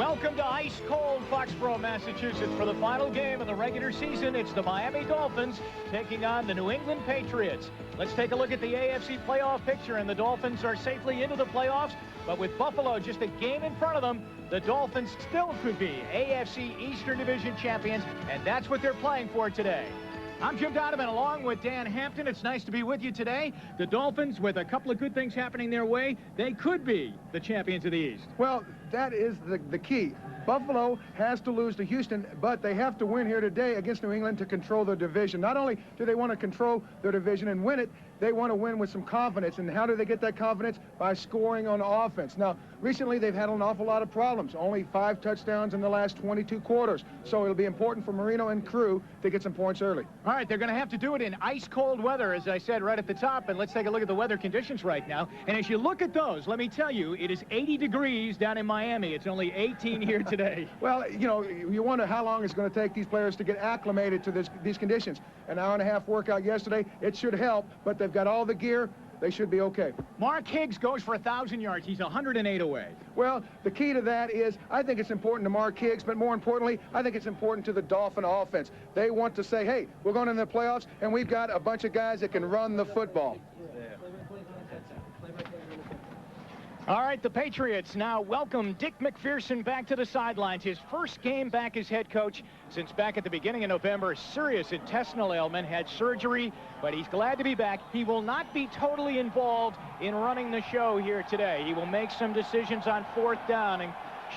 Welcome to ice-cold Foxborough, Massachusetts for the final game of the regular season. It's the Miami Dolphins taking on the New England Patriots. Let's take a look at the AFC playoff picture, and the Dolphins are safely into the playoffs, but with Buffalo just a game in front of them, the Dolphins still could be AFC Eastern Division champions, and that's what they're playing for today. I'm Jim Donovan along with Dan Hampton. It's nice to be with you today. The Dolphins, with a couple of good things happening their way, they could be the champions of the East. Well, that is the key. Buffalo has to lose to Houston, but they have to win here today against New England to control their division. Not only do they want to control their division and win it, they want to win with some confidence. And how do they get that confidence? By scoring on offense. Now, recently they've had an awful lot of problems. Only 5 touchdowns in the last 22 quarters. So it'll be important for Marino and crew to get some points early. All right, they're going to have to do it in ice-cold weather, as I said right at the top. And let's take a look at the weather conditions right now. And as you look at those, let me tell you, it is 80 degrees down in Miami. It's only 18 here today. Well, you know, you wonder how long it's going to take these players to get acclimated to these conditions. An hour-and-a-half workout yesterday, it should help, but they've got all the gear. They should be okay. Mark Higgs goes for 1,000 yards. He's 108 away. Well, the key to that is I think it's important to Mark Higgs, but more importantly, I think it's important to the Dolphin offense. They want to say, hey, we're going into the playoffs, and we've got a bunch of guys that can run the football. All right, the Patriots now welcome Dick McPherson back to the sidelines. His first game back as head coach since back at the beginning of November. Serious intestinal ailment, had surgery, but he's glad to be back. He will not be totally involved in running the show here today. He will make some decisions on 4th down and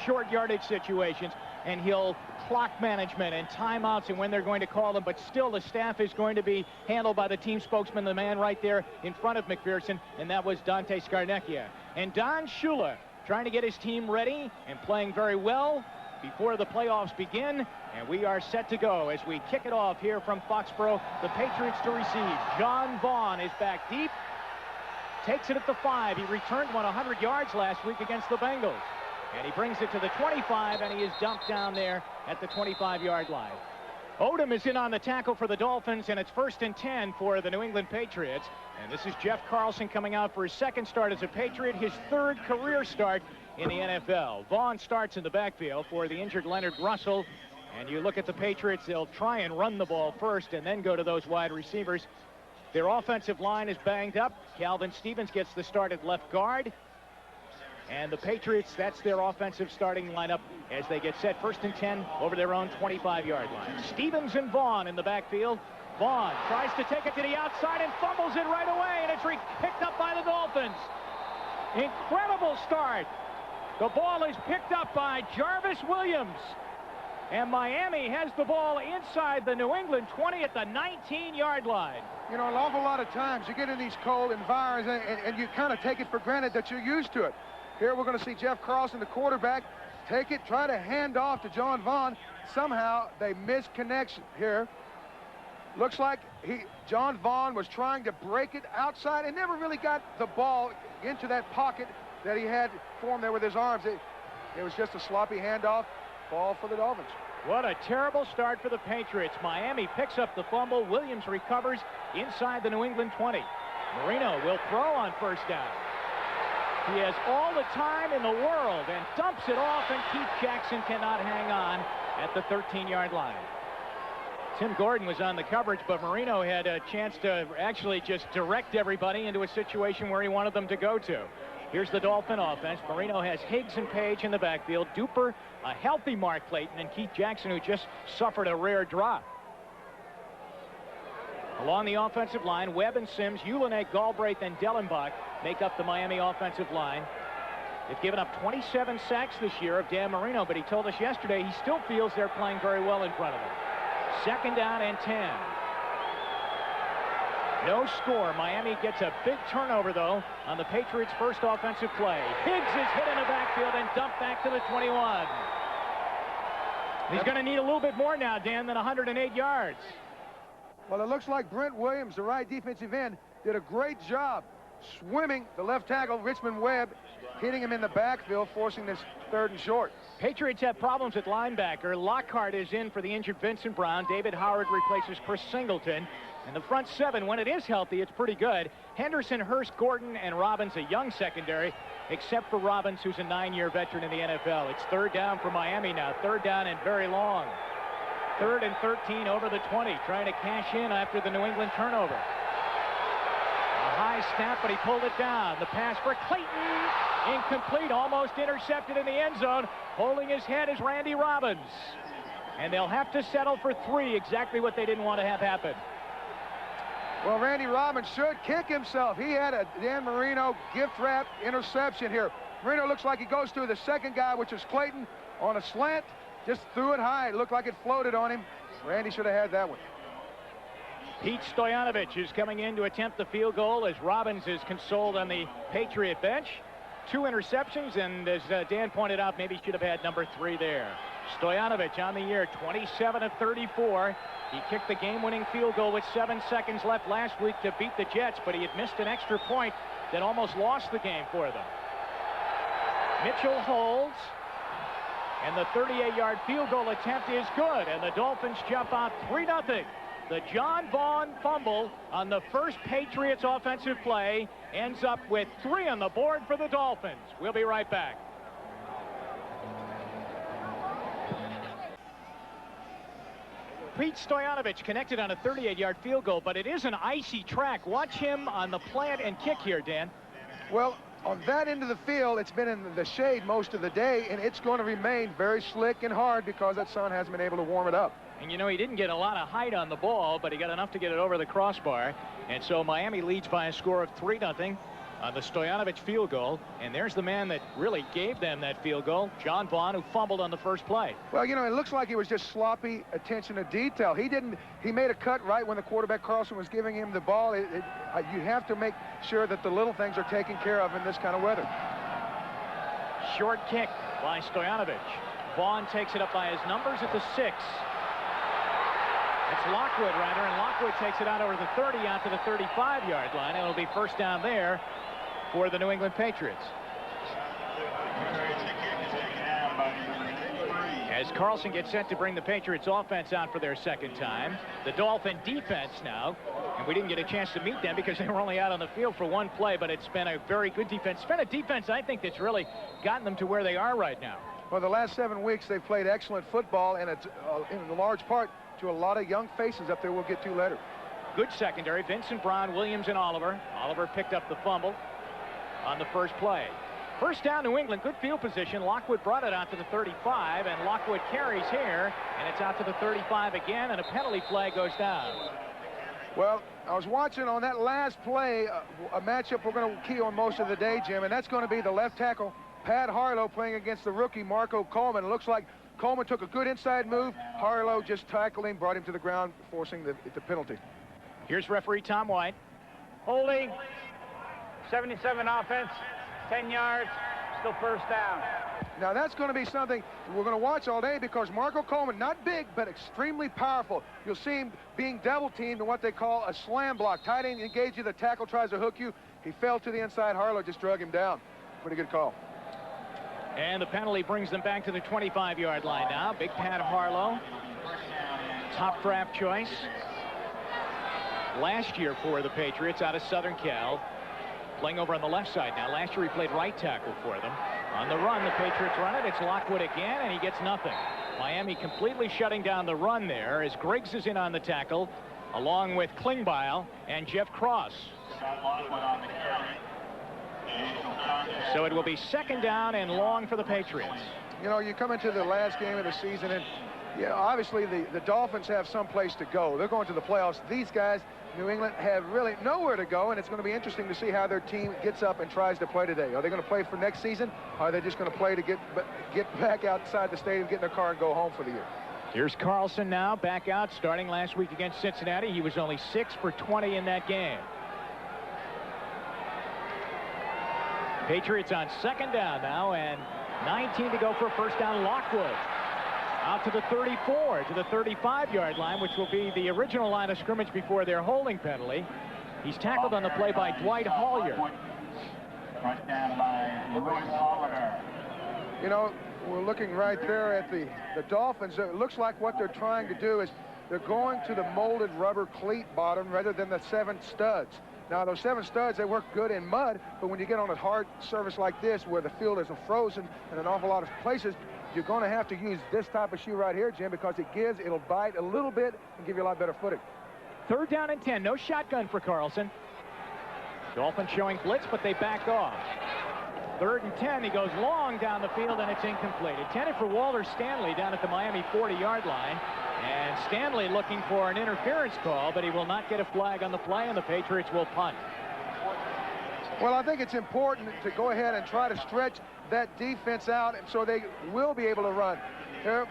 short yardage situations, and he'll clock management and timeouts and when they're going to call them, but still the staff is going to be handled by the team spokesman, the man right there in front of McPherson, and that was Dante Scarnecchia. And Don Shula trying to get his team ready and playing very well before the playoffs begin, and we are set to go as we kick it off here from Foxborough. The Patriots to receive. John Vaughn is back deep, takes it at the 5. He returned 100 yards last week against the Bengals. And he brings it to the 25, and he is dumped down there at the 25-yard line. Odom is in on the tackle for the Dolphins, and it's 1st and 10 for the New England Patriots. And this is Jeff Carlson coming out for his 2nd start as a Patriot, his 3rd career start in the NFL. Vaughn starts in the backfield for the injured Leonard Russell. And you look at the Patriots, they'll try and run the ball first and then go to those wide receivers. Their offensive line is banged up. Calvin Stevens gets the start at left guard. And the Patriots, that's their offensive starting lineup as they get set 1st and 10 over their own 25-yard line. Stevens and Vaughn in the backfield. Vaughn tries to take it to the outside and fumbles it right away, and it's picked up by the Dolphins. Incredible start. The ball is picked up by Jarvis Williams. And Miami has the ball inside the New England 20 at the 19-yard line. You know, an awful lot of times you get in these cold environments and you kind of take it for granted that you're used to it. Here we're going to see Jeff Carlson, the quarterback, take it, try to hand off to John Vaughn. Somehow they miss connection here. Looks like John Vaughn was trying to break it outside and never really got the ball into that pocket that he had formed there with his arms. It was just a sloppy handoff. Ball for the Dolphins. What a terrible start for the Patriots. Miami picks up the fumble. Williams recovers inside the New England 20. Marino will throw on 1st down. He has all the time in the world and dumps it off, and Keith Jackson cannot hang on at the 13-yard line. Tim Gordon was on the coverage, but Marino had a chance to actually just direct everybody into a situation where he wanted them to go to. Here's the Dolphin offense. Marino has Higgs and Page in the backfield. Duper, a healthy Mark Clayton, and Keith Jackson, who just suffered a rare drop. Along the offensive line, Webb and Sims, Ulenek, Galbraith, and Dellenbach make up the Miami offensive line. They've given up 27 sacks this year of Dan Marino, but he told us yesterday he still feels they're playing very well in front of him. 2nd down and 10. No score. Miami gets a big turnover, though, on the Patriots' first offensive play. Higgs is hit in the backfield and dumped back to the 21. He's going to need a little bit more now, Dan, than 108 yards. Well, it looks like Brent Williams, the right defensive end, did a great job swimming the left tackle, Richmond Webb, hitting him in the backfield, forcing this 3rd and short. Patriots have problems at linebacker. Lockhart is in for the injured Vincent Brown. David Howard replaces Chris Singleton. And the front seven, when it is healthy, it's pretty good. Henderson, Hurst, Gordon, and Robbins, a young secondary, except for Robbins, who's a 9-year veteran in the NFL. It's third down for Miami now. Third down and very long. 3rd and 13 over the 20, trying to cash in after the New England turnover. A high snap, but he pulled it down. The pass for Clayton, incomplete, almost intercepted in the end zone. Holding his head is Randy Robbins. And they'll have to settle for 3, exactly what they didn't want to have happen. Well, Randy Robbins should kick himself. He had a Dan Marino gift-wrap interception here. Marino looks like he goes through the second guy, which is Clayton, on a slant. Just threw it high. It looked like it floated on him. Randy should have had that one. Pete Stoyanovich is coming in to attempt the field goal as Robbins is consoled on the Patriot bench. 2 interceptions, and as Dan pointed out, maybe should have had number 3 there. Stoyanovich on the year, 27 of 34. He kicked the game-winning field goal with 7 seconds left last week to beat the Jets, but he had missed an extra point that almost lost the game for them. Mitchell holds, and the 38-yard field goal attempt is good, and the Dolphins jump out 3-0. The John Vaughn fumble on the first Patriots offensive play ends up with 3 on the board for the Dolphins. We'll be right back. Pete Stoyanovich connected on a 38-yard field goal, but it is an icy track. Watch him on the plant and kick here, Dan. Well, on that end of the field, it's been in the shade most of the day, and it's going to remain very slick and hard because that sun hasn't been able to warm it up. And, you know, he didn't get a lot of height on the ball, but he got enough to get it over the crossbar. And so Miami leads by a score of 3-0 on the Stoyanovich field goal. And there's the man that really gave them that field goal, John Vaughn, who fumbled on the first play. Well, you know, it looks like it was just sloppy attention to detail. He made a cut right when the quarterback, Carlson, was giving him the ball. You have to make sure that the little things are taken care of in this kind of weather. Short kick by Stoyanovich. Vaughn takes it up by his numbers at the 6. It's Lockwood, rather, and Lockwood takes it out over the 30 out to the 35-yard line, and it'll be first down there for the New England Patriots. As Carlson gets set to bring the Patriots offense out for their second time, the Dolphin defense now, and we didn't get a chance to meet them because they were only out on the field for 1 play, but it's been a very good defense. It's been a defense, I think, that's really gotten them to where they are right now. Well, the last 7 weeks, they've played excellent football, and it's in large part to a lot of young faces up there we'll get to later. Good secondary, Vincent Brown, Williams, and Oliver. Oliver picked up the fumble on the first play. First down, New England, good field position. Lockwood brought it out to the 35, and Lockwood carries here, and it's out to the 35 again, and a penalty flag goes down. Well, I was watching on that last play, a matchup we're going to key on most of the day, Jim, and that's going to be the left tackle, Pat Harlow, playing against the rookie, Marco Coleman. It looks like Coleman took a good inside move. Harlow just tackled him, brought him to the ground, forcing the penalty. Here's referee Tom White. Holding, 77 offense, 10 yards, still first down. Now that's going to be something we're going to watch all day because Marco Coleman, not big, but extremely powerful. You'll see him being double-teamed in what they call a slam block. Tight end engage you, the tackle tries to hook you. He fell to the inside. Harlow just drug him down. Pretty good call. And the penalty brings them back to the 25-yard line now. Big Pat Harlow, top draft choice last year for the Patriots out of Southern Cal, playing over on the left side now. Last year he played right tackle for them. On the run, the Patriots run it. It's Lockwood again, and he gets nothing. Miami completely shutting down the run there as Griggs is in on the tackle, along with Klingbeil and Jeff Cross. So it will be second down and long for the Patriots. You know, you come into the last game of the season, and yeah, obviously the Dolphins have some place to go. They're going to the playoffs. These guys, New England, have really nowhere to go, and it's going to be interesting to see how their team gets up and tries to play today. Are they going to play for next season, or are they just going to play to get back outside the stadium, get in their car, and go home for the year? Here's Carlson now, back out, starting last week against Cincinnati. He was only 6 for 20 in that game. Patriots on second down now, and 19 to go for a first down. Lockwood out to the 34, to the 35-yard line, which will be the original line of scrimmage before their holding penalty. He's tackled on the play by Dwight Hollier. You know, we're looking right there at the Dolphins. It looks like what they're trying to do is they're going to the molded rubber cleat bottom rather than the 7 studs. Now, those 7 studs, they work good in mud, but when you get on a hard surface like this where the field is frozen in an awful lot of places, you're going to have to use this type of shoe right here, Jim, because it'll bite a little bit and give you a lot better footing. 3rd down and 10. No shotgun for Carlson. Dolphins showing blitz, but they back off. 3rd and 10. He goes long down the field, and it's incomplete. Intended for Walter Stanley down at the Miami 40-yard line. And Stanley looking for an interference call, but he will not get a flag on the play, and the Patriots will punt. Well, I think it's important to go ahead and try to stretch that defense out so they will be able to run. Here,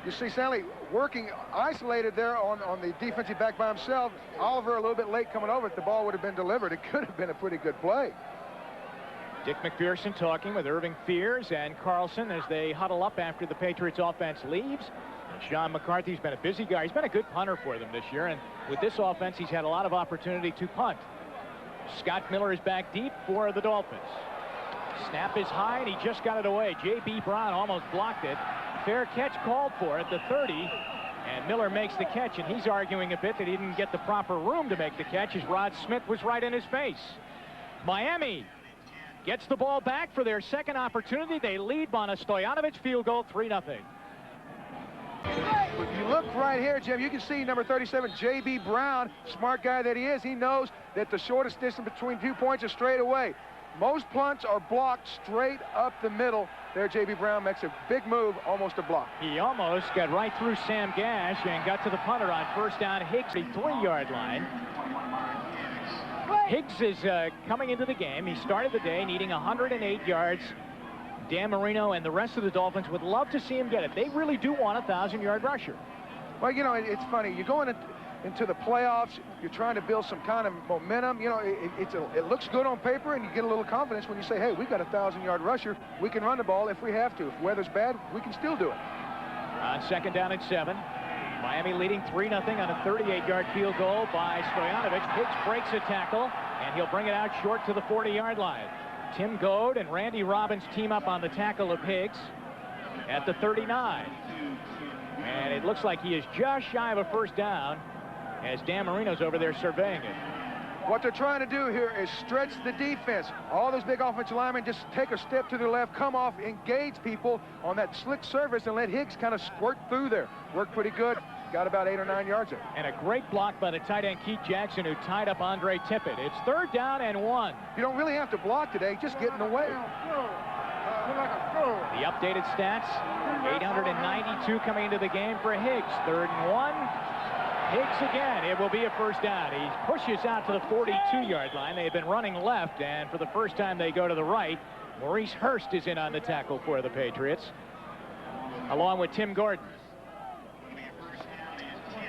you see Stanley working isolated there on the defensive back by himself. Oliver a little bit late coming over. If the ball would have been delivered, it could have been a pretty good play. Dick McPherson talking with Irving Fears and Carlson as they huddle up after the Patriots offense leaves. Sean McCarthy's been a busy guy. He's been a good punter for them this year, and with this offense, he's had a lot of opportunity to punt. Scott Miller is back deep for the Dolphins. Snap is high, and he just got it away. J.B. Brown almost blocked it. Fair catch called for at the 30, and Miller makes the catch, and he's arguing a bit that he didn't get the proper room to make the catch as Rod Smith was right in his face. Miami gets the ball back for their second opportunity. They lead on a Stoyanovich field goal, 3-0. If you look right here, Jim, you can see number 37, J.B. Brown, smart guy that he is. He knows that the shortest distance between 2 points is straight away. Most punts are blocked straight up the middle. There, J.B. Brown makes a big move, almost a block. He almost got right through Sam Gash and got to the punter on 1st down, Higgs, the 3-yard line. Higgs is coming into the game. He started the day needing 108 yards. Dan Marino and the rest of the Dolphins would love to see him get it. They really do want a 1,000-yard rusher. Well, you know, it's funny. You're going into the playoffs. You're trying to build some kind of momentum. You know, it looks good on paper, and you get a little confidence when you say, hey, we got a 1,000-yard rusher. We can run the ball if we have to. If weather's bad, we can still do it. On 2nd down and 7. Miami leading 3-0 on a 38-yard field goal by Stoyanovich. Higgs breaks a tackle, and he'll bring it out short to the 40-yard line. Tim Goad and Randy Robbins team up on the tackle of Higgs at the 39. And it looks like he is just shy of a 1st down as Dan Marino's over there surveying it. What they're trying to do here is stretch the defense. All those big offensive linemen just take a step to the left, come off, engage people on that slick surface, and let Higgs kind of squirt through there. Worked pretty good. Got about 8 or 9 yards there. And a great block by the tight end Keith Jackson, who tied up Andre Tippett. It's 3rd down and 1. You don't really have to block today, just get in the way. The updated stats, 892 coming into the game for Higgs. 3rd and 1. Higgs again. It will be a 1st down. He pushes out to the 42-yard line. They have been running left, and for the first time they go to the right. Maurice Hurst is in on the tackle for the Patriots, along with Tim Gordon.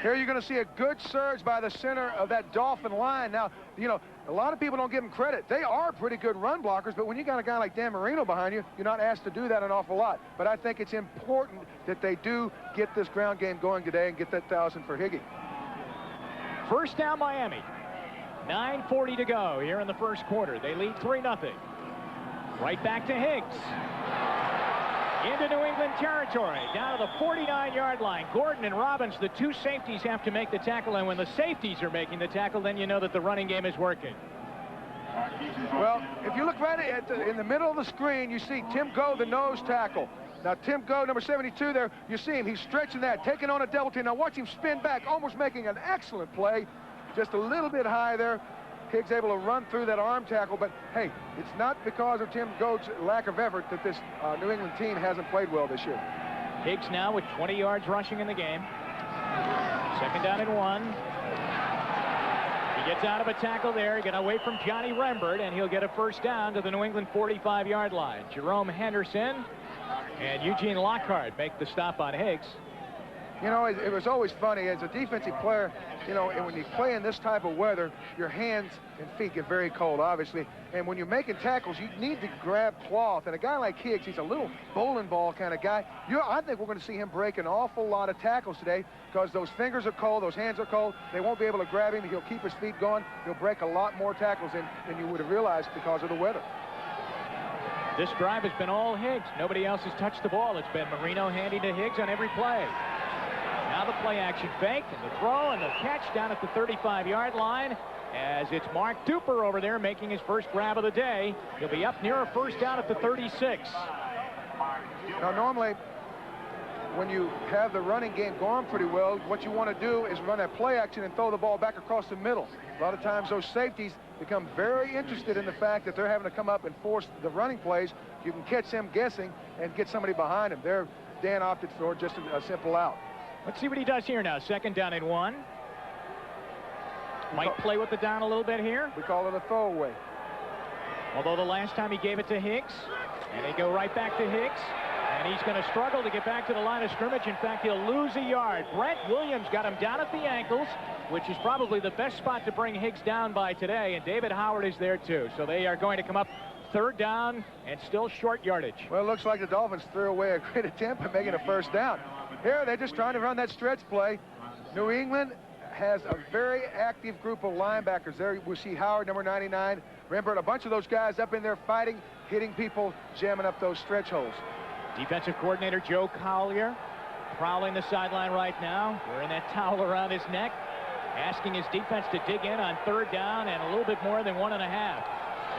Here you're going to see a good surge by the center of that Dolphin line. Now, you know, a lot of people don't give them credit. They are pretty good run blockers, but when you got a guy like Dan Marino behind you, you're not asked to do that an awful lot. But I think it's important that they do get this ground game going today and get that 1,000 for Higgy. 1st down Miami. 9:40 to go here in the 1st quarter. They lead 3-0. Right back to Higgs. Into New England territory, down to the 49-yard line. Gordon and Robbins, the 2 safeties, have to make the tackle, and when the safeties are making the tackle, then you know that the running game is working. Well, if you look right in the middle of the screen, you see Tim Goad, the nose tackle. Now, Tim Goad, number 72 there, you see him. He's stretching that, taking on a double team. Now, watch him spin back, almost making an excellent play. Just a little bit high there. Higgs able to run through that arm tackle, but hey, it's not because of Tim Goad's lack of effort that this New England team hasn't played well this year. Higgs now with 20 yards rushing in the game. 2nd down and 1. He gets out of a tackle there, getting away from Johnny Rembert, and he'll get a 1st down to the New England 45-yard line. Jerome Henderson and Eugene Lockhart make the stop on Higgs. You know, it was always funny as a defensive player, you know, and when you play in this type of weather, your hands and feet get very cold, obviously. And when you're making tackles, you need to grab cloth. And a guy like Higgs, he's a little bowling ball kind of guy. I think we're going to see him break an awful lot of tackles today because those fingers are cold, those hands are cold. They won't be able to grab him. He'll keep his feet going. He'll break a lot more tackles than you would have realized because of the weather. This drive has been all Higgs. Nobody else has touched the ball. It's been Marino handing to Higgs on every play. Now Now the play action fake and the throw and the catch down at the 35-yard line as it's Mark Duper over there making his first grab of the day. He'll be up near a first down at the 36. Now, normally, when you have the running game going pretty well, what you want to do is run that play action and throw the ball back across the middle. A lot of times those safeties become very interested in the fact that they're having to come up and force the running plays. You can catch them guessing and get somebody behind them. There, Dan opted for just a simple out. Let's see what he does here now. 2nd down and 1. Might play with the down a little bit here. We call it a throwaway. Although the last time he gave it to Hicks, and they go right back to Hicks. And he's going to struggle to get back to the line of scrimmage. In fact, he'll lose a yard. Brent Williams got him down at the ankles, which is probably the best spot to bring Hicks down by today. And David Howard is there, too. So they are going to come up 3rd down and still short yardage. Well, it looks like the Dolphins threw away a great attempt at making a first down. Here, they're just trying to run that stretch play. New England has a very active group of linebackers. There we see Howard, number 99. Remember, a bunch of those guys up in there fighting, hitting people, jamming up those stretch holes. Defensive coordinator Joe Collier prowling the sideline right now, wearing that towel around his neck, asking his defense to dig in on 3rd down and a little bit more than 1.5.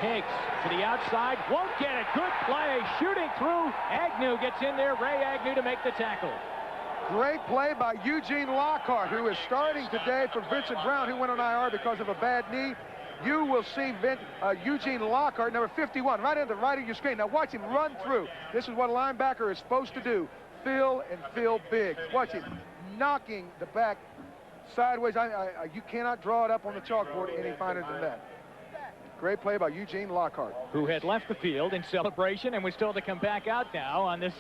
Hicks to the outside, won't get it. Good play, shooting through. Agnew gets in there. Ray Agnew to make the tackle. Great play by Eugene Lockhart, who is starting today for Vincent Brown, who went on IR because of a bad knee. You will see Eugene Lockhart, number 51, right on the right of your screen. Now watch him run through. This is what a linebacker is supposed to do. Fill and fill big. Watch him knocking the back sideways. You cannot draw it up on the chalkboard any finer than that. Great play by Eugene Lockhart, who had left the field in celebration and was told to come back out now on this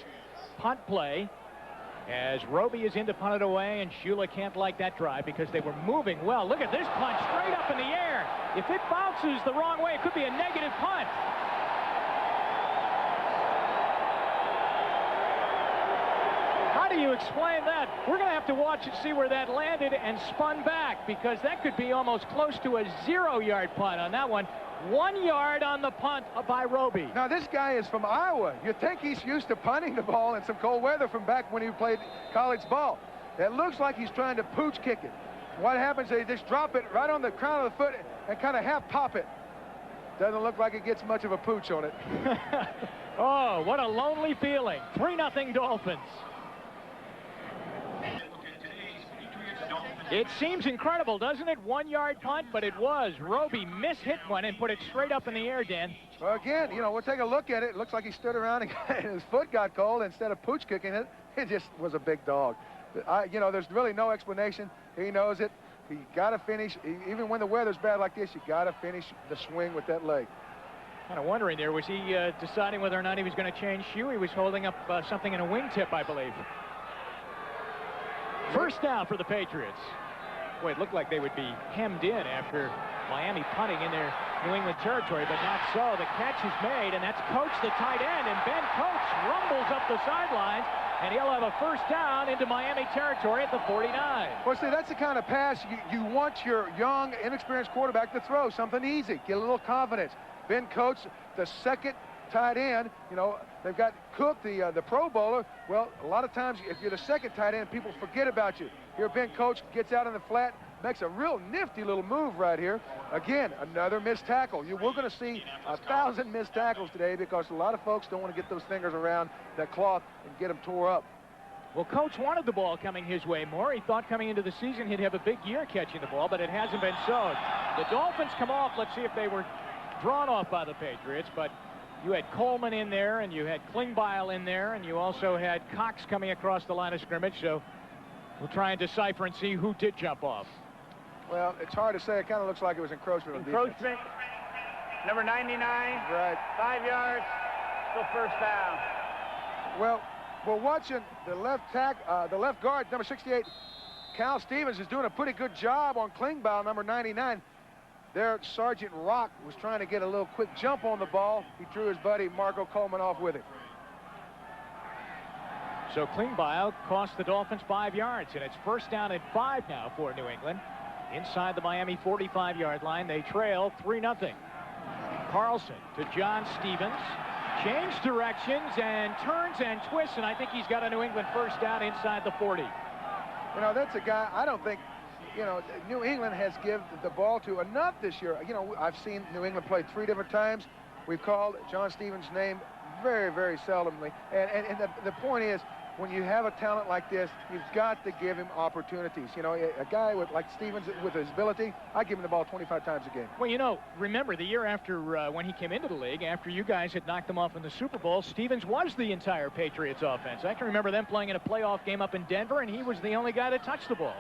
punt play. As Roby is in to punt it away, and Shula can't like that drive because they were moving well. Look at this punt straight up in the air. If it bounces the wrong way, it could be a negative punt. How do you explain that? We're going to have to watch and see where that landed and spun back, because that could be almost close to a 0-yard punt on that one. 1 yard on the punt by Roby. Now, this guy is from Iowa. You'd think he's used to punting the ball in some cold weather from back when he played college ball. It looks like he's trying to pooch kick it. What happens is they just drop it right on the crown of the foot and kind of half pop it. Doesn't look like it gets much of a pooch on it. Oh, what a lonely feeling. 3-0 Dolphins. It seems incredible, doesn't it? 1-yard punt, but it was. Roby mishit one and put it straight up in the air, Dan. Well, again, you know, we'll take a look at it. It looks like he stood around and his foot got cold. Instead of pooch kicking it, it just was a big dog. You know, there's really no explanation. He knows it. You got to finish. Even when the weather's bad like this, you got to finish the swing with that leg. Kind of wondering there, was he deciding whether or not he was going to change shoe? He was holding up something in a wingtip, I believe. First down for the Patriots. Boy, it looked like they would be hemmed in after Miami punting in their New England territory, but not so. The catch is made, and that's Coates, the tight end, and Ben Coates rumbles up the sidelines, and he'll have a first down into Miami territory at the 49. Well, see, that's the kind of pass you want your young, inexperienced quarterback to throw, something easy, get a little confidence. Ben Coates, the second tight end, you know, they've got Cook, the Pro Bowler. Well, a lot of times, if you're the second tight end, people forget about you. Here, Ben Coates gets out in the flat, makes a real nifty little move right here. Again, another missed tackle. We're going to see 1,000 missed tackles today because a lot of folks don't want to get those fingers around that cloth and get them tore up. Well, Coates wanted the ball coming his way more. He thought coming into the season he'd have a big year catching the ball, but it hasn't been so. The Dolphins come off. Let's see if they were drawn off by the Patriots, but you had Coleman in there, and you had Klingbeil in there, and you also had Cox coming across the line of scrimmage, so we'll try and decipher and see who did jump off. Well, it's hard to say. It kind of looks like it was encroachment. Encroachment, number 99. Right. 5 yards, still first down. Well, we're watching the left guard, number 68, Cal Stevens, is doing a pretty good job on Klingbeil, number 99. There, Sergeant Rock was trying to get a little quick jump on the ball. He drew his buddy Marco Coleman off with it. So Klingbeil cost the Dolphins 5 yards, and it's first down and 5 now for New England. Inside the Miami 45-yard line, they trail 3-0. Carlson to John Stevens. Changed directions and turns and twists, and I think he's got a New England first down inside the 40. You know, that's a guy I don't think, you know, New England has given the ball to enough this year. You know, I've seen New England play 3 different times. We've called John Stevens' name very, very seldomly. And the point is, when you have a talent like this, you've got to give him opportunities. You know, a guy like Stevens with his ability, I give him the ball 25 times a game. Well, you know, remember the year after when he came into the league, after you guys had knocked them off in the Super Bowl, Stevens was the entire Patriots offense. I can remember them playing in a playoff game up in Denver, and he was the only guy that touched the ball.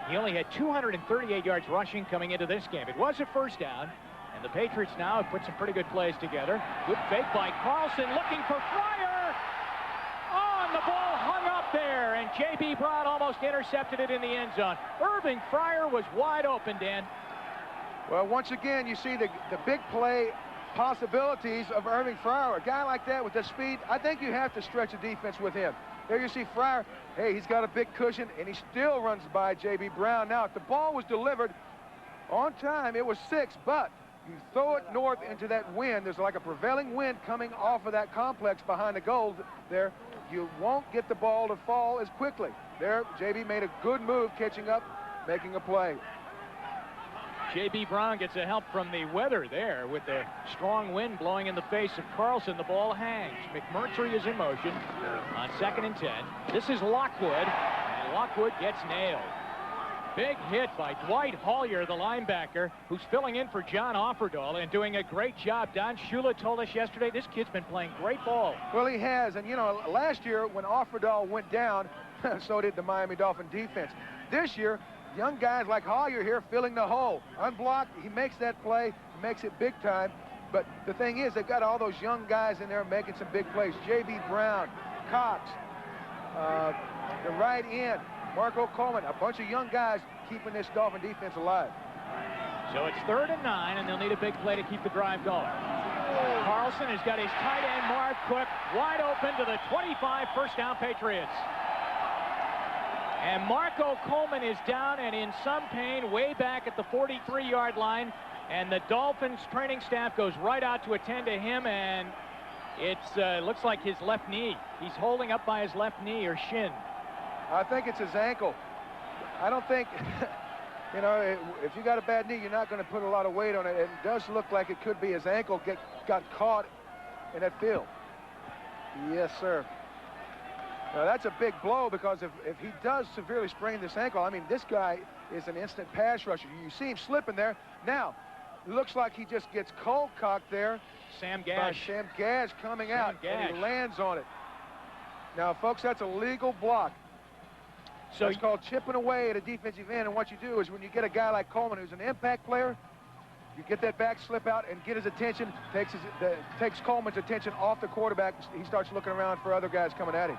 He only had 238 yards rushing coming into this game. It was a first down, and the Patriots now have put some pretty good plays together. Good fake by Carlson, looking for Fryer. The ball hung up there, and J.B. Brown almost intercepted it in the end zone. Irving Fryer was wide open, Dan. Well, once again, you see the big play possibilities of Irving Fryer. A guy like that with the speed, I think you have to stretch the defense with him. There you see Fryer. Hey, he's got a big cushion, and he still runs by J.B. Brown. Now, if the ball was delivered on time, it was 6, but you throw it north into that wind. There's like a prevailing wind coming off of that complex behind the goal there. You won't get the ball to fall as quickly. There, J.B. made a good move, catching up, making a play. J.B. Brown gets a help from the weather there with the strong wind blowing in the face of Carlson. The ball hangs. McMurtry is in motion on 2nd and 10. This is Lockwood, and Lockwood gets nailed. Big hit by Dwight Hollier, the linebacker, who's filling in for John Offerdahl and doing a great job. Don Shula told us yesterday this kid's been playing great ball. Well, he has, and you know, last year when Offerdahl went down, so did the Miami Dolphin defense. This year, young guys like Hollier here filling the hole. Unblocked, he makes that play, makes it big time. But the thing is, they've got all those young guys in there making some big plays. J.B. Brown, Cox, the right end, Marco Coleman, a bunch of young guys keeping this Dolphin defense alive. So it's 3rd and 9, and they'll need a big play to keep the drive going. Carlson has got his tight end, Marv Cook, wide open to the 25, first down Patriots. And Marco Coleman is down and in some pain way back at the 43-yard line, and the Dolphins training staff goes right out to attend to him, and it looks like his left knee. He's holding up by his left knee or shin. I think it's his ankle. I don't think, you know, if you got a bad knee, you're not going to put a lot of weight on it. It does look like it could be his ankle got caught in that field. Yes, sir. Now, that's a big blow, because if he does severely sprain this ankle, I mean, this guy is an instant pass rusher. You see him slipping there. Now, it looks like he just gets cold cocked there. Sam Gash. Sam Gash coming out, and he lands on it. Now, folks, that's a legal block. So it's called chipping away at a defensive end, and what you do is when you get a guy like Coleman, who's an impact player, you get that back slip out and get his attention, takes Coleman's attention off the quarterback. He starts looking around for other guys coming at him.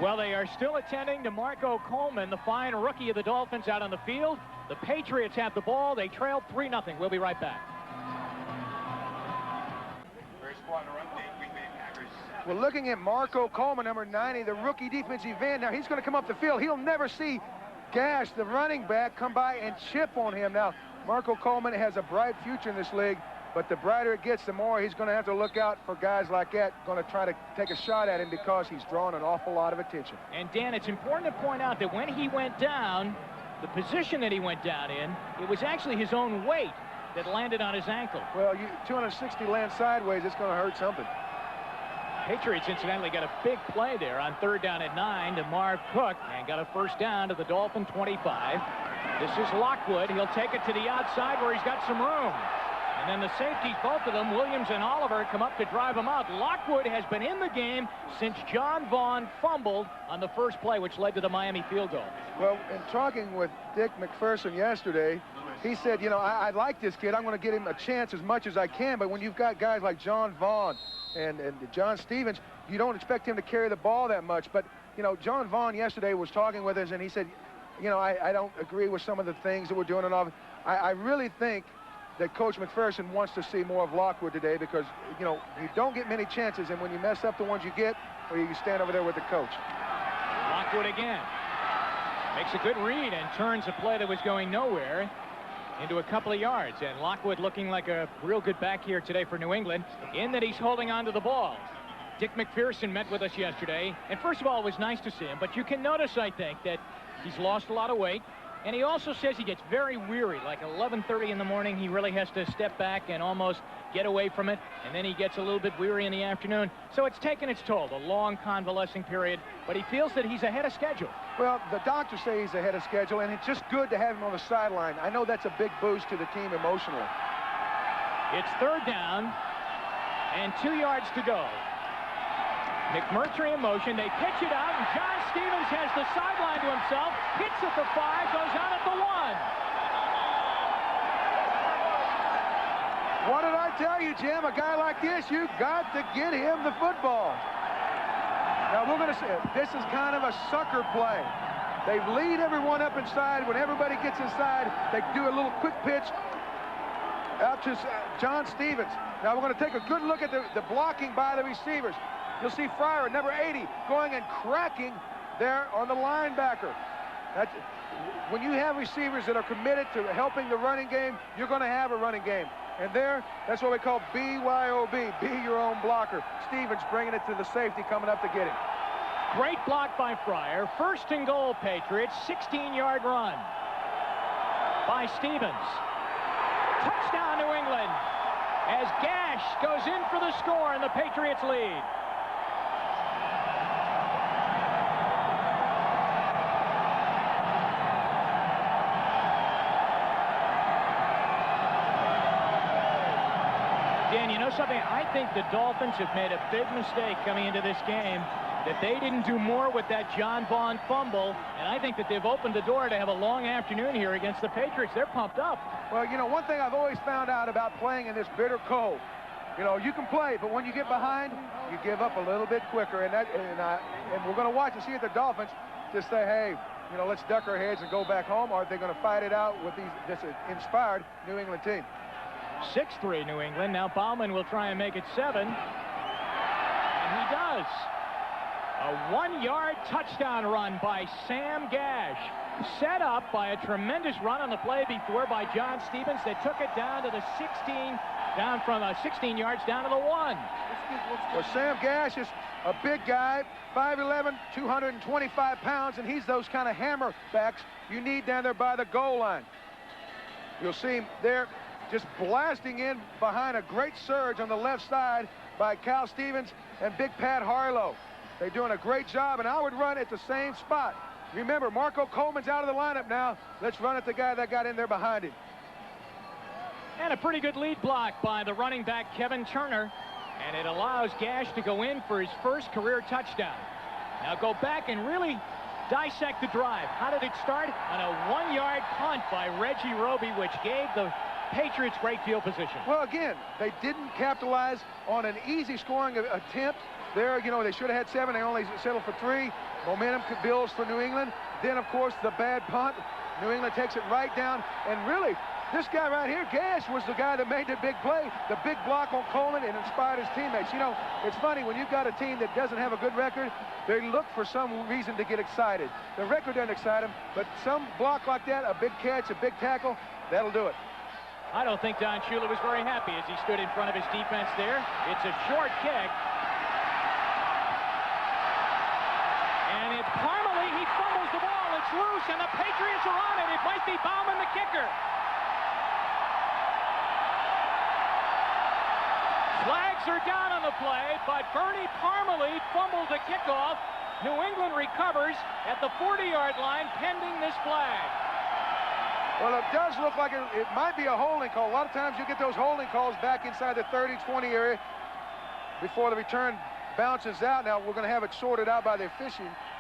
Well, they are still attending to Marco Coleman, the fine rookie of the Dolphins, out on the field. The Patriots have the ball. They trail 3-0. We'll be right back. We're looking at Marco Coleman, number 90, the rookie defensive end. Now, he's going to come up the field. He'll never see Gash, the running back, come by and chip on him. Now, Marco Coleman has a bright future in this league, but the brighter it gets, the more he's going to have to look out for guys like that, going to try to take a shot at him, because he's drawn an awful lot of attention. And, Dan, it's important to point out that when he went down, the position that he went down in, it was actually his own weight that landed on his ankle. Well, 260 land sideways, it's going to hurt something. Patriots, incidentally, got a big play there on 3rd down and 9 to Marv Cook, and got a first down to the Dolphin 25. This is Lockwood. He'll take it to the outside where he's got some room. And then the safeties, both of them, Williams and Oliver, come up to drive him out. Lockwood has been in the game since John Vaughn fumbled on the first play, which led to the Miami field goal. Well, in talking with Dick McPherson yesterday, he said, you know, I like this kid. I'm going to get him a chance as much as I can. But when you've got guys like John Vaughn and John Stevens, you don't expect him to carry the ball that much. But, you know, John Vaughn yesterday was talking with us, and he said, you know, I don't agree with some of the things that we're doing. And all. I really think that Coach McPherson wants to see more of Lockwood today, because, you know, you don't get many chances. And when you mess up the ones you get, or you stand over there with the coach. Lockwood again. Makes a good read and turns a play that was going nowhere into a couple of yards. And Lockwood looking like a real good back here today for New England, in that he's holding on to the ball. Dick McPherson met with us yesterday, and first of all, it was nice to see him, but you can notice, I think, that He's lost a lot of weight. And he also says he gets very weary, like 11:30 in the morning. He really has to step back and almost get away from it. And then he gets a little bit weary in the afternoon. So it's taken its toll, a long convalescing period. But he feels that he's ahead of schedule. Well, the doctors say he's ahead of schedule, and it's just good to have him on the sideline. I know that's a big boost to the team emotionally. It's 3rd down and 2 yards to go. McMurtry in motion. They pitch it out, and John Stevens has the sideline to himself. Hits at the 5, goes out at the 1. What did I tell you, Jim? A guy like this, you got to get him the football. Now, we're going to see, this is kind of a sucker play. They lead everyone up inside. When everybody gets inside, they do a little quick pitch out to John Stevens. Now, we're going to take a good look at the blocking by the receivers. You'll see Fryer, number 80, going and cracking there on the linebacker. When you have receivers that are committed to helping the running game, you're going to have a running game. And there, that's what we call BYOB, be your own blocker. Stevens bringing it to the safety coming up to get him. Great block by Fryer. 1st and goal, Patriots. 16-yard run by Stevens. Touchdown, New England, as Gash goes in for the score and the Patriots lead. Dan, you know something? I think the Dolphins have made a big mistake coming into this game, that they didn't do more with that John Vaughn fumble, and I think that they've opened the door to have a long afternoon here against the Patriots. They're pumped up. Well, you know, one thing I've always found out about playing in this bitter cold, you know, you can play, but when you get behind, you give up a little bit quicker, and we're going to watch and see if the Dolphins just say, hey, you know, let's duck our heads and go back home, or are they going to fight it out with this inspired New England team? 6-3 New England. Now Bauman will try and make it 7. And he does. A 1-yard touchdown run by Sam Gash. Set up by a tremendous run on the play before by John Stevens. They took it down to the 16, down from 16 yards down to the 1. Well, Sam Gash is a big guy, 5'11", 225 pounds, and he's those kind of hammer backs you need down there by the goal line. You'll see him there just blasting in behind a great surge on the left side by Cal Stevens and Big Pat Harlow. They're doing a great job, and I would run at the same spot. Remember, Marco Coleman's out of the lineup now. Let's run at the guy that got in there behind him. And a pretty good lead block by the running back, Kevin Turner. And it allows Gash to go in for his first career touchdown. Now go back and really dissect the drive. How did it start? On a 1-yard punt by Reggie Roby, which gave the Patriots great field position. Well, again, they didn't capitalize on an easy scoring attempt. There, you know, they should have had 7. They only settled for 3. Momentum builds for New England. Then, of course, the bad punt. New England takes it right down. And really, this guy right here, Gash, was the guy that made the big play, the big block on Coleman, and inspired his teammates. You know, it's funny, when you've got a team that doesn't have a good record, they look for some reason to get excited. The record doesn't excite them, but some block like that, a big catch, a big tackle, that'll do it. I don't think Don Shula was very happy as he stood in front of his defense there. It's a short kick. And it's Parmalee. He fumbles the ball. It's loose, and the Patriots are on it. It might be Bauman, the kicker. Flags are down on the play, but Bernie Parmalee fumbled the kickoff. New England recovers at the 40-yard line pending this flag. Well, it does look like it might be a holding call. A lot of times you get those holding calls back inside the 30-20 area before the return bounces out. Now, we're going to have it sorted out by the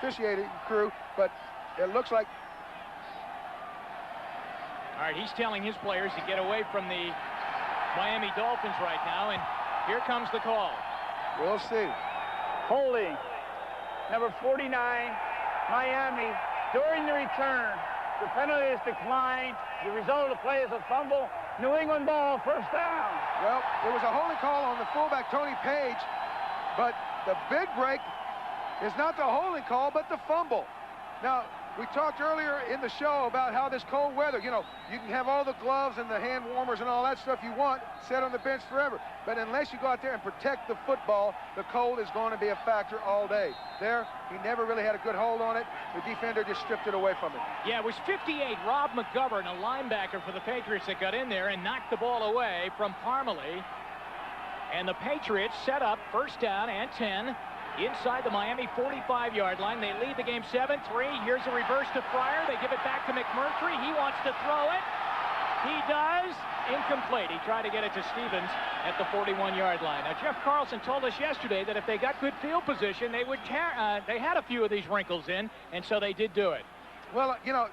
officiating crew, but it looks like... All right, he's telling his players to get away from the Miami Dolphins right now, and here comes the call. We'll see. Holding. Number 49, Miami, during the return. The penalty is declined. The result of the play is a fumble. New England ball, 1st down. Well, there was a holding call on the fullback, Tony Page, but the big break is not the holding call, but the fumble. Now, we talked earlier in the show about how this cold weather, you know, you can have all the gloves and the hand warmers and all that stuff you want set on the bench forever. But unless you go out there and protect the football, the cold is going to be a factor all day. There, he never really had a good hold on it. The defender just stripped it away from him. Yeah, it was 58, Rob McGovern, a linebacker for the Patriots, that got in there and knocked the ball away from Parmalee. And the Patriots set up first down and 10 inside the Miami 45-yard line. They lead the game 7-3. Here's a reverse to Fryer. They give it back to McMurtry. He wants to throw it. He does. Incomplete. He tried to get it to Stevens at the 41-yard line. Now, Jeff Carlson told us yesterday that if they got good field position, they would they had a few of these wrinkles in, and so they did do it. Well, you know,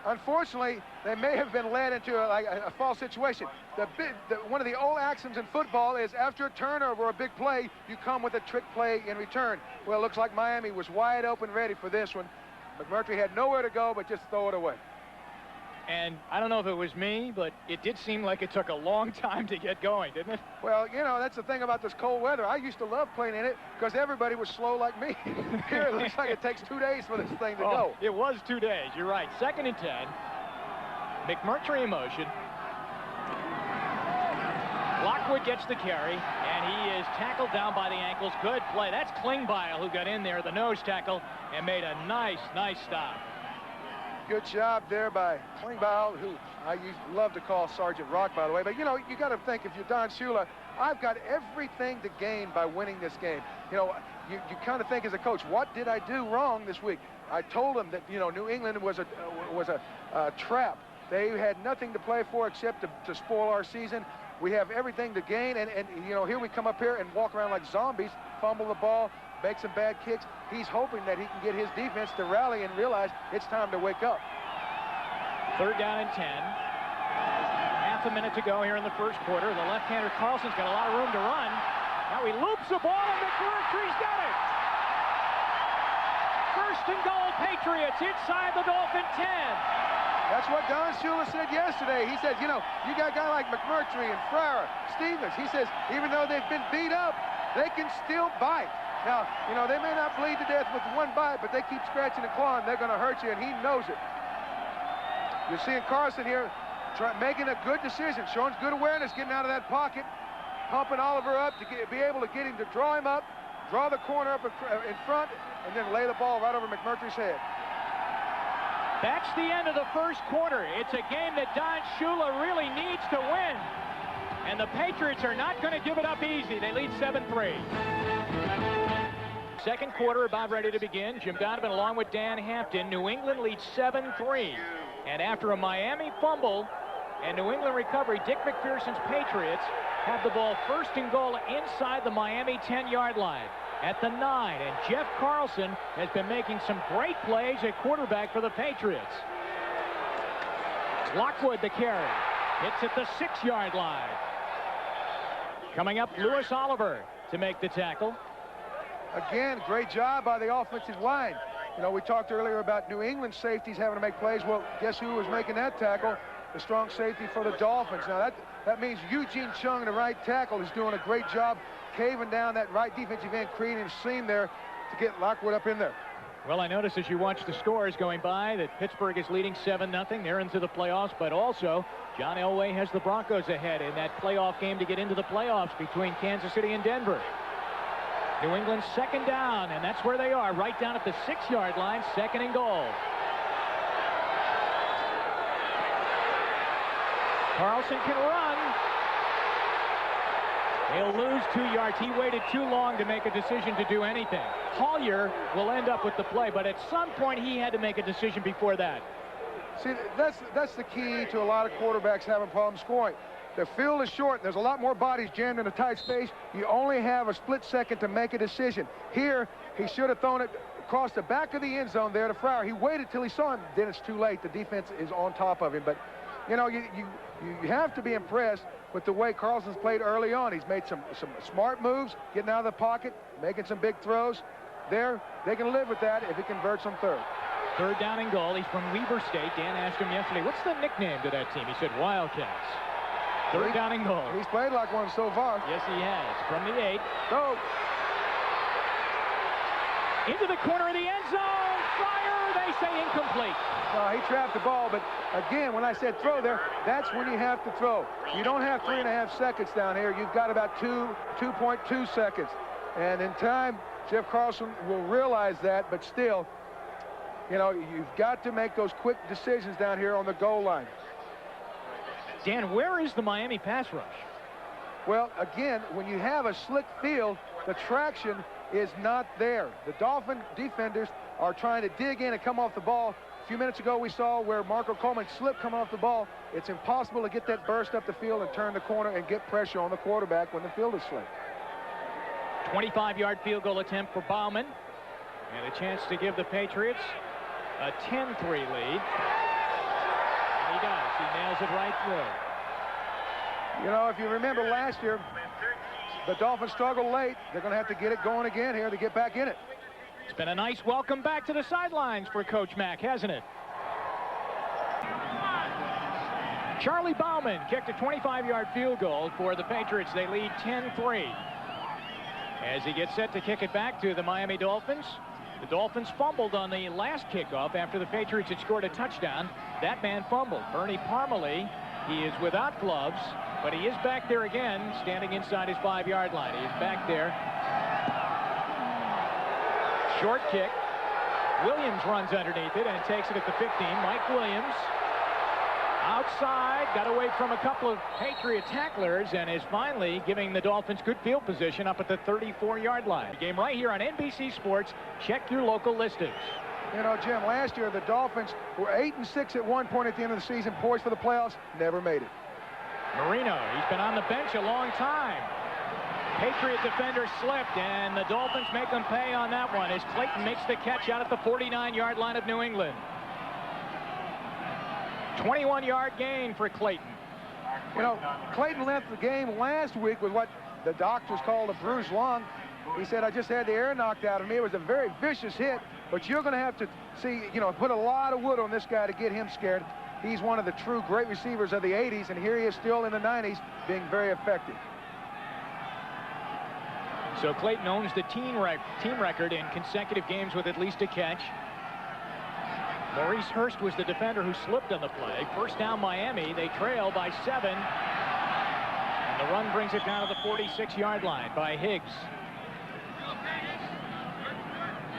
unfortunately, they may have been led into a false situation. One of the old axioms in football is after a turnover or a big play, you come with a trick play in return. Well, it looks like Miami was wide open ready for this one. McMurtry had nowhere to go but just throw it away. And I don't know if it was me, but it did seem like it took a long time to get going, didn't it? Well, you know, that's the thing about this cold weather. I used to love playing in it because everybody was slow like me. Here it looks like it takes 2 days for this thing to go. It was 2 days. You're right. 2nd and 10. McMurtry in motion. Lockwood gets the carry, and he is tackled down by the ankles. Good play. That's Klingbeil who got in there, the nose tackle, and made a nice stop. Good job there by Klingbeil, who I used to love to call Sergeant Rock, by the way. But, you know, you got to think, if you're Don Shula, I've got everything to gain by winning this game. You know, you kind of think as a coach, what did I do wrong this week? I told them that, you know, New England was a trap. They had nothing to play for except to spoil our season. We have everything to gain, and you know, here we come up here and walk around like zombies, fumble the ball, make some bad kicks. He's hoping that he can get his defense to rally and realize it's time to wake up. 3rd down and 10. Half a minute to go here in the first quarter. The left-hander Carlson's got a lot of room to run. Now he loops the ball, and McMurtry's got it. 1st and goal, Patriots inside the Dolphin 10. That's what Don Shula said yesterday. He said, you know, you got a guy like McMurtry and Fryer, Stevens. He says, even though they've been beat up, they can still bite. Now, you know, they may not bleed to death with one bite, but they keep scratching and clawing. They're going to hurt you, and he knows it. You're seeing Carlson here making a good decision, showing good awareness, getting out of that pocket, pumping Oliver up to be able to get him to draw him up, draw the corner up in front, and then lay the ball right over McMurtry's head. That's the end of the first quarter. It's a game that Don Shula really needs to win. And the Patriots are not going to give it up easy. They lead 7-3. Second quarter about ready to begin. Jim Donovan along with Dan Hampton. New England leads 7-3. And after a Miami fumble and New England recovery, Dick McPherson's Patriots have the ball 1st and goal inside the Miami 10-yard line at the 9. And Jeff Carlson has been making some great plays at quarterback for the Patriots. Lockwood the carry. Hits at the 6-yard line. Coming up, Lewis Oliver to make the tackle. Again, great job by the offensive line. You know, we talked earlier about New England safeties having to make plays. Well, guess who was making that tackle? The strong safety for the Dolphins. Now, that means Eugene Chung, the right tackle, is doing a great job caving down that right defensive end, creating a seam there to get Lockwood up in there. Well, I noticed as you watch the scores going by that Pittsburgh is leading 7-0. They're into the playoffs, but also John Elway has the Broncos ahead in that playoff game to get into the playoffs between Kansas City and Denver. New England's 2nd down, and that's where they are, right down at the 6-yard line, 2nd and goal. Carlson can run. He'll lose 2 yards. He waited too long to make a decision to do anything. Collier will end up with the play, but at some point he had to make a decision before that. See, that's the key to a lot of quarterbacks having problems scoring. The field is short. There's a lot more bodies jammed in a tight space. You only have a split second to make a decision. Here, he should have thrown it across the back of the end zone there to Fryer. He waited till he saw him. Then it's too late. The defense is on top of him. But, you know, you have to be impressed with the way Carlson's played early on. He's made some smart moves, getting out of the pocket, making some big throws. There, they can live with that if he converts on 3rd. 3rd down and goal. He's from Weber State. Dan asked him yesterday, what's the nickname to that team? He said Wildcats. 3rd down and goal. He's played like one so far. Yes, he has. From the 8. Go. Into the corner of the end zone. Fire, they say incomplete. No, he trapped the ball, but again, when I said throw there, that's when you have to throw. You don't have 3.5 seconds down here. You've got about 2.2 seconds. And in time, Jeff Carlson will realize that, but still, you know, you've got to make those quick decisions down here on the goal line. Dan, where is the Miami pass rush? Well, again, when you have a slick field, the traction is not there. The Dolphin defenders are trying to dig in and come off the ball. A few minutes ago, we saw where Marco Coleman slipped coming off the ball. It's impossible to get that burst up the field and turn the corner and get pressure on the quarterback when the field is slick. 25-yard field goal attempt for Bauman. And a chance to give the Patriots a 10-3 lead. And he does. He nails it right through. You know, if you remember last year, the Dolphins struggled late. They're going to have to get it going again here to get back in it. It's been a nice welcome back to the sidelines for Coach Mack, hasn't it? Charlie Bauman kicked a 25-yard field goal for the Patriots. They lead 10-3. As he gets set to kick it back to the Miami Dolphins. The Dolphins fumbled on the last kickoff after the Patriots had scored a touchdown. That man fumbled. Bernie Parmalee, he is without gloves, but he is back there again, standing inside his 5-yard line. He is back there. Short kick. Williams runs underneath it and takes it at the 15. Mike Williams outside, got away from a couple of Patriot tacklers and is finally giving the Dolphins good field position up at the 34-yard line. The game right here on NBC Sports. Check your local listings. You know, Jim, last year the Dolphins were 8-6 at one point at the end of the season, poised for the playoffs, never made it. Marino, he's been on the bench a long time. Patriot defender slipped, and the Dolphins make them pay on that one as Clayton makes the catch out at the 49-yard line of New England. 21-yard gain for Clayton. You know, Clayton left the game last week with what the doctors called a bruised lung. He said, I just had the air knocked out of me. It was a very vicious hit, but you're going to have to see, you know, put a lot of wood on this guy to get him scared. He's one of the true great receivers of the 80s, and here he is still in the 90s being very effective. So Clayton owns the team record in consecutive games with at least a catch. Maurice Hurst was the defender who slipped on the play. First down Miami. They trail by 7. And the run brings it down to the 46-yard line by Higgs.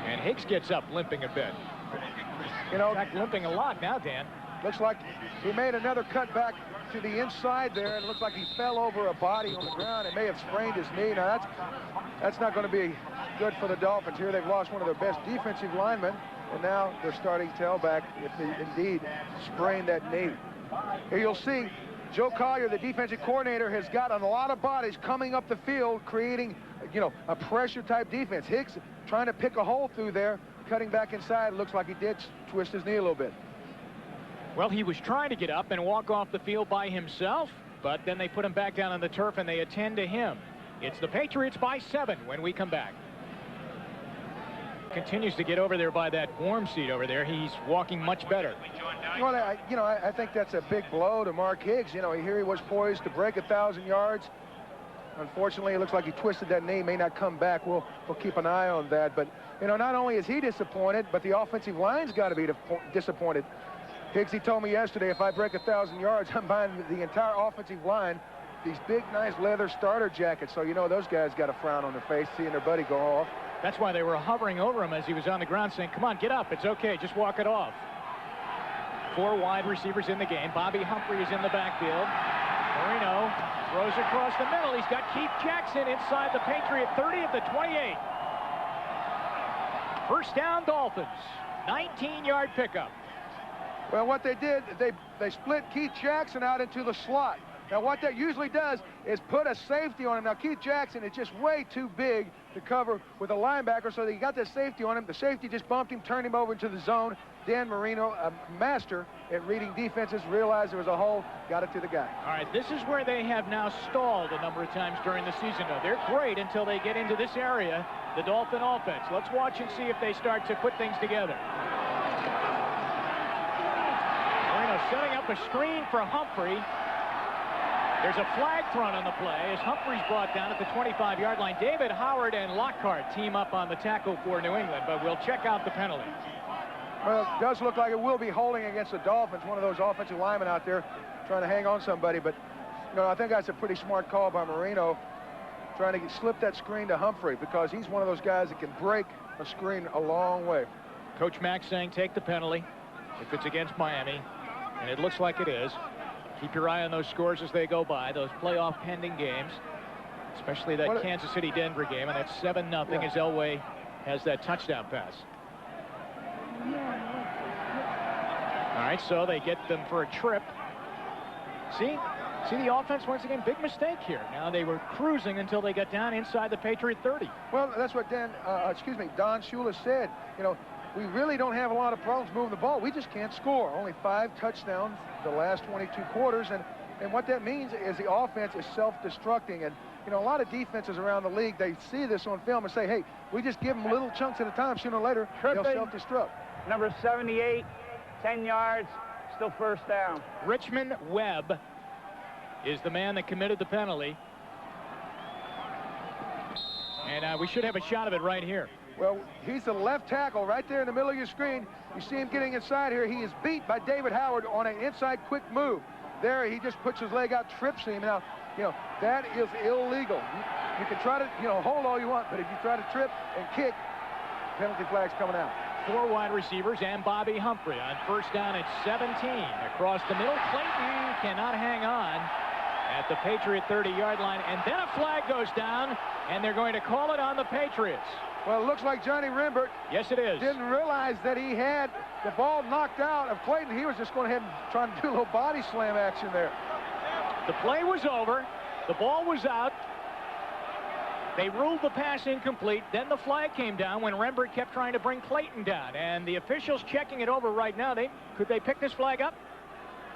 And Higgs gets up limping a bit. You know, in fact, limping a lot now, Dan. Looks like he made another cut back to the inside there, and it looks like he fell over a body on the ground and may have sprained his knee. Now, that's not going to be good for the Dolphins. Here they've lost one of their best defensive linemen, and now they're starting tailback if they indeed sprain that knee. Here you'll see Joe Collier, the defensive coordinator, has got a lot of bodies coming up the field, creating, you know, a pressure-type defense. Hicks trying to pick a hole through there, cutting back inside. Looks like he did twist his knee a little bit. Well, he was trying to get up and walk off the field by himself, but then they put him back down on the turf and they attend to him. It's the Patriots by 7 when we come back. Continues to get over there by that warm seat over there. He's walking much better. Well, I think that's a big blow to Mark Higgs. You know, here he was poised to break 1,000 yards. Unfortunately, it looks like he twisted that knee. May not come back. We'll keep an eye on that. But, you know, not only is he disappointed, but the offensive line's got to be disappointed. Higgs, he told me yesterday, if I break 1,000 yards, I'm buying the entire offensive line these big, nice leather starter jackets. So, you know, those guys got a frown on their face seeing their buddy go off. That's why they were hovering over him as he was on the ground saying, come on, get up. It's okay. Just walk it off. 4 wide receivers in the game. Bobby Humphrey is in the backfield. Marino throws across the middle. He's got Keith Jackson inside the Patriot 30 at the 28. First down, Dolphins. 19-yard pickup. Well, what they did, they split Keith Jackson out into the slot. Now, what that usually does is put a safety on him. Now, Keith Jackson is just way too big to cover with a linebacker, so they got that safety on him. The safety just bumped him, turned him over into the zone. Dan Marino, a master at reading defenses, realized there was a hole, got it to the guy. All right, this is where they have now stalled a number of times during the season. Though they're great until they get into this area, the Dolphin offense. Let's watch and see if they start to put things together. Marino setting up a screen for Humphrey. There's a flag thrown on the play as Humphrey's brought down at the 25-yard line. David Howard and Lockhart team up on the tackle for New England, but we'll check out the penalty. Well, it does look like it will be holding against the Dolphins. One of those offensive linemen out there trying to hang on somebody, but I think that's a pretty smart call by Marino, trying to slip that screen to Humphrey, because he's one of those guys that can break a screen a long way. Coach Mack saying take the penalty if it's against Miami, and it looks like it is. Keep your eye on those scores as they go by, those playoff pending games, especially that Kansas City-Denver game, and that's 7-0 as Elway has that touchdown pass. All right, so they get them for a trip. See the offense once again, big mistake here. Now they were cruising until they got down inside the Patriot 30. Well, that's what Don Shula said. We really don't have a lot of problems moving the ball. We just can't score. Only 5 touchdowns the last 22 quarters, and what that means is the offense is self-destructing. And a lot of defenses around the league, they see this on film and say, hey, we just give them little chunks at a time. Sooner or later, they'll self-destruct. Number 78, 10 yards, still first down. Richmond Webb is the man that committed the penalty. And we should have a shot of it right here. Well, he's the left tackle right there in the middle of your screen. You see him getting inside here. He is beat by David Howard on an inside quick move. There, he just puts his leg out, trips him. Now, that is illegal. You can try to, hold all you want, but if you try to trip and kick, penalty flag's coming out. 4 wide receivers and Bobby Humphrey on first down at 17. Across the middle, Clayton cannot hang on at the Patriot 30-yard line, and then a flag goes down, and they're going to call it on the Patriots. Well, it looks like Johnny Rembert, yes, it is, didn't realize that he had the ball knocked out of Clayton. He was just going ahead and trying to do a little body slam action there. The play was over. The ball was out. They ruled the pass incomplete. Then the flag came down when Rembert kept trying to bring Clayton down. And the officials checking it over right now. Could they pick this flag up?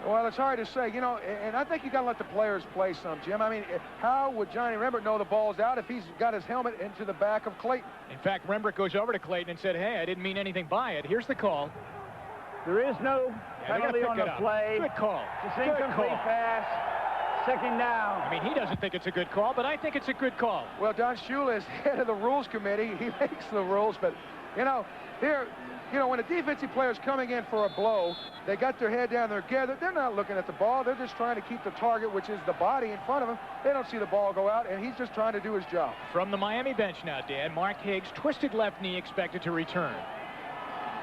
Well, it's hard to say, and I think you got to let the players play some, Jim. I mean, how would Johnny Rembert know the ball's out if he's got his helmet into the back of Clayton? In fact, Rembert goes over to Clayton and said, hey, I didn't mean anything by it. Here's the call. There is no penalty on the play. Good call. It's an incomplete pass. Second down. I mean, he doesn't think it's a good call, but I think it's a good call. Well, Don Shula is head of the rules committee. He makes the rules, but, here, when a defensive player is coming in for a blow, they got their head down, they're gathered. They're not looking at the ball. They're just trying to keep the target, which is the body, in front of them. They don't see the ball go out, and he's just trying to do his job. From the Miami bench now, Dan, Mark Higgs, twisted left knee expected to return.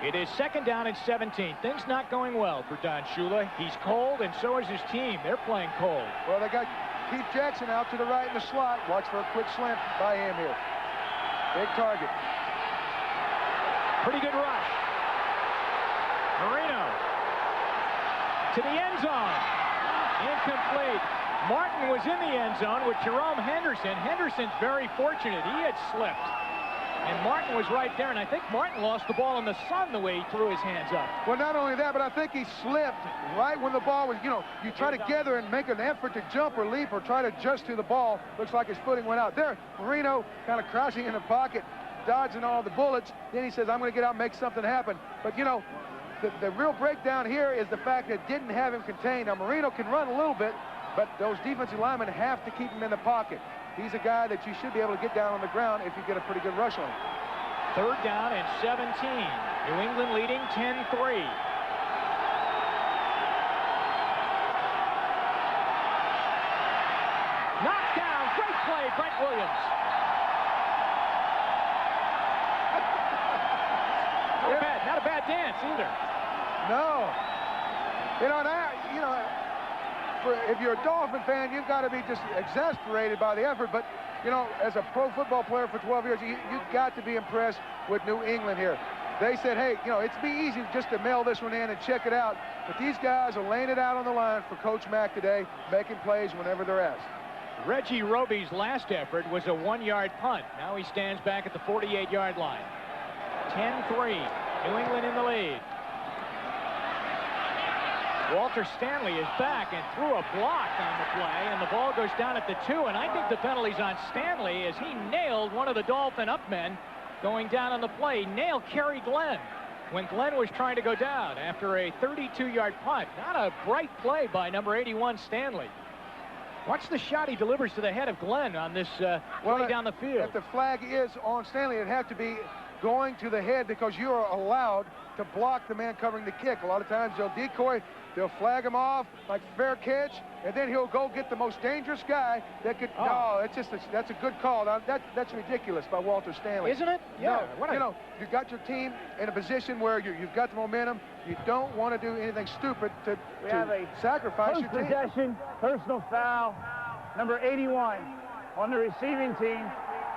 It is second down and 17. Things not going well for Don Shula. He's cold, and so is his team. They're playing cold. Well, they got Keith Jackson out to the right in the slot. Watch for a quick slant by him here. Big target. Pretty good rush. Marino to the end zone. Incomplete. Martin was in the end zone with Jerome Henderson. Henderson's very fortunate. He had slipped. And Martin was right there, and I think Martin lost the ball in the sun the way he threw his hands up. Well, not only that, but I think he slipped right when the ball was, you try to gather and make an effort to jump or leap or try to adjust to the ball. Looks like his footing went out. There, Marino kind of crouching in the pocket, dodging all the bullets. Then he says, I'm going to get out and make something happen. But, the real breakdown here is the fact that it didn't have him contained. Now, Marino can run a little bit, but those defensive linemen have to keep him in the pocket. He's a guy that you should be able to get down on the ground if you get a pretty good rush on him. Third down and 17. New England leading 10-3. Knocked down. Great play, Brent Williams. Not a bad dance either. No. If you're a Dolphin fan, you've got to be just exasperated by the effort. But, as a pro football player for 12 years, you've got to be impressed with New England here. They said, hey, it's be easy just to mail this one in and check it out. But these guys are laying it out on the line for Coach Mack today, making plays whenever they're asked. Reggie Roby's last effort was a 1-yard punt. Now he stands back at the 48-yard line. 10-3. New England in the lead. Walter Stanley is back and threw a block on the play, and the ball goes down at the 2, and I think the penalty's on Stanley as he nailed one of the Dolphin upmen going down on the play. Nailed Kerry Glenn when Glenn was trying to go down after a 32-yard punt. Not a bright play by number 81 Stanley. Watch the shot he delivers to the head of Glenn on this play down the field. If the flag is on Stanley, it'd have to be going to the head because you are allowed to block the man covering the kick. A lot of times they'll decoy, they'll flag him off like fair catch, and then he'll go get the most dangerous guy that could. No, it's just that's a good call. Now, that's ridiculous by Walter Stanley, isn't it? Yeah. No, you know, you've got your team in a position where you've got the momentum. You don't want to do anything stupid to sacrifice your team. Possession, personal foul, number 81 on the receiving team.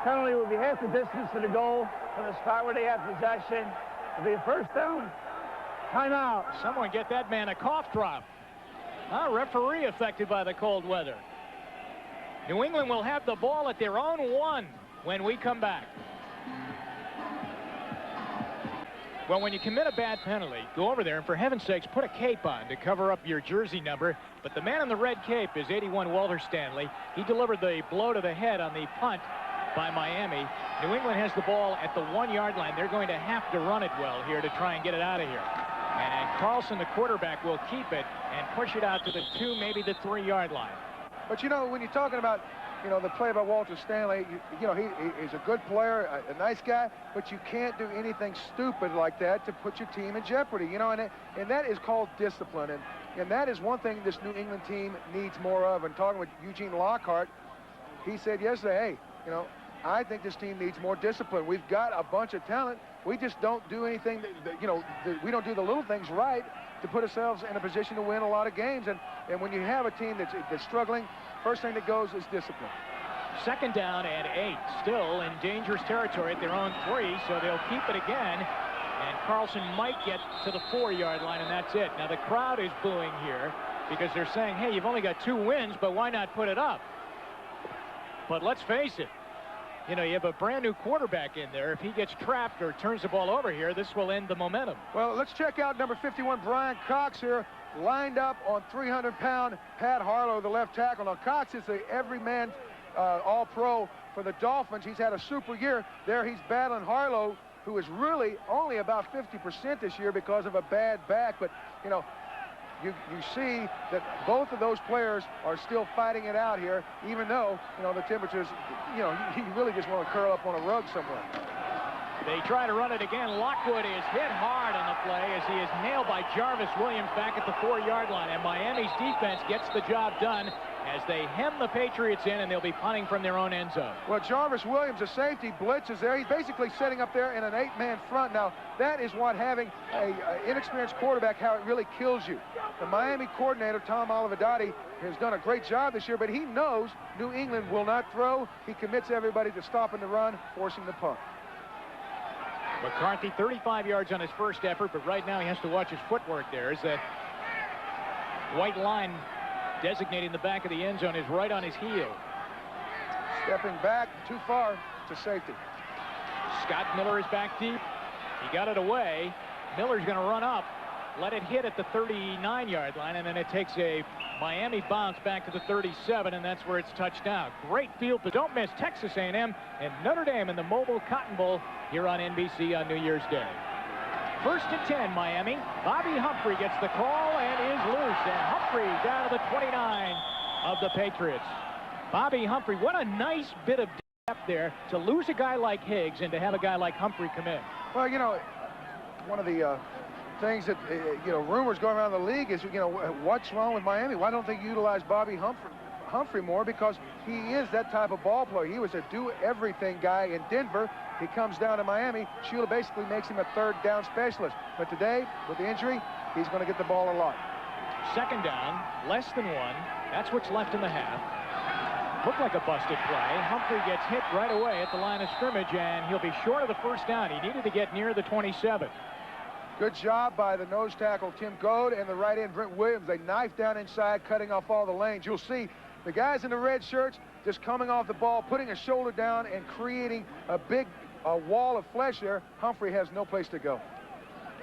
Penalty will be half the distance to the goal from the spot where they have possession. It'll be a first down. Timeout. Someone get that man a cough drop. Referee affected by the cold weather. New England will have the ball at their own 1 when we come back. Well, when you commit a bad penalty, go over there and, for heaven's sakes, put a cape on to cover up your jersey number. But the man in the red cape is 81 Walter Stanley. He delivered the blow to the head on the punt by Miami. New England has the ball at the 1-yard line. They're going to have to run it well here to try and get it out of here. And Carlson, the quarterback, will keep it and push it out to the 2, maybe the 3-yard line. But, you know, when you're talking about, you know, the play by Walter Stanley, you know, he's a good player, a nice guy, but you can't do anything stupid like that to put your team in jeopardy, you know, and that is called discipline. And that is one thing this New England team needs more of. And talking with Eugene Lockhart, he said yesterday, hey, you know, I think this team needs more discipline. We've got a bunch of talent. We just don't do anything, you know, we don't do the little things right to put ourselves in a position to win a lot of games. And when you have a team that's struggling, first thing that goes is discipline. 2nd down and 8, still in dangerous territory at their own 3, so they'll keep it again. And Carlson might get to the 4-yard line, and that's it. Now, the crowd is booing here because they're saying, hey, you've only got 2 wins, but why not put it up? But let's face it, you know, you have a brand new quarterback in there. If he gets trapped or turns the ball over here, this will end the momentum. Well, let's check out number 51, Brian Cox here, lined up on 300-pound Pat Harlow, the left tackle. Now, Cox is a everyman all-pro for the Dolphins. He's had a super year. There he's battling Harlow, who is really only about 50% this year because of a bad back. But, you know, you see that both of those players are still fighting it out here, even though, you know, the temperatures, you know, you really just want to curl up on a rug somewhere. They try to run it again. Lockwood is hit hard on the play as he is nailed by Jarvis Williams back at the 4-yard line. And Miami's defense gets the job done as they hem the Patriots in, and they'll be punting from their own end zone. Well, Jarvis Williams, the safety, blitzes there. He's basically setting up there in an 8-man front. Now, that is what having an inexperienced quarterback, how it really kills you. The Miami coordinator, Tom Olivadotti, has done a great job this year, but he knows New England will not throw. He commits everybody to stopping the run, forcing the punt. McCarthy 35 yards on his first effort, but right now he has to watch his footwork there as that white line designating the back of the end zone is right on his heel. Stepping back too far to safety. Scott Miller is back deep. He got it away. Miller's going to run up, let it hit at the 39-yard line, and then it takes a Miami bounce back to the 37, and that's where it's touched down. Great field, but don't miss Texas A&M and Notre Dame in the Mobile Cotton Bowl here on NBC on New Year's Day. 1st and 10, Miami. Bobby Humphrey gets the call and is loose, and Humphrey down to the 29 of the Patriots. Bobby Humphrey, what a nice bit of depth there to lose a guy like Higgs and to have a guy like Humphrey come in. Well, you know, one of the things that, you know, rumors going around the league is, you know, what's wrong with Miami? Why don't they utilize Bobby Humphrey more? Because he is that type of ball player. He was a do-everything guy in Denver. He comes down to Miami. Shula basically makes him a 3rd down specialist. But today, with the injury, he's going to get the ball a lot. 2nd down, less than 1. That's what's left in the half. Looked like a busted play. Humphrey gets hit right away at the line of scrimmage, and he'll be short of the 1st down. He needed to get near the 27. Good job by the nose tackle, Tim Goad, and the right end, Brent Williams. They knife down inside, cutting off all the lanes. You'll see the guys in the red shirts just coming off the ball, putting a shoulder down, and creating a big wall of flesh there. Humphrey has no place to go.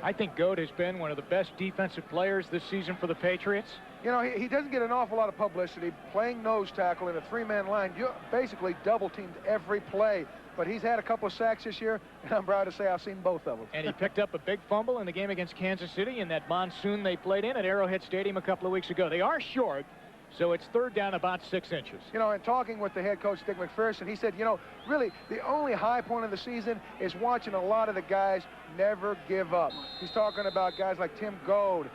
I think Goad has been one of the best defensive players this season for the Patriots. You know, he doesn't get an awful lot of publicity playing nose tackle in a 3-man line. You're basically double-teamed every play. But he's had a couple of sacks this year, and I'm proud to say I've seen both of them. And he picked up a big fumble in the game against Kansas City in that monsoon they played in at Arrowhead Stadium a couple of weeks ago. They are short, So it's third down about 6 inches. You know, in talking with the head coach, Dick McPherson, he said, you know, really, the only high point of the season is watching a lot of the guys never give up. He's talking about guys like Tim Gold,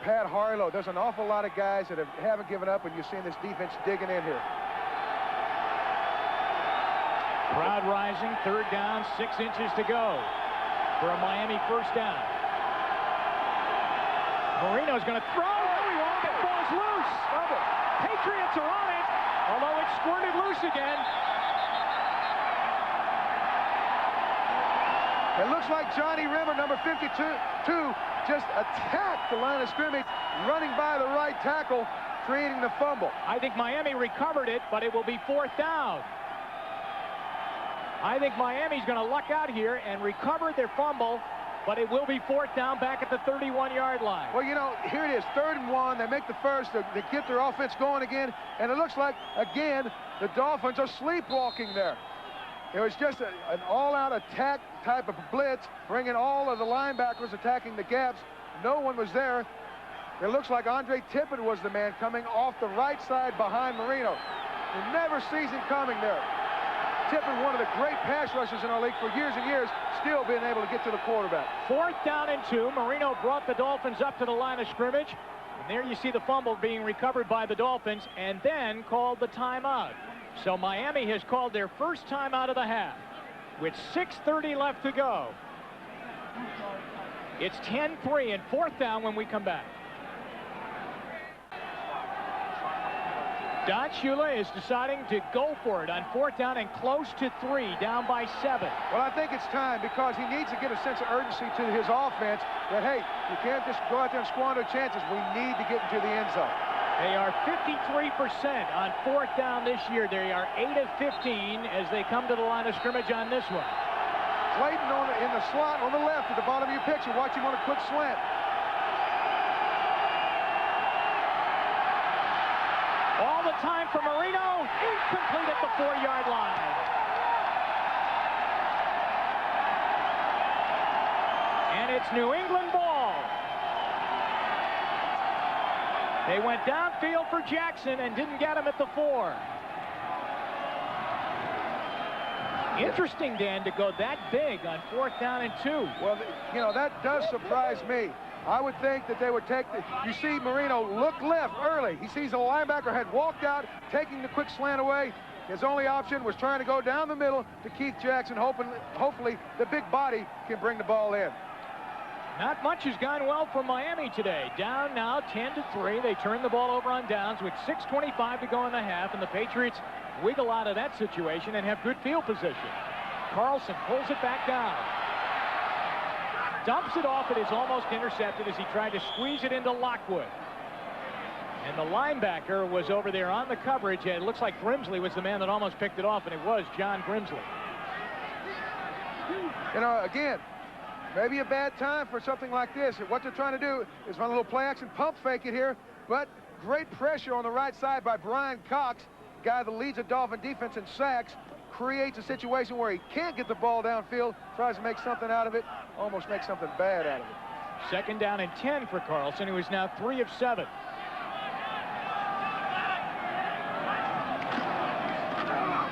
Pat Harlow. There's an awful lot of guys that haven't given up, and you've seen this defense digging in here. Crowd rising, third down, 6 inches to go for a Miami first down. Marino's going to throw. It falls loose. Patriots are on it, although it squirted loose again. It looks like Johnny Rimmer, number 52, just attacked the line of scrimmage, running by the right tackle, creating the fumble. I think Miami recovered it, but it will be fourth down. I think Miami's going to luck out here and recover their fumble, but it will be fourth down back at the 31-yard line. Well, you know, here it is, 3rd and 1. They make the first. They get their offense going again, and it looks like, again, the Dolphins are sleepwalking there. It was just an all-out attack type of blitz, bringing all of the linebackers attacking the gaps. No one was there. It looks like Andre Tippett was the man coming off the right side behind Marino. You never sees him coming there. Tippett, one of the great pass rushers in our league for years and years, still being able to get to the quarterback. Fourth down and 2. Marino brought the Dolphins up to the line of scrimmage. And there you see the fumble being recovered by the Dolphins and then called the timeout. So Miami has called their first timeout of the half with 6:30 left to go. It's 10-3 and fourth down when we come back. Don Shula is deciding to go for it on fourth down and close to 3, down by 7. Well, I think it's time because he needs to get a sense of urgency to his offense that, hey, you can't just go out there and squander chances. We need to get into the end zone. They are 53% on fourth down this year. They are 8 of 15 as they come to the line of scrimmage on this one. Clayton in the slot on the left at the bottom of your picture. Watch him on a quick slant. All the time for Marino, incomplete at the 4-yard line. And it's New England ball. They went downfield for Jackson and didn't get him at the 4. Interesting, Dan, to go that big on fourth down and 2. Well, you know, that does surprise me. I would think that they would take you see Marino look left early. He sees a linebacker had walked out, taking the quick slant away. His only option was trying to go down the middle to Keith Jackson, hopefully the big body can bring the ball in. Not much has gone well for Miami today. Down now 10-3. They turn the ball over on downs with 6:25 to go in the half, and the Patriots wiggle out of that situation and have good field position. Carlson pulls it back down. Dumps it off. It is almost intercepted as he tried to squeeze it into Lockwood. And the linebacker was over there on the coverage. It looks like Grimsley was the man that almost picked it off, and it was John Grimsley. You know, again, maybe a bad time for something like this. What they're trying to do is run a little play action pump fake it here, but great pressure on the right side by Brian Cox, the guy that leads the Dolphin defense in sacks, creates a situation where he can't get the ball downfield, tries to make something out of it, almost makes something bad out of it. Second down and 10 for Carlson, who is now 3 of 7.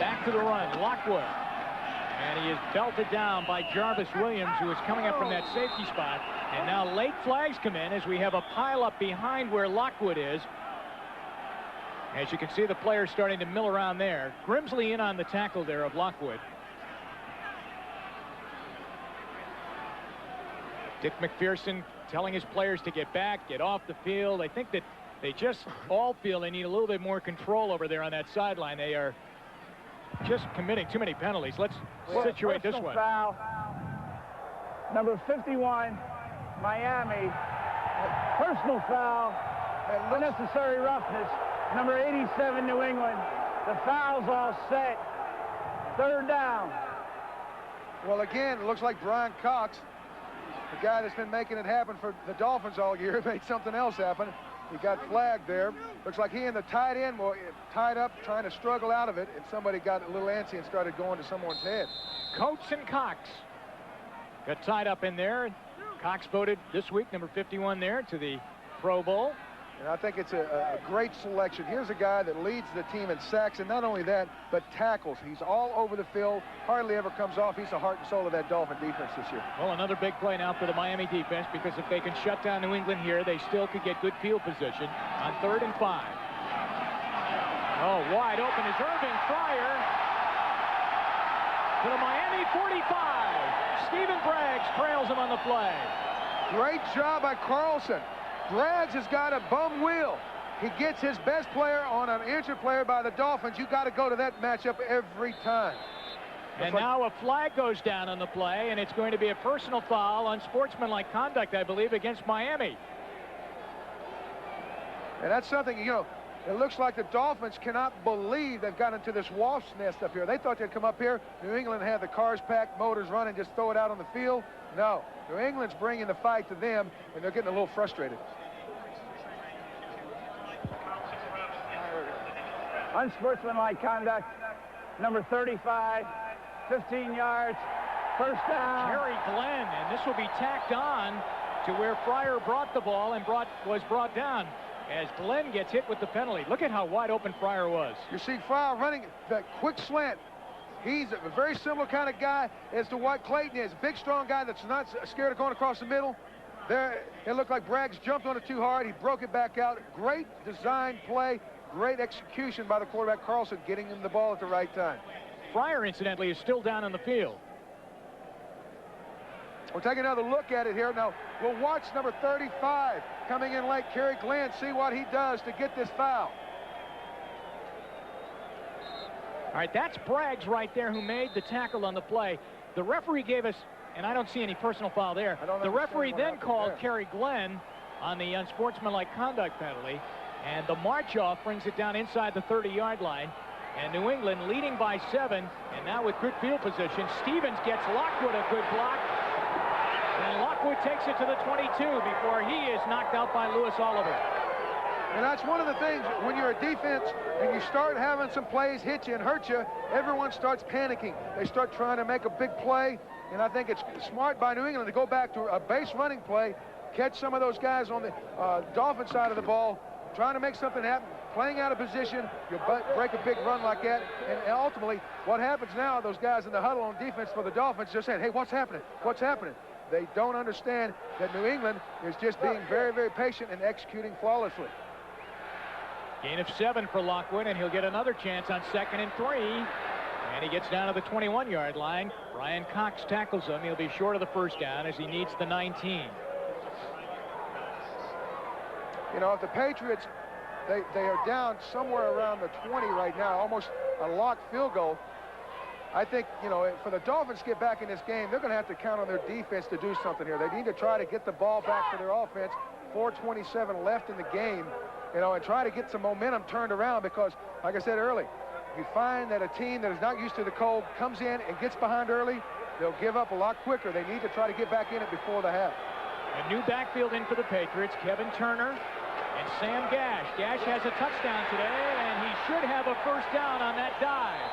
Back to the run, Lockwood. And he is belted down by Jarvis Williams, who is coming up from that safety spot. And now late flags come in as we have a pile-up behind where Lockwood is. As you can see, the players starting to mill around there. Grimsley in on the tackle there of Lockwood. Dick McPherson telling his players to get back, get off the field. I think that they just all feel they need a little bit more control over there on that sideline. They are just committing too many penalties. Let's situate this one. Foul. Number 51, Miami. Personal foul. Unnecessary roughness. Number 87, New England. The foul's all set. Third down. Well, again, it looks like Brian Cox, the guy that's been making it happen for the Dolphins all year, made something else happen. He got flagged there. Looks like he and the tight end were tied up trying to struggle out of it, and somebody got a little antsy and started going to someone's head. Coates and Cox got tied up in there. Cox voted this week, number 51 there, to the Pro Bowl. And I think it's a great selection. Here's a guy that leads the team in sacks, and not only that, but tackles. He's all over the field, hardly ever comes off. He's the heart and soul of that Dolphin defense this year. Well, another big play now for the Miami defense, because if they can shut down New England here, they still could get good field position on 3rd and 5. Oh, wide open is Irving Fryer to the Miami 45. Stephen Braggs trails him on the play. Great job by Carlson. Braggs has got a bum wheel. He gets his best player on an injured player by the Dolphins. You got to go to that matchup every time. And now a flag goes down on the play, and it's going to be a personal foul, unsportsmanlike conduct, I believe, against Miami. And that's something, you know, it looks like the Dolphins cannot believe they've got into this wasp's nest up here. They thought they'd come up here. New England had the cars packed, motors running, just throw it out on the field. No, New England's bringing the fight to them, and they're getting a little frustrated. Unsportsmanlike conduct, number 35, 15 yards, first down. Kerry Glenn, and this will be tacked on to where Fryer brought the ball and was brought down as Glenn gets hit with the penalty. Look at how wide open Fryer was. You see Fryer running that quick slant. He's a very similar kind of guy as to what Clayton is. Big, strong guy that's not scared of going across the middle. There, it looked like Braggs jumped on it too hard. He broke it back out. Great design play. Great execution by the quarterback, Carlson, getting him the ball at the right time. Fryer, incidentally, is still down on the field. We'll take another look at it here. Now, we'll watch number 35 coming in late, Kerry Glenn, see what he does to get this foul. All right, that's Braggs right there who made the tackle on the play. The referee gave us, and I don't see any personal foul there. The referee then called Kerry Glenn on the unsportsmanlike conduct penalty, and the march-off brings it down inside the 30-yard line. And New England leading by 7, and now with good field position. Stevens gets Lockwood a good block, and Lockwood takes it to the 22 before he is knocked out by Lewis Oliver. And that's one of the things, when you're a defense and you start having some plays hit you and hurt you, everyone starts panicking. They start trying to make a big play, and I think it's smart by New England to go back to a base running play, catch some of those guys on the Dolphin side of the ball, trying to make something happen, playing out of position. You break a big run like that, and ultimately what happens now, those guys in the huddle on defense for the Dolphins just saying, hey, what's happening? What's happening? They don't understand that New England is just being very, very patient and executing flawlessly. Gain of 7 for Lockwood, and he'll get another chance on 2nd and 3. And he gets down to the 21-yard line. Brian Cox tackles him. He'll be short of the first down as he needs the 19. You know, if the Patriots, they are down somewhere around the 20 right now, almost a locked field goal. I think, you know, for the Dolphins to get back in this game, they're going to have to count on their defense to do something here. They need to try to get the ball back for their offense. 4:27 left in the game, you know, and try to get some momentum turned around because, like I said earlier, you find that a team that is not used to the cold comes in and gets behind early, they'll give up a lot quicker. They need to try to get back in it before the half. A new backfield in for the Patriots, Kevin Turner and Sam Gash. Gash has a touchdown today, and he should have a first down on that dive.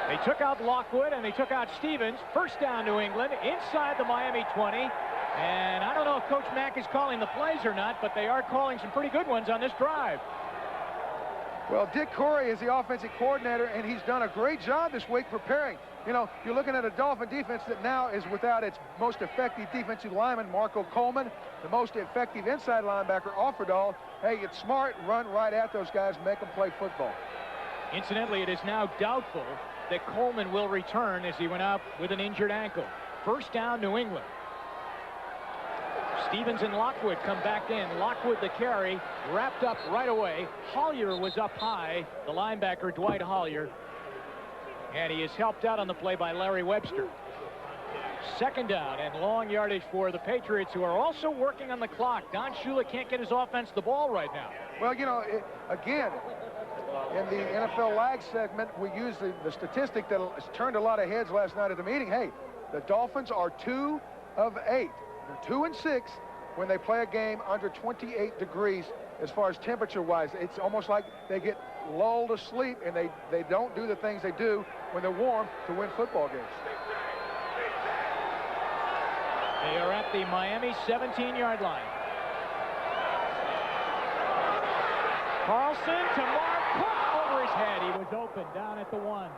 They took out Lockwood and they took out Stevens. First down, New England, inside the Miami 20. And I don't know if Coach Mack is calling the plays or not, but they are calling some pretty good ones on this drive. Well, Dick Corey is the offensive coordinator, and he's done a great job this week preparing. You know, you're looking at a Dolphin defense that now is without its most effective defensive lineman, Marco Coleman, the most effective inside linebacker, Offerdahl. Hey, it's smart, run right at those guys, make them play football. Incidentally, it is now doubtful that Coleman will return as he went out with an injured ankle. First down, New England. Stevens and Lockwood come back in. Lockwood the carry, wrapped up right away. Hollier was up high, the linebacker Dwight Hollier. And he is helped out on the play by Larry Webster. Second down and long yardage for the Patriots, who are also working on the clock. Don Shula can't get his offense the ball right now. Well, you know, again, in the NFL lag segment, we use the statistic that has turned a lot of heads last night at the meeting. Hey, the Dolphins are 2 of 8. They're 2 and 6 when they play a game under 28 degrees as far as temperature-wise. It's almost like they get lulled asleep, and they don't do the things they do when they're warm to win football games. They are at the Miami 17-yard line. Carlson to Marv Cook over his head. He was open down at the 1.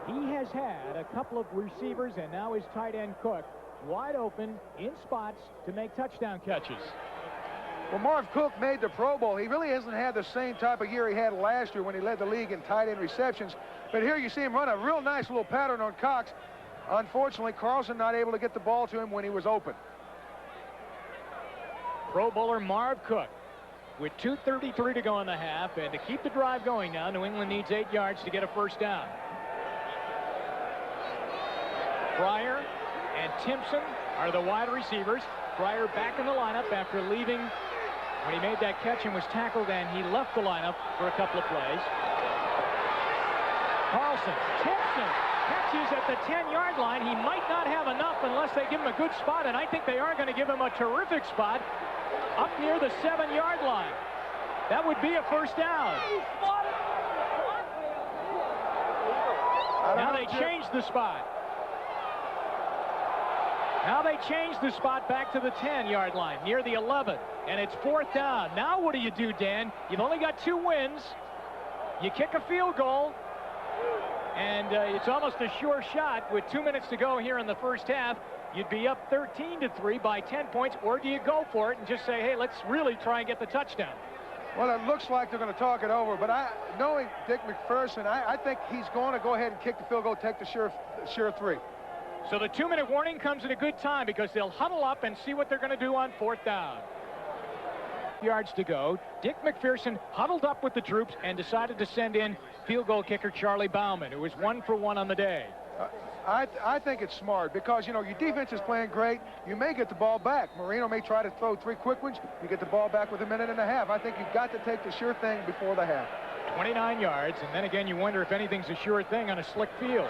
He has had a couple of receivers, and now his tight end Cook wide open in spots to make touchdown catches. Well, Marv Cook made the Pro Bowl. He really hasn't had the same type of year he had last year when he led the league in tight end receptions. But here you see him run a real nice little pattern on Cox. Unfortunately, Carlson not able to get the ball to him when he was open. Pro Bowler Marv Cook with 2:33 to go in the half, and to keep the drive going now, New England needs 8 yards to get a first down. Pryor and Timpson are the wide receivers. Pryor back in the lineup after leaving when he made that catch and was tackled, and he left the lineup for a couple of plays. Carlson, Timpson catches at the 10-yard line. He might not have enough unless they give him a good spot, and I think they are going to give him a terrific spot up near the 7-yard line. That would be a first down. Now they changed the spot. Now they change the spot back to the 10-yard line, near the 11, and it's 4th down. Now what do you do, Dan? You've only got 2 wins. You kick a field goal, and it's almost a sure shot with 2 minutes to go here in the first half. You'd be up 13-3 by 10 points, or do you go for it and just say, hey, let's really try and get the touchdown? Well, it looks like they're going to talk it over, but knowing Dick McPherson, I think he's going to go ahead and kick the field goal, take the sure 3. So the 2-minute warning comes at a good time because they'll huddle up and see what they're going to do on 4th down. Yards to go. Dick McPherson huddled up with the troops and decided to send in field goal kicker Charlie Bauman, who was 1 for 1 on the day. I think it's smart because, you know, your defense is playing great. You may get the ball back. Marino may try to throw 3 quick ones. You get the ball back with 1.5 minutes. I think you've got to take the sure thing before the half. 29 yards, and then again, you wonder if anything's a sure thing on a slick field.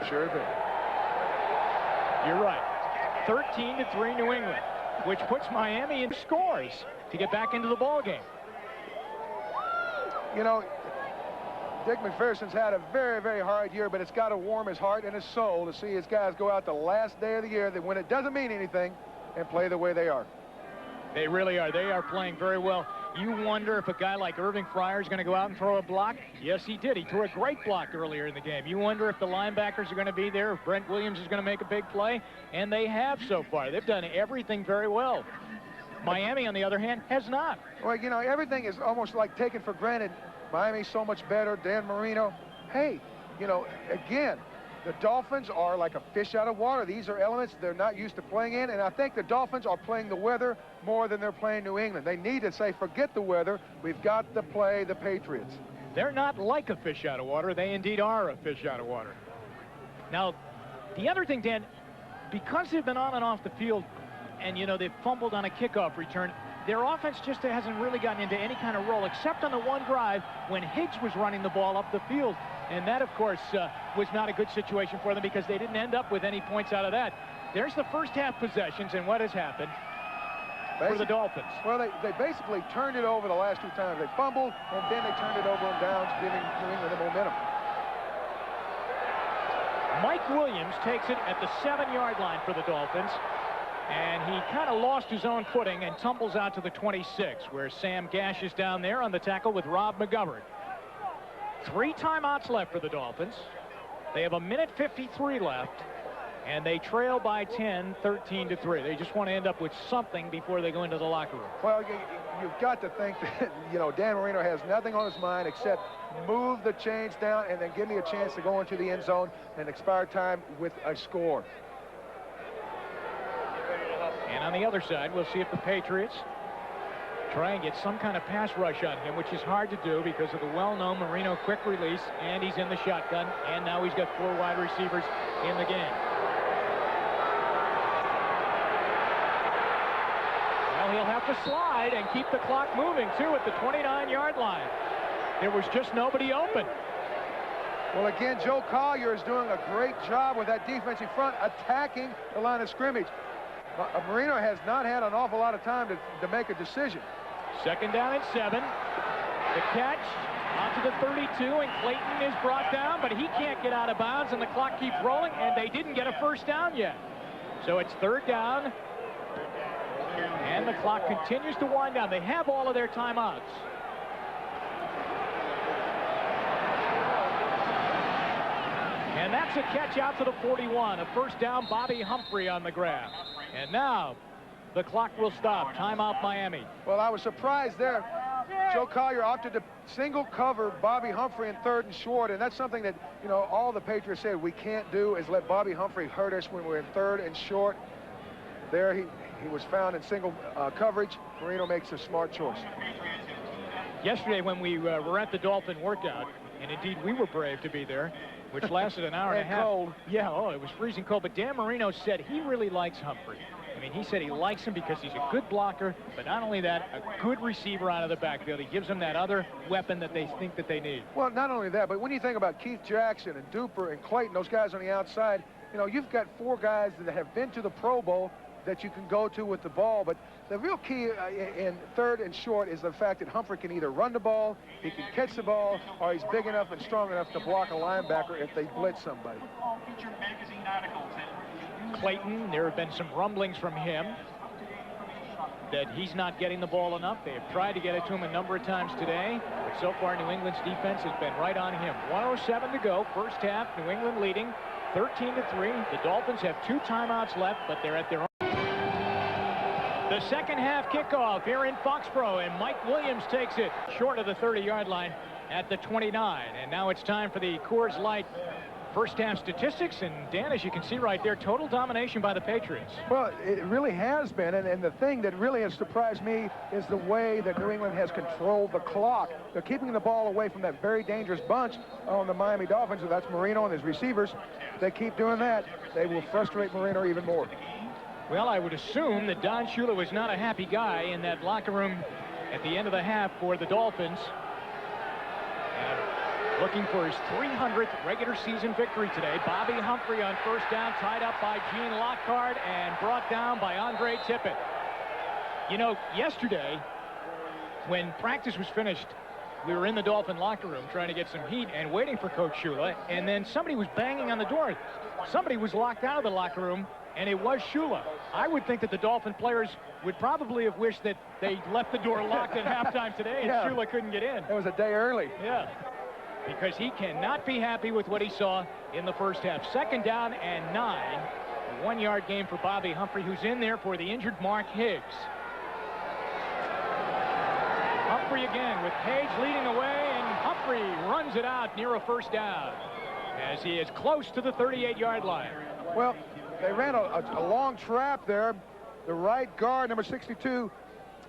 Sure thing. You're right. 13-3 New England, which puts Miami in scores to get back into the ball game. You know, Dick McPherson's had a very, very hard year, but it's got to warm his heart and his soul to see his guys go out the last day of the year, that when it doesn't mean anything, and play the way they are. They really are. They are playing very well. You wonder if a guy like Irving Fryar is going to go out and throw a block. Yes, he did. He threw a great block earlier in the game. You wonder if the linebackers are going to be there, if Brent Williams is going to make a big play, and they have so far. They've done everything very well. Miami, on the other hand, has not. Well, you know, everything is almost like taken for granted. Miami's so much better. Dan Marino. Hey, you know, again, the Dolphins are like a fish out of water. These are elements they're not used to playing in, and I think the Dolphins are playing the weather more than they're playing New England. They need to say, forget the weather. We've got to play the Patriots. They're not like a fish out of water. They indeed are a fish out of water. Now, the other thing, Dan, because they've been on and off the field, and, you know, they've fumbled on a kickoff return, their offense just hasn't really gotten into any kind of role, except on the one drive when Higgs was running the ball up the field. And that, of course, was not a good situation for them because they didn't end up with any points out of that. There's the first half possessions, and what has happened for the Dolphins? Well, they basically turned it over the last 2 times. They fumbled, and then they turned it over on downs, giving New England the momentum. Mike Williams takes it at the 7-yard line for the Dolphins. And he kind of lost his own footing and tumbles out to the 26, where Sam Gash is down there on the tackle with Rob McGovern. 3 timeouts left for the Dolphins. They have 1:53 left, and they trail by 10, 13-3. They just want to end up with something before they go into the locker room. Well, you've got to think that, you know, Dan Marino has nothing on his mind except move the chains down and then give me a chance to go into the end zone and expire time with a score. And on the other side, we'll see if the Patriots try and get some kind of pass rush on him, which is hard to do because of the well-known Marino quick release, and he's in the shotgun, and now he's got 4 wide receivers in the game. Well, he'll have to slide and keep the clock moving, too, at the 29-yard line. There was just nobody open. Well, again, Joe Collier is doing a great job with that defensive front, attacking the line of scrimmage. Marino has not had an awful lot of time to make a decision. 2nd down and 7. The catch Out to the 32, and Clayton is brought down, but he can't get out of bounds, and the clock keeps rolling, and they didn't get a first down yet. So it's third down, and the clock continues to wind down. They have all of their timeouts. And that's a catch out to the 41. A first down, Bobby Humphrey on the grab. And now the clock will stop. Timeout, Miami. Well, I was surprised there. Joe Collier opted to single cover Bobby Humphrey in 3rd and short, and that's something that, you know, all the Patriots said we can't do, is let Bobby Humphrey hurt us when we're in 3rd and short. There he was found in single coverage. Marino makes a smart choice. Yesterday when we were at the Dolphin workout, and indeed we were brave to be there, which lasted an hour and a half. Cold. Yeah, oh, it was freezing cold. But Dan Marino said he really likes Humphrey. I mean, he said he likes him because he's a good blocker, but not only that, a good receiver out of the backfield. He gives them that other weapon that they think that they need. Well, not only that, but when you think about Keith Jackson and Duper and Clayton, those guys on the outside, you know, you've got 4 guys that have been to the Pro Bowl that you can go to with the ball. But the real key in 3rd and short is the fact that Humphrey can either run the ball, he can catch the ball, or he's big enough and strong enough to block a linebacker if they blitz somebody. Clayton, there have been some rumblings from him that he's not getting the ball enough. They have tried to get it to him a number of times today, but so far New England's defense has been right on him. 1:07 to go, first half, New England leading 13-3. The Dolphins have 2 timeouts left, but they're at their own. The second half kickoff here in Foxborough, and Mike Williams takes it short of the 30-yard line at the 29. And now it's time for the Coors Light first half statistics. And Dan, as you can see right there, total domination by the Patriots. Well, it really has been, and the thing that really has surprised me is the way that New England has controlled the clock. They're keeping the ball away from that very dangerous bunch on the Miami Dolphins, and that's Marino and his receivers. They keep doing that, they will frustrate Marino even more. Well, I would assume that Don Shula was not a happy guy in that locker room at the end of the half for the Dolphins. And looking for his 300th regular season victory today. Bobby Humphrey on first down, tied up by Gene Lockhart and brought down by Andre Tippett. You know, yesterday, when practice was finished, we were in the Dolphin locker room trying to get some heat and waiting for Coach Shula, and then somebody was banging on the door. Somebody was locked out of the locker room, and it was Shula. I would think that the Dolphin players would probably have wished that they left the door locked at halftime today, and Shula couldn't get in. It was a day early. Yeah, because he cannot be happy with what he saw in the first half. Second down and 9. A 1-yard gain for Bobby Humphrey, who's in there for the injured Mark Higgs. Humphrey again with Page leading the way, and Humphrey runs it out near a first down as he is close to the 38-yard line. Well, they ran a long trap there. The right guard, number 62,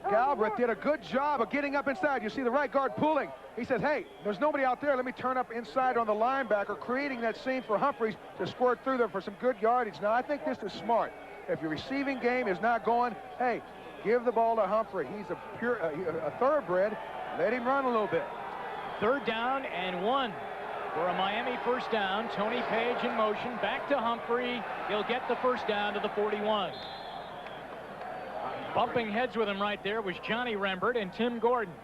Galbraith, did a good job of getting up inside. You see the right guard pulling. He says, hey, there's nobody out there. Let me turn up inside on the linebacker, creating that seam for Humphreys to squirt through there for some good yardage. Now, I think this is smart. If your receiving game is not going, hey, give the ball to Humphrey. He's a thoroughbred. Let him run a little bit. Third down and 1 for a Miami first down. Tony Page in motion. Back to Humphrey. He'll get the first down to the 41. Bumping heads with him right there was Johnny Rembert and Tim Gordon.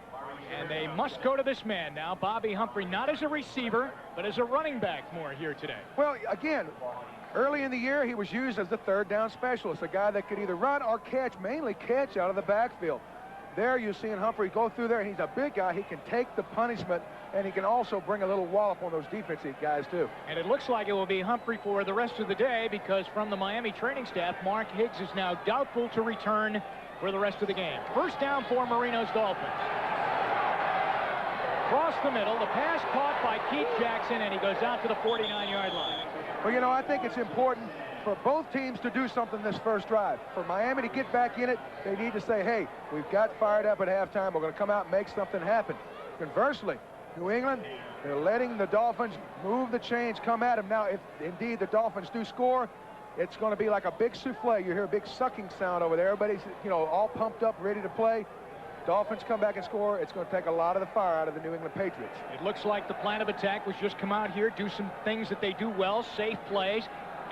And they must go to this man now. Bobby Humphrey, not as a receiver, but as a running back more here today. Well, again, early in the year, he was used as the third down specialist, a guy that could either run or catch, mainly catch out of the backfield. There you're seeing Humphrey go through there, and he's a big guy. He can take the punishment, and he can also bring a little wallop on those defensive guys, too. And it looks like it will be Humphrey for the rest of the day, because from the Miami training staff, Mark Higgs is now doubtful to return for the rest of the game. First down for Marino's Dolphins. Across the middle, the pass caught by Keith Jackson, and he goes out to the 49-yard line. Well, you know, I think it's important for both teams to do something this first drive. For Miami to get back in it, they need to say, hey, we've got fired up at halftime. We're going to come out and make something happen. Conversely, New England, they're letting the Dolphins move the chains, come at them. Now, if indeed the Dolphins do score, it's going to be like a big souffle. You hear a big sucking sound over there. Everybody's, you know, all pumped up, ready to play. Dolphins come back and score. It's going to take a lot of the fire out of the New England Patriots. It looks like the plan of attack was just come out here, do some things that they do well, safe plays,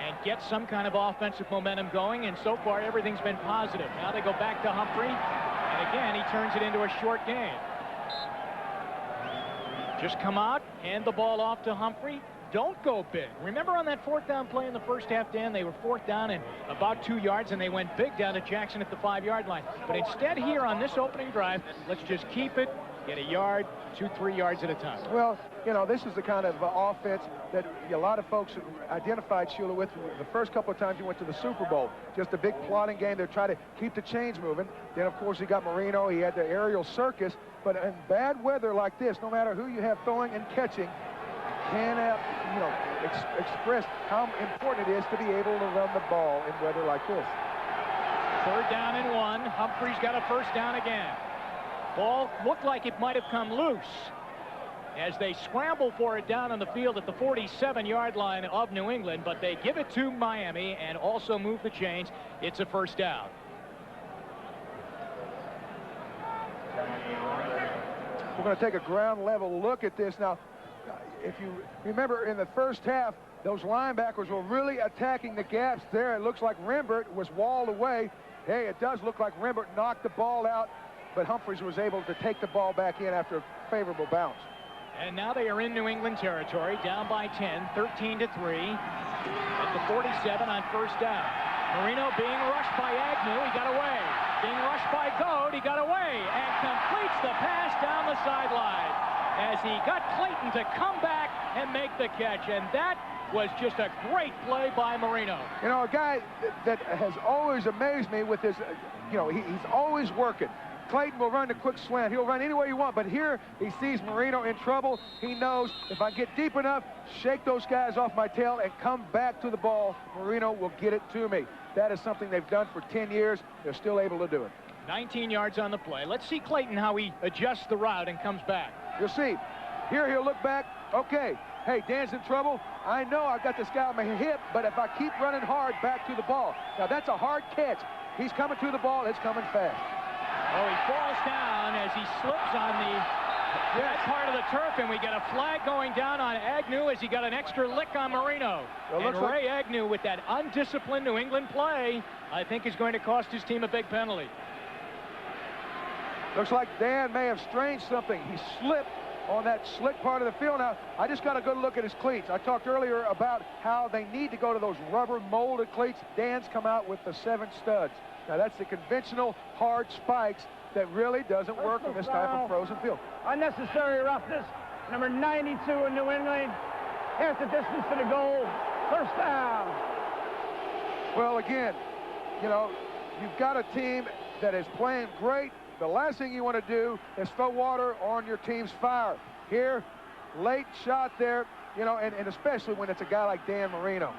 and get some kind of offensive momentum going. And so far, everything's been positive. Now they go back to Humphrey, and again, he turns it into a short gain. Just come out, hand the ball off to Humphrey. Don't go big. Remember on that 4th down play in the first half, Dan, they were 4th down and about 2 yards, and they went big down to Jackson at the 5-yard line. But instead here on this opening drive, let's just keep it, get a yard, 2-3 yards at a time. Well, you know, this is the kind of offense that a lot of folks identified Shula with the first couple of times he went to the Super Bowl. Just a big plotting game. They're trying to keep the chains moving. Then, of course, he got Marino. He had the aerial circus. But in bad weather like this, no matter who you have throwing and catching, cannot, you know, express how important it is to be able to run the ball in weather like this. 3rd down and 1. Humphrey's got a 1st down again. Ball looked like it might have come loose as they scramble for it down on the field at the 47-yard line of New England, but they give it to Miami and also move the chains. It's a 1st down. We're going to take a ground level look at this now. If you remember in the first half, those linebackers were really attacking the gaps there. It looks like Rembert was walled away. Hey, it does look like Rembert knocked the ball out, but Humphreys was able to take the ball back in after a favorable bounce. And now they are in New England territory, down by 10, 13-3 at the 47 on 1st down. Marino being rushed by Agnew, he got away. Being rushed by Goad, he got away and completes the pass down the sideline as he got Clayton to come back and make the catch. And that was just a great play by Marino. You know, a guy that has always amazed me with his, you know, he's always working. Clayton will run the quick slant. He'll run any way you want, but here he sees Marino in trouble. He knows if I get deep enough, shake those guys off my tail and come back to the ball, Marino will get it to me. That is something they've done for 10 years. They're still able to do it. 19 yards on the play. Let's see Clayton how he adjusts the route and comes back. You'll see. Here he'll look back. Okay, hey, Dan's in trouble. I know I've got this guy on my hip, but if I keep running hard, back to the ball. Now, that's a hard catch. He's coming to the ball. It's coming fast. Oh, he falls down as he slips on that part of the turf, and we get a flag going down on Agnew as he got an extra lick on Marino. And Ray Agnew, with that undisciplined New England play, I think is going to cost his team a big penalty. Looks like Dan may have strained something. He slipped on that slick part of the field. Now, I just got a good look at his cleats. I talked earlier about how they need to go to those rubber molded cleats. Dan's come out with the 7 studs. Now, that's the conventional hard spikes that really doesn't work on this type of frozen field. Unnecessary roughness. Number 92 in New England. Half the distance to the goal. 1st down. Well, again, you know, you've got a team that is playing great. The last thing you want to do is throw water on your team's fire. Here, late shot there, you know, and especially when it's a guy like Dan Marino.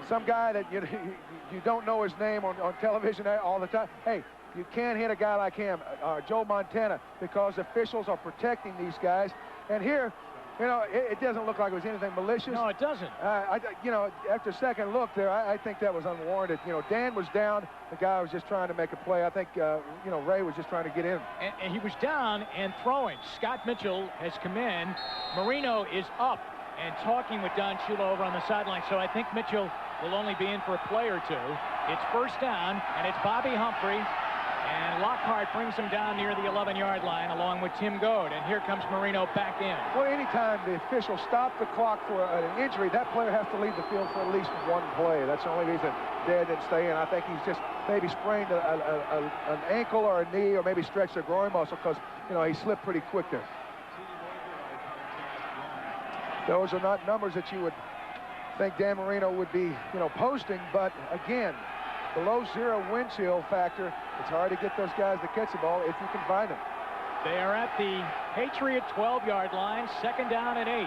Some guy that you don't know his name on television all the time. Hey, you can't hit a guy like him, Joe Montana, because officials are protecting these guys. And here, you know, it doesn't look like it was anything malicious. No, it doesn't. You know, after second look there, I think that was unwarranted. You know, Dan was down. The guy was just trying to make a play. I think, you know, Ray was just trying to get in. And he was down and throwing. Scott Mitchell has come in. Marino is up and talking with Don Shula over on the sideline. So I think Mitchell will only be in for a play or two. It's 1st down, and it's Bobby Humphrey. And Lockhart brings him down near the 11-yard line along with Tim Goad. And here comes Marino back in. Well, anytime the official stopped the clock for an injury, that player has to leave the field for at least 1 play. That's the only reason Dad didn't stay in. I think he's just maybe sprained an ankle or a knee, or maybe stretched a groin muscle, because, you know, he slipped pretty quick there. Those are not numbers that you would think Dan Marino would be, you know, posting, but again, below 0 wind chill factor, it's hard to get those guys to catch the ball if you can find them. They are at the Patriot 12-yard line, 2nd down and 8.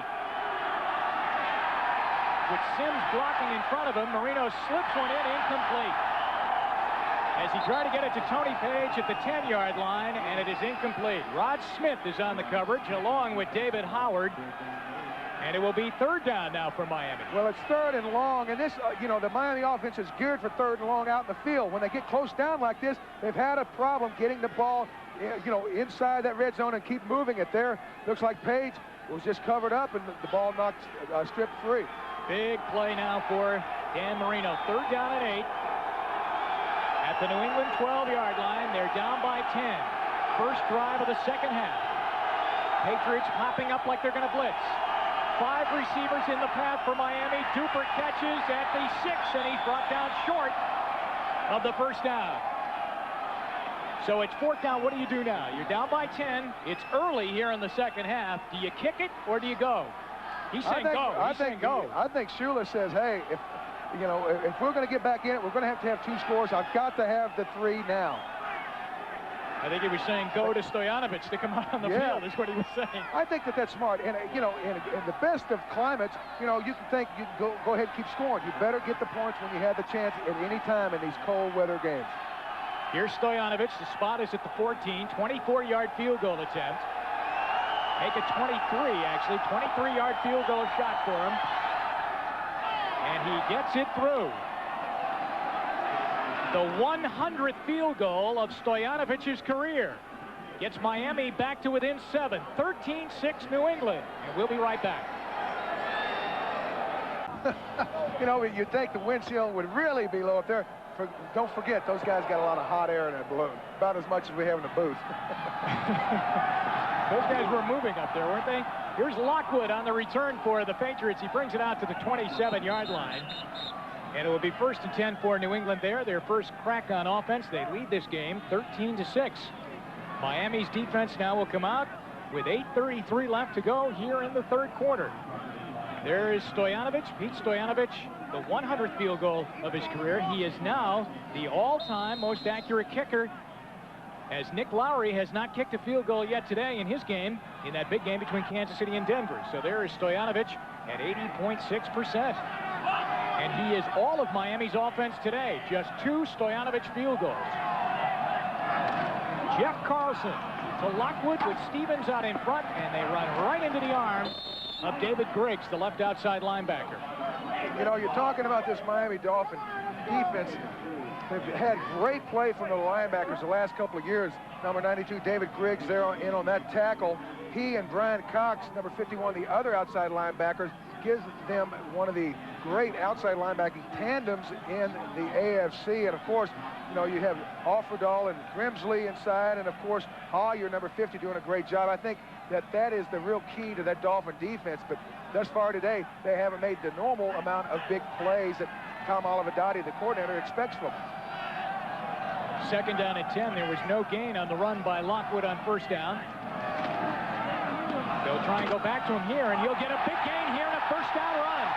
With Sims blocking in front of him, Marino slips one in, incomplete. As he tried to get it to Tony Page at the 10-yard line, and it is incomplete. Rod Smith is on the coverage along with David Howard. And it will be 3rd down now for Miami. Well, it's 3rd and long, and this, you know, the Miami offense is geared for 3rd and long out in the field. When they get close down like this, they've had a problem getting the ball, you know, inside that red zone and keep moving it there. Looks like Page was just covered up, and the ball knocked, stripped free. Big play now for Dan Marino. 3rd down and 8. At the New England 12-yard line, they're down by 10. First drive of the second half. Patriots popping up like they're going to blitz. 5 receivers in the path for Miami. Duper catches at the 6, and he's brought down short of the first down. So it's 4th down. What do you do now? You're down by 10. It's early here in the second half. Do you kick it or do you go? He's saying go. He's saying go. I think Shula says, hey, if we're going to get back in it, we're going to have 2 scores. I've got to have the 3 now. I think he was saying go to Stojanovic to come out on the field is what he was saying. I think that's smart. And, in the best of climates, you can think you can go ahead and keep scoring. You better get the points when you have the chance at any time in these cold weather games. Here's Stojanovic. The spot is at the 14. 24-yard field goal attempt. Make it 23, actually. 23-yard field goal shot for him. And he gets it through. The 100th field goal of Stoyanovic's career. Gets Miami back to within 7. 13-6 New England. And we'll be right back. You'd think the wind chill would really be low up there. Don't forget, those guys got a lot of hot air in that balloon. About as much as we have in the booth. Those guys were moving up there, weren't they? Here's Lockwood on the return for the Patriots. He brings it out to the 27-yard line. And it will be 1st and 10 for New England there. Their first crack on offense. They lead this game 13-6. Miami's defense now will come out with 8:33 left to go here in the 3rd quarter. There is Stojanovic, Pete Stojanovic, the 100th field goal of his career. He is now the all-time most accurate kicker, as Nick Lowry has not kicked a field goal yet today in his game, in that big game between Kansas City and Denver. So there is Stojanovic at 80.6%. And he is all of Miami's offense today. Just 2 Stojanovic field goals. Jeff Carlson to Lockwood with Stevens out in front, and they run right into the arm of David Griggs, the left outside linebacker. You're talking about this Miami Dolphin defense. They've had great play from the linebackers the last couple of years. Number 92, David Griggs, there in on that tackle. He and Brian Cox, number 51, the other outside linebackers, gives them one of the great outside linebacking tandems in the AFC. And, of course, you have Offerdahl and Grimsley inside, and, of course, Hoyer, number 50, doing a great job. I think that is the real key to that Dolphin defense. But thus far today, they haven't made the normal amount of big plays that Tom Olivadotti, the coordinator, expects from them. 2nd down and 10. There was no gain on the run by Lockwood on 1st down. They'll try and go back to him here, and he'll get a big gain here in a 1st down run.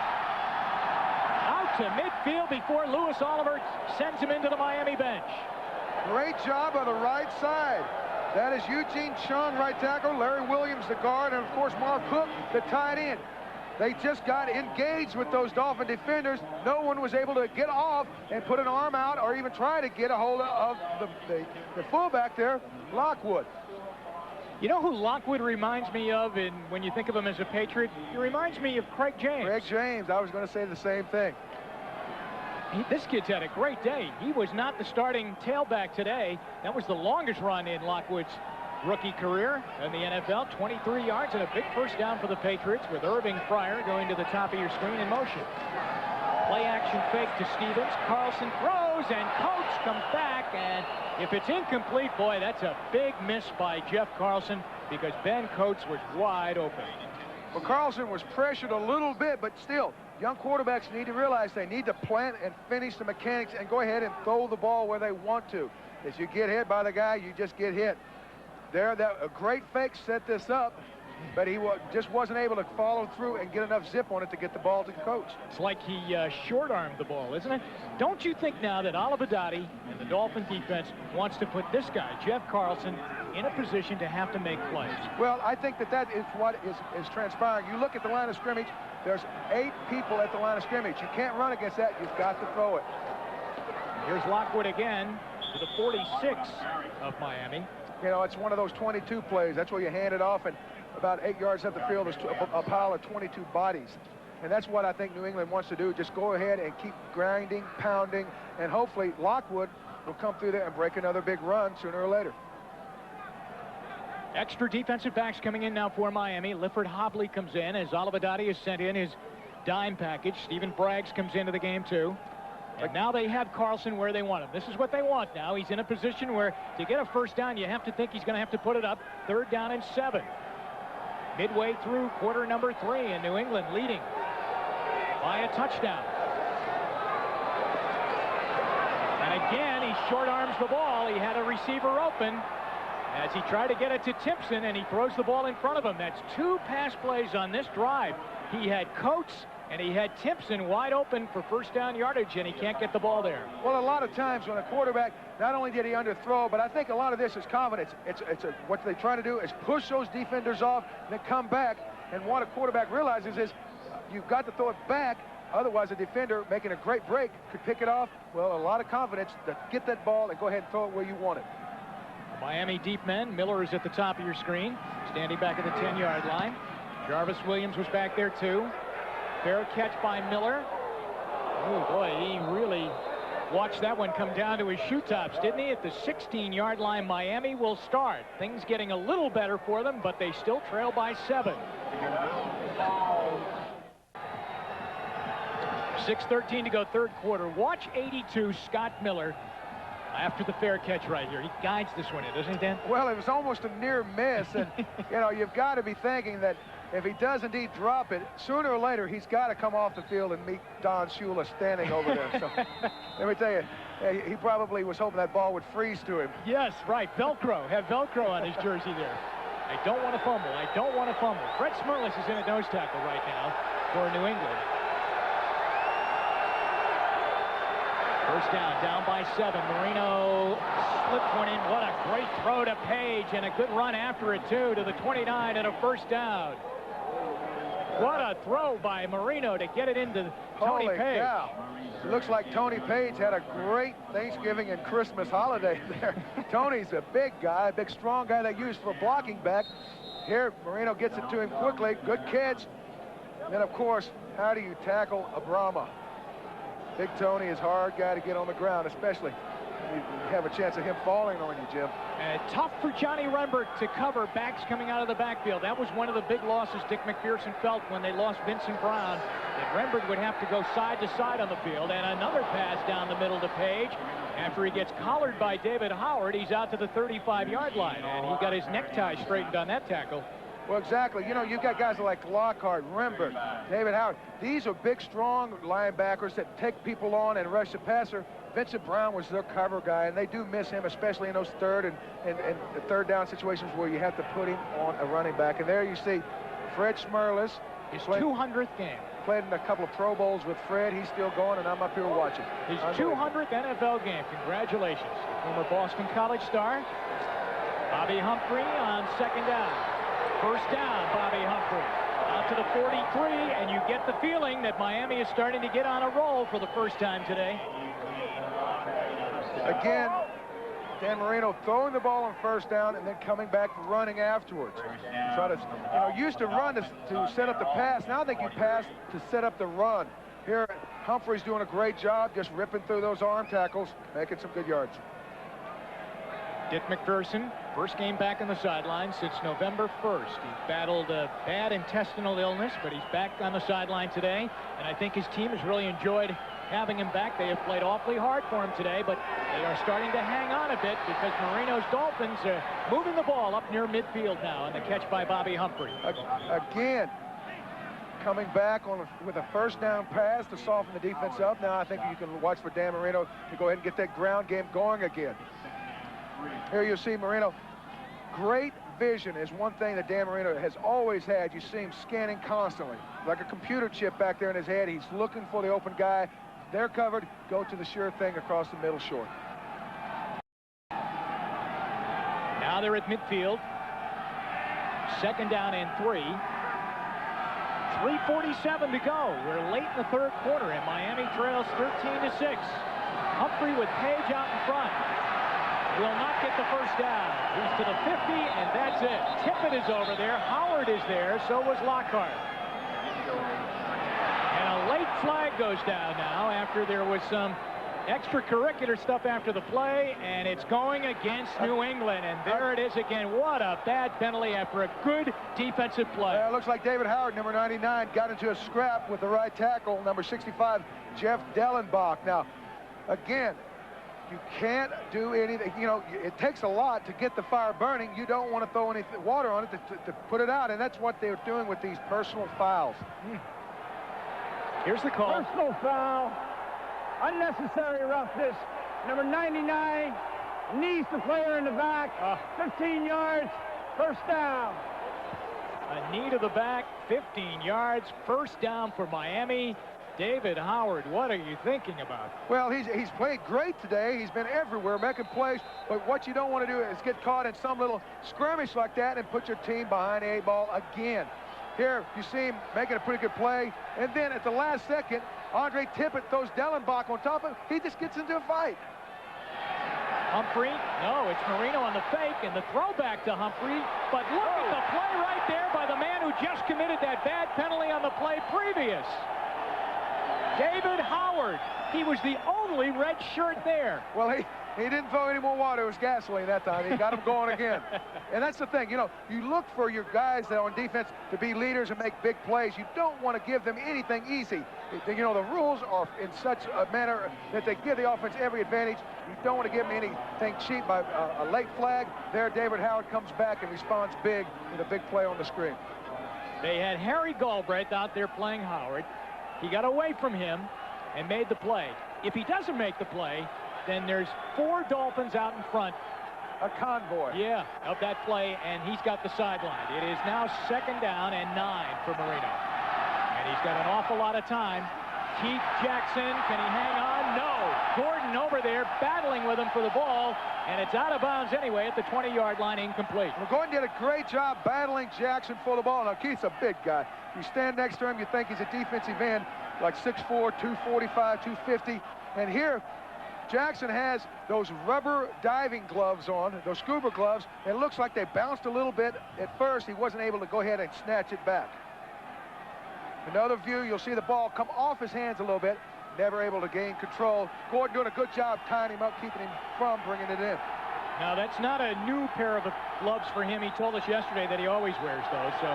Out to midfield before Louis Oliver sends him into the Miami bench. Great job on the right side. That is Eugene Chung, right tackle, Larry Williams, the guard, and, of course, Mark Hook, the tight end. They just got engaged with those Dolphin defenders. No one was able to get off and put an arm out or even try to get a hold of the fullback there, Lockwood. You know who Lockwood reminds me of, and when you think of him as a Patriot? He reminds me of Craig James. Craig James. I was going to say the same thing. This kid's had a great day. He was not the starting tailback today. That was the longest run in Lockwood's rookie career in the NFL. 23 yards and a big 1st down for the Patriots, with Irving Fryer going to the top of your screen in motion. Play action fake to Stevens. Carlson throws, and Coates comes back, and if it's incomplete, boy, that's a big miss by Jeff Carlson, because Ben Coates was wide open. Well, Carlson was pressured a little bit, but still, young quarterbacks need to realize they need to plant and finish the mechanics and go ahead and throw the ball where they want to. If you get hit by the guy, you just get hit. A great fake set this up, but he just wasn't able to follow through and get enough zip on it to get the ball to the coach. It's like he short-armed the ball, isn't it? Don't you think now that Olivadotti and the Dolphin defense wants to put this guy, Jeff Carlson, in a position to have to make plays? Well, I think that is what is transpiring. You look at the line of scrimmage, there's 8 people at the line of scrimmage. You can't run against that. You've got to throw it. Here's Lockwood again to the 46 of Miami. It's one of those 22 plays. That's where you hand it off, and about 8 yards up the field, there's a pile of 22 bodies. And that's what I think New England wants to do. Just go ahead and keep grinding, pounding, and hopefully Lockwood will come through there and break another big run sooner or later. Extra defensive backs coming in now for Miami. Lifford Hobley comes in as Olivadotti has sent in his dime package. Stephen Braggs comes into the game too. And now they have Carlson where they want him. This is what they want now. He's in a position where to get a 1st down, you have to think he's going to have to put it up. 3rd down and 7. midway through quarter number 3, and New England leading by a touchdown. And again, he short arms the ball. He had a receiver open as he tried to get it to Timpson, and he throws the ball in front of him. That's 2 pass plays on this drive. He had Coates and he had Timpson wide open for first down yardage, and he can't get the ball there. Well, a lot of times when a quarterback, not only did he underthrow, but I think a lot of this is confidence. What they're trying to do is push those defenders off and then come back. And what a quarterback realizes is you've got to throw it back. Otherwise, a defender making a great break could pick it off. Well, a lot of confidence to get that ball and go ahead and throw it where you want it. Miami deep men. Miller is at the top of your screen, standing back at the 10-yard line. Jarvis Williams was back there too. Fair catch by Miller. Oh boy, he really watched that one come down to his shoe tops, didn't he? At the 16-yard line, Miami will start. Things getting a little better for them, but they still trail by 7. 6:13 to go, third quarter. Watch 82, Scott Miller, after the fair catch right here. He guides this one in, doesn't he, Dan? Well, it was almost a near miss, and you know, you've got to be thinking that if he does indeed drop it, sooner or later he's got to come off the field and meet Don Shula standing over there. So let me tell you, he probably was hoping that ball would freeze to him. Yes, right. Velcro. Have Velcro on his jersey there. I don't want to fumble. I don't want to fumble. Fred Smirlis is in a nose tackle right now for New England. First down by 7. Marino slipped one in. What a great throw to Page, and a good run after it too to the 29 and a first down. What a throw by Marino to get it into Tony Holy Page. cow. It looks like Tony Page had a great Thanksgiving and Christmas holiday there. Tony's a big guy, a big strong guy they use for blocking back. Here, Marino gets it to him quickly. Good catch. And then, of course, how do you tackle a Brahma? Big Tony is a hard guy to get on the ground, especially when you have a chance of him falling on you, Jim. Tough for Johnny Rembert to cover backs coming out of the backfield. That was one of the big losses Dick McPherson felt when they lost Vincent Brown, that Rembert would have to go side to side on the field. And another pass down the middle to Page. After he gets collared by David Howard, he's out to the 35-yard line, and he got his necktie straightened on that tackle. Well, exactly. You know, you've got guys like Lockhart, Rembert, David Howard. These are big, strong linebackers that take people on and rush the passer. Vincent Brown was their cover guy, and they do miss him, especially in those third and the third down situations where you have to put him on a running back. And there you see Fred Smirlis. His 200th game. Played in a couple of Pro Bowls with Fred. He's still going, and I'm up here watching. His 200th NFL game. Congratulations. Former Boston College star. Bobby Humphrey on second down. First down, Bobby Humphrey. Out to the 43, and you get the feeling that Miami is starting to get on a roll for the first time today. Again, Dan Marino throwing the ball on first down and then coming back running afterwards. Try to, you know, used to run to set up the pass. Now they can pass to set up the run. Here, Humphrey's doing a great job just ripping through those arm tackles, making some good yards. Dick McPherson, first game back on the sideline since November 1st. He battled a bad intestinal illness, but he's back on the sideline today, and I think his team has really enjoyed having him back. They have played awfully hard for him today, but they are starting to hang on a bit because Marino's Dolphins are moving the ball up near midfield now, and the catch by Bobby Humphrey. Again, coming back with a first down pass to soften the defense up. Now I think you can watch for Dan Marino to go ahead and get that ground game going again. Here you see Marino. Great vision is one thing that Dan Marino has always had. You see him scanning constantly. Like a computer chip back there in his head. He's looking for the open guy. They're covered. Go to the sure thing across the middle short. Now they're at midfield. Second down and 3. 3:47 to go. We're late in the third quarter, and Miami trails 13-6. Humphrey with Page out in front. Will not get the first down. He's to the 50, and that's it. Tippett is over there. Howard is there. So was Lockhart. And a late flag goes down now after there was some extracurricular stuff after the play, and it's going against New England. And there it is again. What a bad penalty after a good defensive play. It looks like David Howard, number 99, got into a scrap with the right tackle, number 65, Jeff Dellenbach. Now, again, You can't do anything. You know, it takes a lot to get the fire burning. You don't want to throw any water on it to put it out, and that's what they're doing with these personal fouls. Here's the call. Personal foul, unnecessary roughness. Number 99 knees the player in the back, 15 yards, first down. A knee to the back, 15 yards, first down for Miami. David Howard, what are you thinking about? Well, he's played great today. He's been everywhere making plays, but what you don't want to do is get caught in some little skirmish like that and put your team behind the 8 ball again. Here, you see him making a pretty good play, and then at the last second, Andre Tippett throws Dellenbach on top of him. He just gets into a fight. Humphrey, no, it's Marino on the fake, and the throwback to Humphrey, but look at the play right there by the man who just committed that bad penalty on the play previous. David Howard. He was the only red shirt there. Well, he didn't throw any more water. It was gasoline that time. He got him going again. And that's the thing. You know, you look for your guys that are on defense to be leaders and make big plays. You don't want to give them anything easy. You know, the rules are in such a manner that they give the offense every advantage. You don't want to give them anything cheap by a late flag. There, David Howard comes back and responds big with a big play on the screen. They had Harry Galbraith out there playing Howard. He got away from him and made the play. If he doesn't make the play, then there's 4 Dolphins out in front. A convoy. Yeah, of that play, and he's got the sideline. It is now 2nd down and 9 for Marino. And he's got an awful lot of time. Keith Jackson, can he hang on? No. Gordon over there battling with him for the ball, and it's out of bounds anyway at the 20-yard line, incomplete. Well, Gordon did a great job battling Jackson for the ball. Now, Keith's a big guy. You stand next to him, you think he's a defensive end, like 6'4", 245, 250. And here, Jackson has those rubber diving gloves on, those scuba gloves. It looks like they bounced a little bit. At first, he wasn't able to go ahead and snatch it back. Another view, you'll see the ball come off his hands a little bit. Never able to gain control. Gordon doing a good job tying him up, keeping him from bringing it in. Now, that's not a new pair of gloves for him. He told us yesterday that he always wears those, so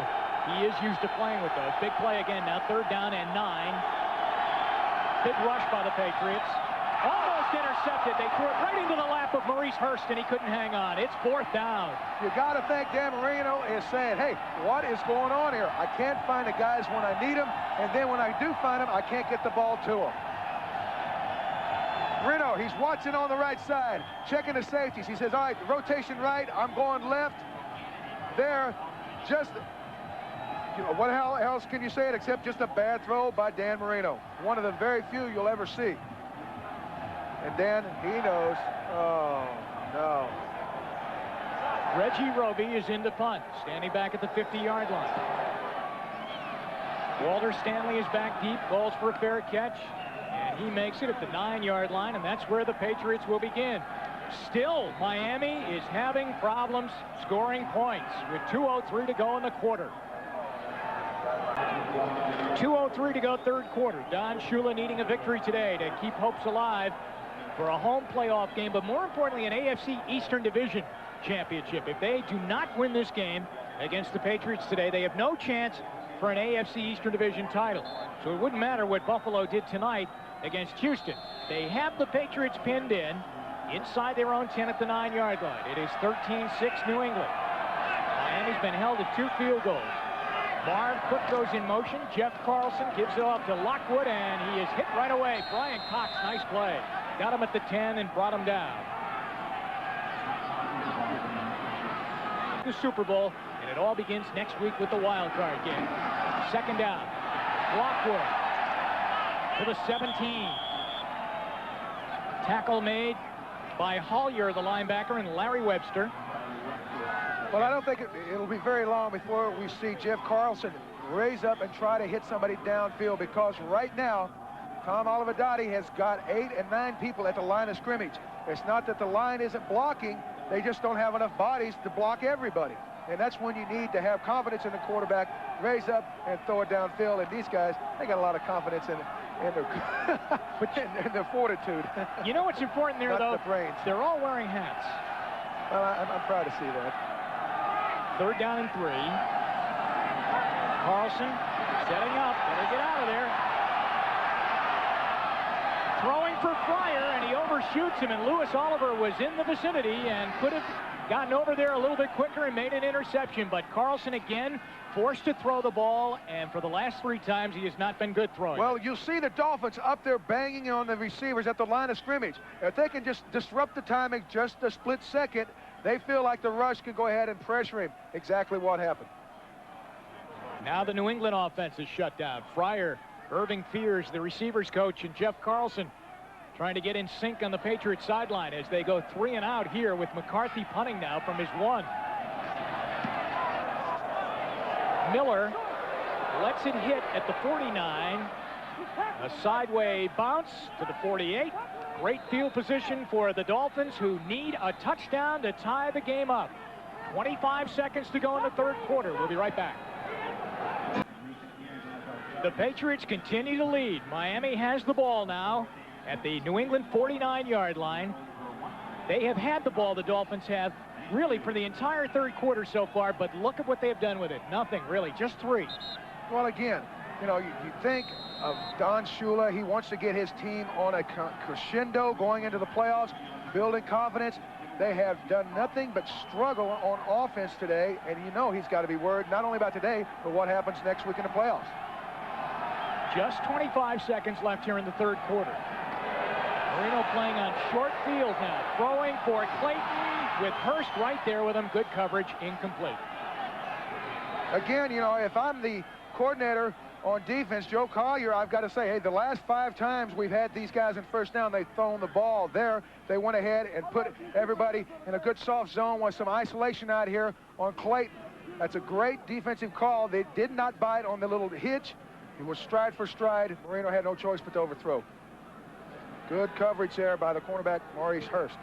he is used to playing with those. Big play again now, 3rd down and 9. Big rush by the Patriots. Almost intercepted. They threw it right into the lap of Maurice Hurst, and he couldn't hang on. It's 4th down. You got to think Dan Marino is saying, hey, what is going on here? I can't find the guys when I need them, and then when I do find them, I can't get the ball to them. Marino, he's watching on the right side, checking the safeties. He says, all right, rotation right, I'm going left. There, just, you know, what else can you say it except just a bad throw by Dan Marino? One of the very few you'll ever see. And Dan, he knows, oh, no. Reggie Roby is in to punt, standing back at the 50-yard line. Walter Stanley is back deep, calls for a fair catch, and he makes it at the 9-yard line, and that's where the Patriots will begin. Still, Miami is having problems scoring points with 2:03 to go in the quarter. 2:03 to go, 3rd quarter. Don Shula needing a victory today to keep hopes alive for a home playoff game, but more importantly, an AFC Eastern Division championship. If they do not win this game against the Patriots today, they have no chance for an AFC Eastern Division title. So it wouldn't matter what Buffalo did tonight against Houston. They have the Patriots pinned in inside their own 10 at the 9-yard line. It is 13-6 New England. Miami's been held at 2 field goals. Marv Cook goes in motion. Jeff Carlson gives it off to Lockwood, and he is hit right away. Brian Cox, nice play. Got him at the 10 and brought him down. The Super Bowl, and it all begins next week with the wild card game. 2nd down. Lockwood to the 17. Tackle made by Hollier, the linebacker, and Larry Webster. Well, I don't think it'll be very long before we see Jeff Carlson raise up and try to hit somebody downfield, because right now, Tom Olivadotti has got 8 and 9 people at the line of scrimmage. It's not that the line isn't blocking. They just don't have enough bodies to block everybody. And that's when you need to have confidence in the quarterback, raise up and throw it downfield. And these guys, they got a lot of confidence in their fortitude. You know what's important there, though? The brains. They're all wearing hats. Well, I'm proud to see that. 3rd down and 3. Carlson setting up. Better get out of there. throwing for Fryer, and he overshoots him, and Lewis Oliver was in the vicinity and could have gotten over there a little bit quicker and made an interception. But Carlson again forced to throw the ball, and for the last 3 times, he has not been good throwing. Well, you'll see the Dolphins up there banging on the receivers at the line of scrimmage. If they can just disrupt the timing just a split second, they feel like the rush can go ahead and pressure him. Exactly what happened. Now the New England offense is shut down. Fryer, Irving Fears, the receivers coach, and Jeff Carlson trying to get in sync on the Patriots sideline as they go 3 and out here with McCarthy punting now from his 1. Miller lets it hit at the 49. A sideway bounce to the 48. Great field position for the Dolphins, who need a touchdown to tie the game up. 25 seconds to go in the 3rd quarter. We'll be right back. The Patriots continue to lead. Miami has the ball now at the New England 49-yard line. They have had the ball, the Dolphins have, really for the entire 3rd quarter so far, but look at what they have done with it. Nothing, really, just 3. Well, again, you know, you think of Don Shula. He wants to get his team on a crescendo going into the playoffs, building confidence. They have done nothing but struggle on offense today, and you know he's got to be worried not only about today, but what happens next week in the playoffs. Just 25 seconds left here in the 3rd quarter. Marino playing on short field now, throwing for Clayton with Hurst right there with him. Good coverage, incomplete. Again, you know, if I'm the coordinator on defense, Joe Collier, I've got to say, hey, the last 5 times we've had these guys in first down, they've thrown the ball there. They went ahead and put everybody in a good soft zone with some isolation out here on Clayton. That's a great defensive call. They did not bite on the little hitch. It was stride for stride. Marino had no choice but to overthrow. Good coverage there by the cornerback, Maurice Hurst.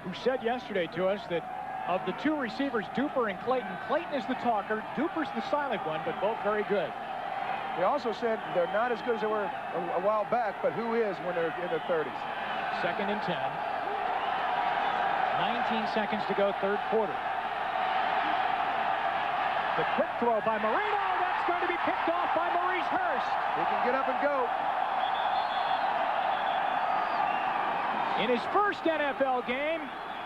Who said yesterday to us that of the 2 receivers, Duper and Clayton, Clayton is the talker, Duper's the silent one, but both very good. He also said they're not as good as they were a while back, but who is when they're in their 30s? 2nd and 10. 19 seconds to go, 3rd quarter. The quick throw by Marino. That's going to be picked off by Maurice Hurst. He can get up and go. In his first NFL game,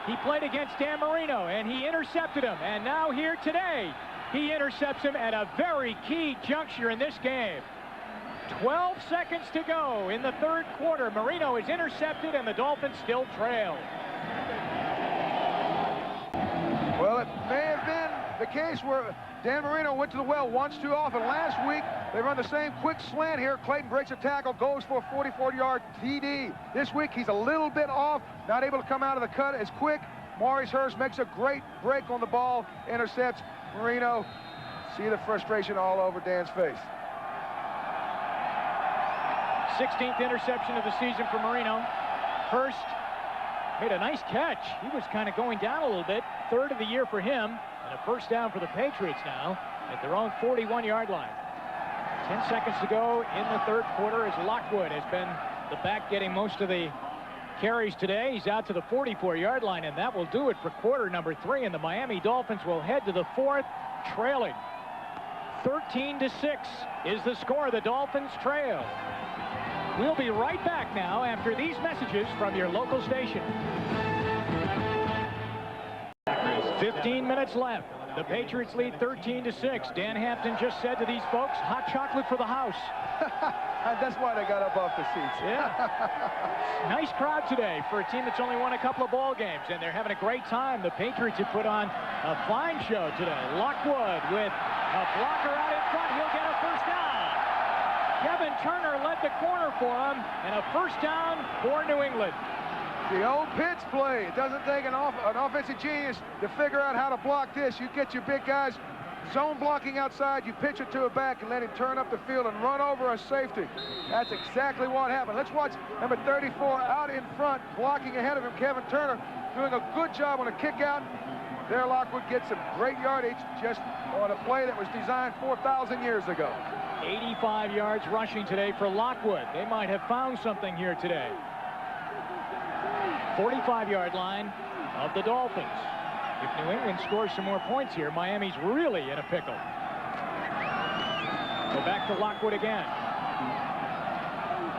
he played against Dan Marino, and he intercepted him. And now here today, he intercepts him at a very key juncture in this game. 12 seconds to go in the 3rd quarter. Marino is intercepted, and the Dolphins still trail. Well, it may have been the case where Dan Marino went to the well once too often. Last week, they run the same quick slant here. Clayton breaks a tackle, goes for a 44-yard TD. This week, he's a little bit off, not able to come out of the cut as quick. Maurice Hurst makes a great break on the ball, intercepts Marino. See the frustration all over Dan's face. 16th interception of the season for Marino. Hurst made a nice catch. He was kind of going down a little bit. 3rd of the year for him. And a first down for the Patriots now at their own 41-yard line. 10 seconds to go in the 3rd quarter as Lockwood has been the back getting most of the carries today. He's out to the 44-yard line, and that will do it for quarter number 3. And the Miami Dolphins will head to the 4th, trailing. 13-6 is the score. The Dolphins trail. We'll be right back now after these messages from your local station. 15 minutes left. The Patriots lead 13-6. Dan Hampton just said to these folks, hot chocolate for the house. That's why they got up off the seats. Yeah. Nice crowd today for a team that's only won a couple of ball games, and they're having a great time. The Patriots have put on a fine show today. Lockwood with a blocker out in front. He'll get a first down. Kevin Turner led the corner for him, and a first down for New England. The old Pitts play. It doesn't take an offensive genius to figure out how to block this. You get your big guys zone blocking outside, you pitch it to a back and let him turn up the field and run over a safety. That's exactly what happened. Let's watch number 34 out in front, blocking ahead of him, Kevin Turner, doing a good job on a kick out. There, Lockwood gets some great yardage just on a play that was designed 4,000 years ago. 85 yards rushing today for Lockwood. They might have found something here today. 45-yard line of the Dolphins. If New England scores some more points here, Miami's really in a pickle. Go back to Lockwood again.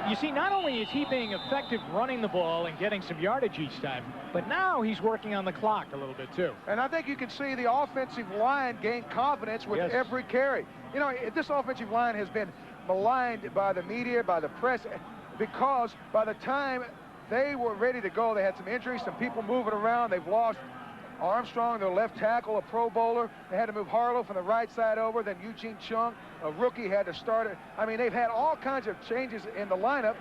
You see, not only is he being effective running the ball and getting some yardage each time, but now he's working on the clock a little bit too. And I think you can see the offensive line gain confidence with every carry. You know, this offensive line has been maligned by the media, by the press, because by the time they were ready to go, they had some injuries, some people moving around. They've lost Armstrong, their left tackle, a Pro Bowler. They had to move Harlow from the right side over. Then Eugene Chung, a rookie, had to start it. I mean, they've had all kinds of changes in the lineup,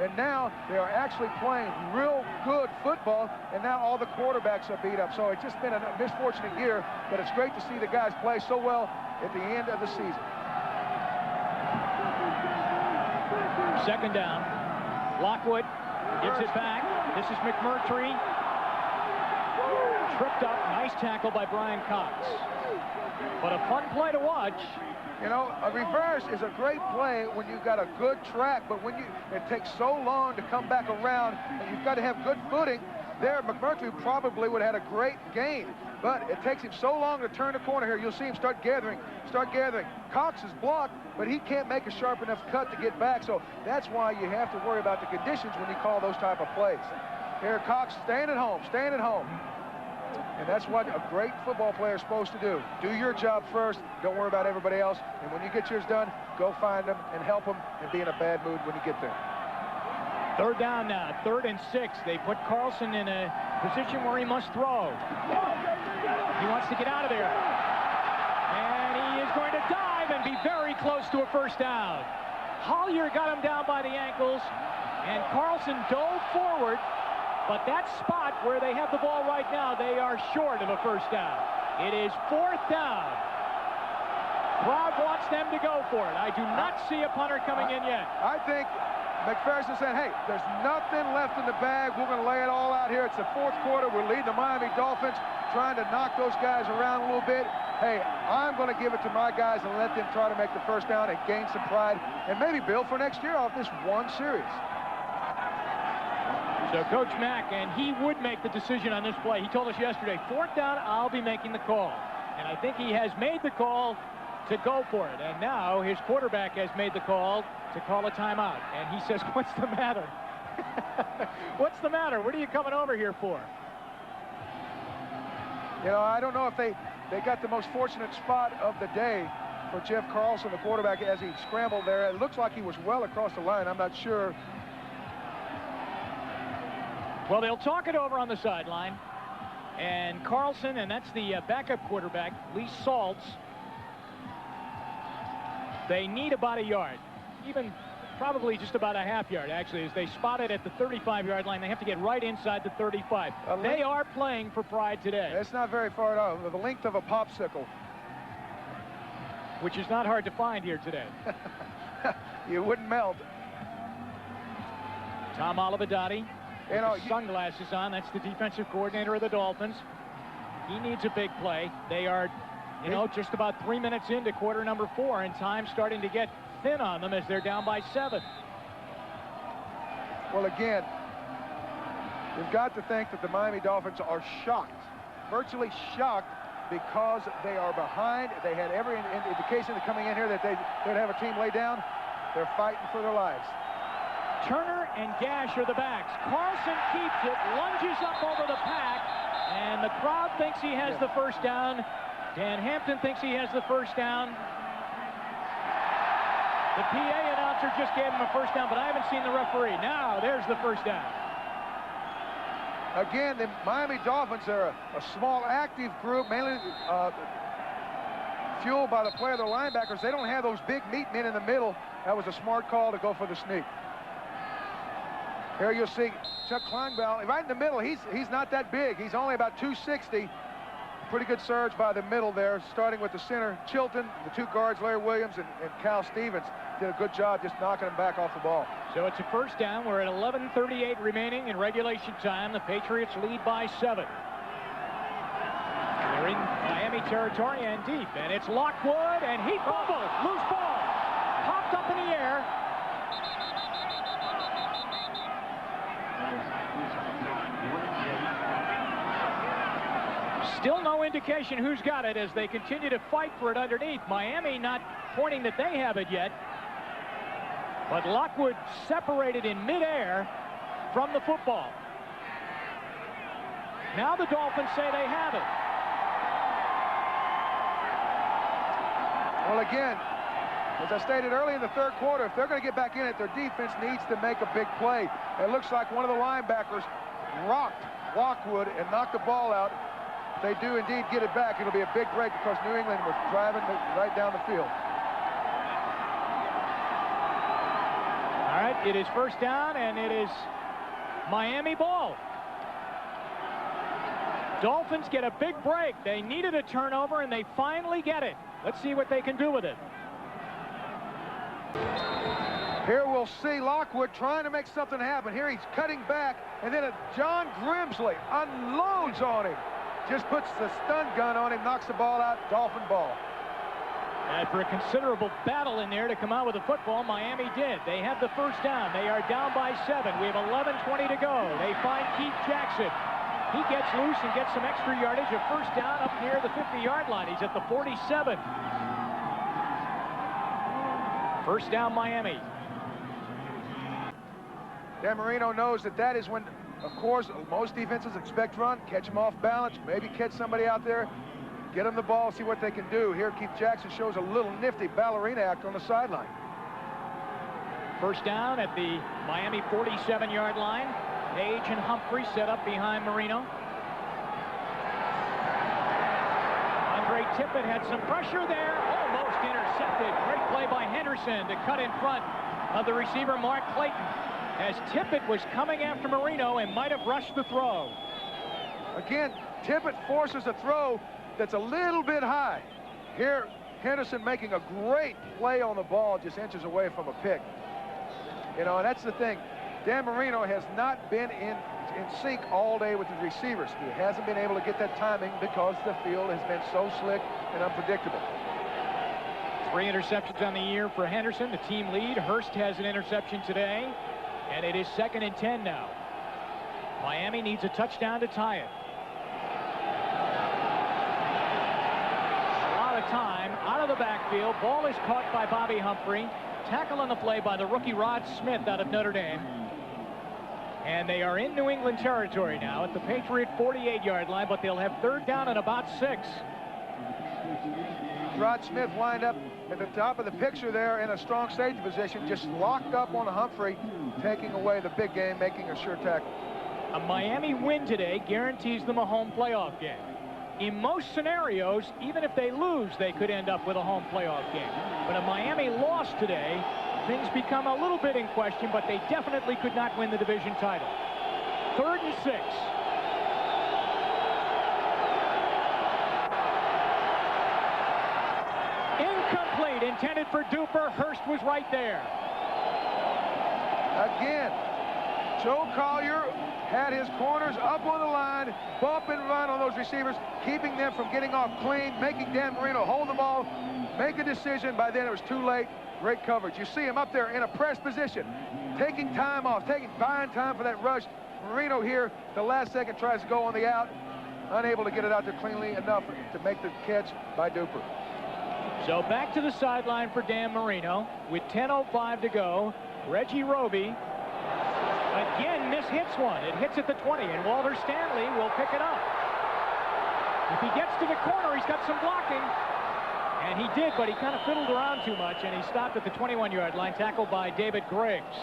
and now they are actually playing real good football, and now all the quarterbacks are beat up. So it's just been a misfortunate year, but it's great to see the guys play so well at the end of the season. Second down. Lockwood gives it back. This is McMurtry. Tripped up. Nice tackle by Brian Cox. But a fun play to watch. You know, a reverse is a great play when you've got a good track, but when it takes so long to come back around, and you've got to have good footing. There, McMurtry probably would have had a great gain, but it takes him so long to turn the corner here. You'll see him start gathering. Cox is blocked, but he can't make a sharp enough cut to get back, so that's why you have to worry about the conditions when you call those type of plays. Here, Cox staying at home. And that's what a great football player is supposed to do. Do your job first. Don't worry about everybody else. And when you get yours done, go find them and help them and be in a bad mood when you get there. Third down now, 3rd and 6. They put Carlson in a position where he must throw. He wants to get out of there. And he is going to dive and be very close to a first down. Hollier got him down by the ankles, and Carlson dove forward. But that spot where they have the ball right now, they are short of a first down. It is 4th down. Crowd wants them to go for it. I do not see a punter coming in yet. I think McPherson said, hey, there's nothing left in the bag. We're going to lay it all out here. It's the 4th quarter. We're leading the Miami Dolphins, trying to knock those guys around a little bit. Hey, I'm going to give it to my guys and let them try to make the first down and gain some pride and maybe build for next year off this one series. So Coach Mack, and he would make the decision on this play. He told us yesterday, 4th down, I'll be making the call. And I think he has made the call to go for it. And now his quarterback has made the call to call a timeout. And he says, what's the matter? What's the matter? What are you coming over here for? You know, I don't know if they got the most fortunate spot of the day for Jeff Carlson, the quarterback, as he scrambled there. It looks like he was well across the line. I'm not sure. Well, they'll talk it over on the sideline. And Carlson, and that's the backup quarterback, Lee Saltz, they need about a yard. Even probably just about a half yard, actually, as they spot it at the 35-yard line. They have to get right inside the 35. They are playing for pride today. It's not very far at all. The length of a popsicle. Which is not hard to find here today. You wouldn't melt. Tom Olivadotti. You know, sunglasses on. That's the defensive coordinator of the Dolphins. He needs a big play. They are, you know, just about 3 minutes into quarter number 4, and time's starting to get thin on them as they're down by 7. Well, again, you've got to think that the Miami Dolphins are shocked, virtually shocked, because they are behind. They had every indication of coming in here that they'd have a team lay down. They're fighting for their lives. Turner and Gash are the backs. Carlson keeps it, lunges up over the pack, and the crowd thinks he has the first down. Dan Hampton thinks he has the first down. The PA announcer just gave him a first down, but I haven't seen the referee. Now, there's the first down. Again, the Miami Dolphins are a small, active group, mainly fueled by the play of their linebackers. They don't have those big meat men in the middle. That was a smart call to go for the sneak. Here you'll see Chuck Kleinbell right in the middle. He's not that big. He's only about 260. Pretty good surge by the middle there, starting with the center, Chilton, the 2 guards, Larry Williams and Cal Stevens, did a good job just knocking them back off the ball. So it's a first down. We're at 11:38 remaining in regulation time. The Patriots lead by 7. They're in Miami territory and deep, and it's Lockwood, and he fumbles. Loose ball. Popped up in the air. Still no indication who's got it as they continue to fight for it underneath. Miami not pointing that they have it yet. But Lockwood separated in midair from the football. Now the Dolphins say they have it. Well, again, as I stated early in the third quarter, if they're going to get back in it, their defense needs to make a big play. It looks like one of the linebackers rocked Lockwood and knocked the ball out. If they do indeed get it back, it'll be a big break because New England was driving right down the field. All right, it is first down, and it is Miami ball. Dolphins get a big break. They needed a turnover, and they finally get it. Let's see what they can do with it. Here we'll see Lockwood trying to make something happen. Here he's cutting back, and then John Grimsley unloads on him. Just puts the stun gun on him, knocks the ball out, Dolphin ball. After a considerable battle in there to come out with the football, Miami did. They have the first down. They are down by 7. We have 11:20 to go. They find Keith Jackson. He gets loose and gets some extra yardage. A first down up near the 50-yard line. He's at the 47. First down, Miami. Dan Marino knows that is when, of course, most defenses expect run, catch them off balance, maybe catch somebody out there, get them the ball, see what they can do. Here, Keith Jackson shows a little nifty ballerina act on the sideline. First down at the Miami 47-yard line. Page and Humphrey set up behind Marino. Andre Tippett had some pressure there, almost intercepted. Great play by Henderson to cut in front of the receiver, Mark Clayton, as Tippett was coming after Marino and might have rushed the throw. Again, Tippett forces a throw that's a little bit high. Here, Henderson making a great play on the ball, just inches away from a pick. You know, and that's the thing. Dan Marino has not been in sync all day with the receivers. He hasn't been able to get that timing because the field has been so slick and unpredictable. 3 interceptions on the year for Henderson, the team lead. Hurst has an interception today, and it is 2nd and 10 now. Miami needs a touchdown to tie it. A lot of time out of the backfield. Ball is caught by Bobby Humphrey. Tackle on the play by the rookie Rod Smith out of Notre Dame. And they are in New England territory now at the Patriot 48-yard line, but they'll have third down and about 6. Rod Smith lined up at the top of the picture there in a strong safety position, just locked up on Humphrey, taking away the big game, making a sure tackle. A Miami win today guarantees them a home playoff game. In most scenarios, even if they lose, they could end up with a home playoff game. But a Miami loss today, things become a little bit in question, but they definitely could not win the division title. 3rd and 6. Incomplete, intended for Duper. Hurst was right there. Again, Joe Collier had his corners up on the line, bump and run on those receivers, keeping them from getting off clean, making Dan Marino hold the ball, make a decision. By then it was too late. Great coverage. You see him up there in a press position, taking time off, buying time for that rush. Marino here, the last second, tries to go on the out, unable to get it out there cleanly enough to make the catch by Duper. So back to the sideline for Dan Marino with 10:05 to go. Reggie Roby again mishits one. It hits at the 20, and Walter Stanley will pick it up. If he gets to the corner, he's got some blocking. And he did, but he kind of fiddled around too much, and he stopped at the 21-yard line, tackled by David Griggs.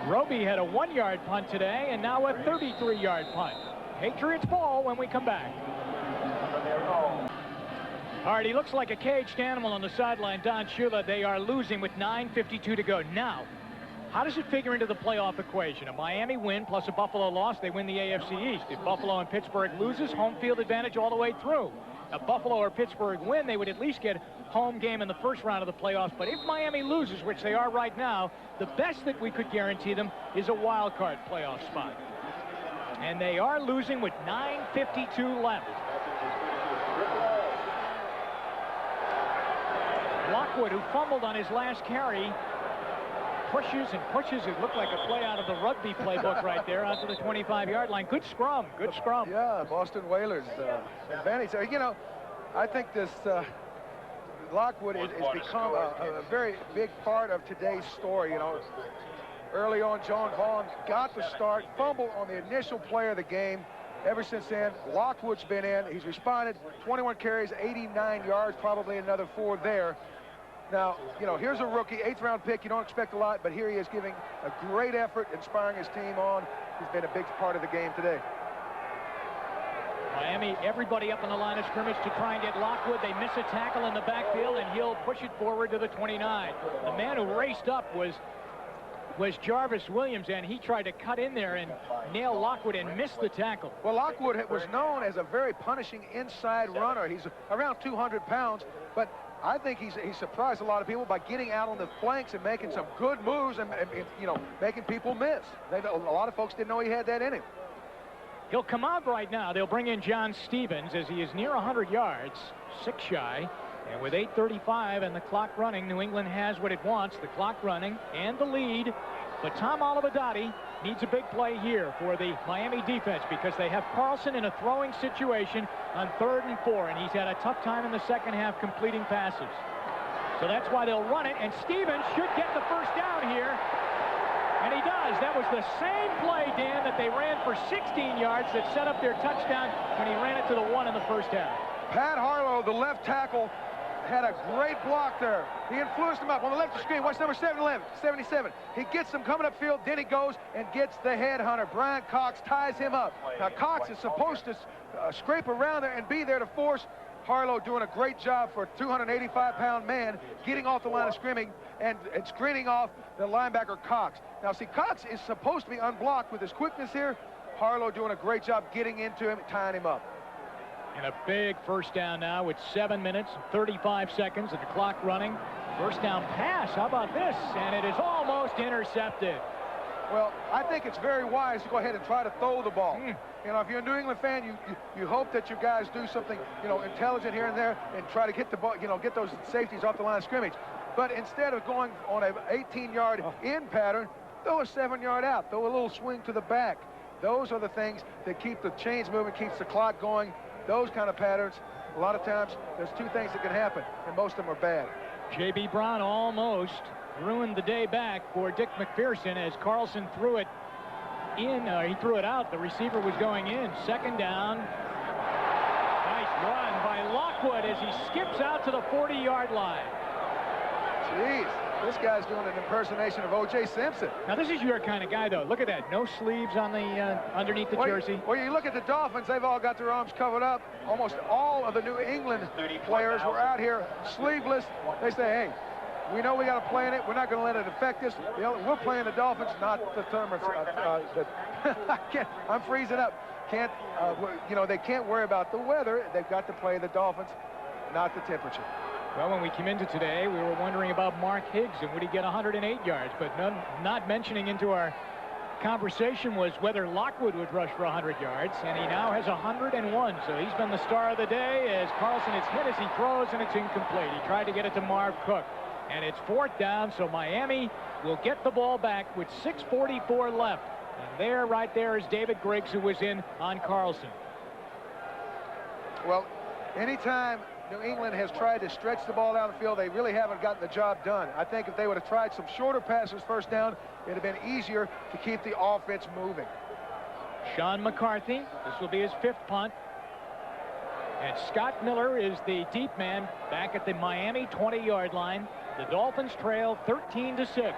Roby had a 1-yard punt today, and now a 33-yard punt. Patriots ball when we come back. All right, he looks like a caged animal on the sideline, Don Shula. They are losing with 9:52 to go. Now, how does it figure into the playoff equation? A Miami win plus a Buffalo loss, they win the AFC East. If Buffalo and Pittsburgh loses, home field advantage all the way through. If Buffalo or Pittsburgh win, they would at least get home game in the first round of the playoffs. But if Miami loses, which they are right now, the best that we could guarantee them is a wild card playoff spot. And they are losing with 9:52 left. Lockwood, who fumbled on his last carry, pushes and pushes. It looked like a play out of the rugby playbook right there out to the 25-yard line. Good scrum. Good scrum. Yeah, Boston Whalers advantage. You know, I think this Lockwood has become a very big part of today's story. You know, early on, John Vaughn got the start, fumbled on the initial play of the game. Ever since then, Lockwood's been in. He's responded, 21 carries, 89 yards, probably another 4 there. Now, you know, here's a rookie, 8th-round pick. You don't expect a lot, but here he is giving a great effort, inspiring his team on. He's been a big part of the game today. Miami, everybody up on the line of scrimmage to try and get Lockwood. They miss a tackle in the backfield, and he'll push it forward to the 29. The man who raced up was Jarvis Williams, and he tried to cut in there and nail Lockwood and miss the tackle. Well, Lockwood was known as a very punishing inside runner. He's around 200 pounds, but I think he's surprised a lot of people by getting out on the flanks and making some good moves and you know, making people miss. A lot of folks didn't know he had that in him. He'll come out right now. They'll bring in John Stevens as he is near 100 yards, 6 shy. And with 8:35 and the clock running, New England has what it wants, the clock running and the lead. But Tom Olivadotti needs a big play here for the Miami defense because they have Carlson in a throwing situation on 3rd and 4, and he's had a tough time in the second half completing passes. So that's why they'll run it, and Stevens should get the first down here. And he does. That was the same play, Dan, that they ran for 16 yards that set up their touchdown when he ran it to the 1 in the first half. Pat Harlow, the left tackle, had a great block there. He influenced him up on the left of the screen. Watch number 77. He gets him coming upfield. Then he goes and gets the headhunter. Brian Cox ties him up. Now, Cox is supposed to scrape around there and be there to force Harlow, doing a great job for a 285-pound man, getting off the line of scrimmage and screening off the linebacker Cox. Now, see, Cox is supposed to be unblocked with his quickness here. Harlow doing a great job getting into him, tying him up. And a big first down now with 7 minutes and 35 seconds and the clock running. First down pass, how about this? And it is almost intercepted. Well, I think it's very wise to go ahead and try to throw the ball. You know, if you're a New England fan, you hope that your guys do something, you know, intelligent here and there and try to get the ball, you know, get those safeties off the line of scrimmage. But instead of going on a 18-yard in pattern, throw a 7-yard out, throw a little swing to the back. Those are the things that keep the chains moving, keeps the clock going. Those kind of patterns, a lot of times, there's 2 things that can happen, and most of them are bad. J.B. Brown almost ruined the day back for Dick McPherson as Carlson threw it in. He threw it out. The receiver was going in. 2nd down. Nice run by Lockwood as he skips out to the 40-yard line. Jeez, this guy's doing an impersonation of O.J. Simpson. Now, this is your kind of guy, though. Look at that. No sleeves on the underneath the jersey. Well, you look at the Dolphins, they've all got their arms covered up. Almost all of the New England players were out here sleeveless. They say, hey, we know we got to play in it. We're not going to let it affect us. We're playing the Dolphins, not the Termits. I'm freezing up. You know, they can't worry about the weather. They've got to play the Dolphins, not the temperature. Well, when we came into today, we were wondering about Mark Higgs and would he get 108 yards, but not mentioning into our conversation was whether Lockwood would rush for 100 yards, and he now has 101, so he's been the star of the day as Carlson is hit as he throws, and it's incomplete. He tried to get it to Marv Cook, and it's 4th down, so Miami will get the ball back with 6:44 left. And there, right there, is David Griggs, who was in on Carlson. Well, anytime New England has tried to stretch the ball down the field, they really haven't gotten the job done. I think if they would have tried some shorter passes first down, it would have been easier to keep the offense moving. Sean McCarthy, this will be his 5th punt. And Scott Miller is the deep man back at the Miami 20-yard line. The Dolphins trail 13-6.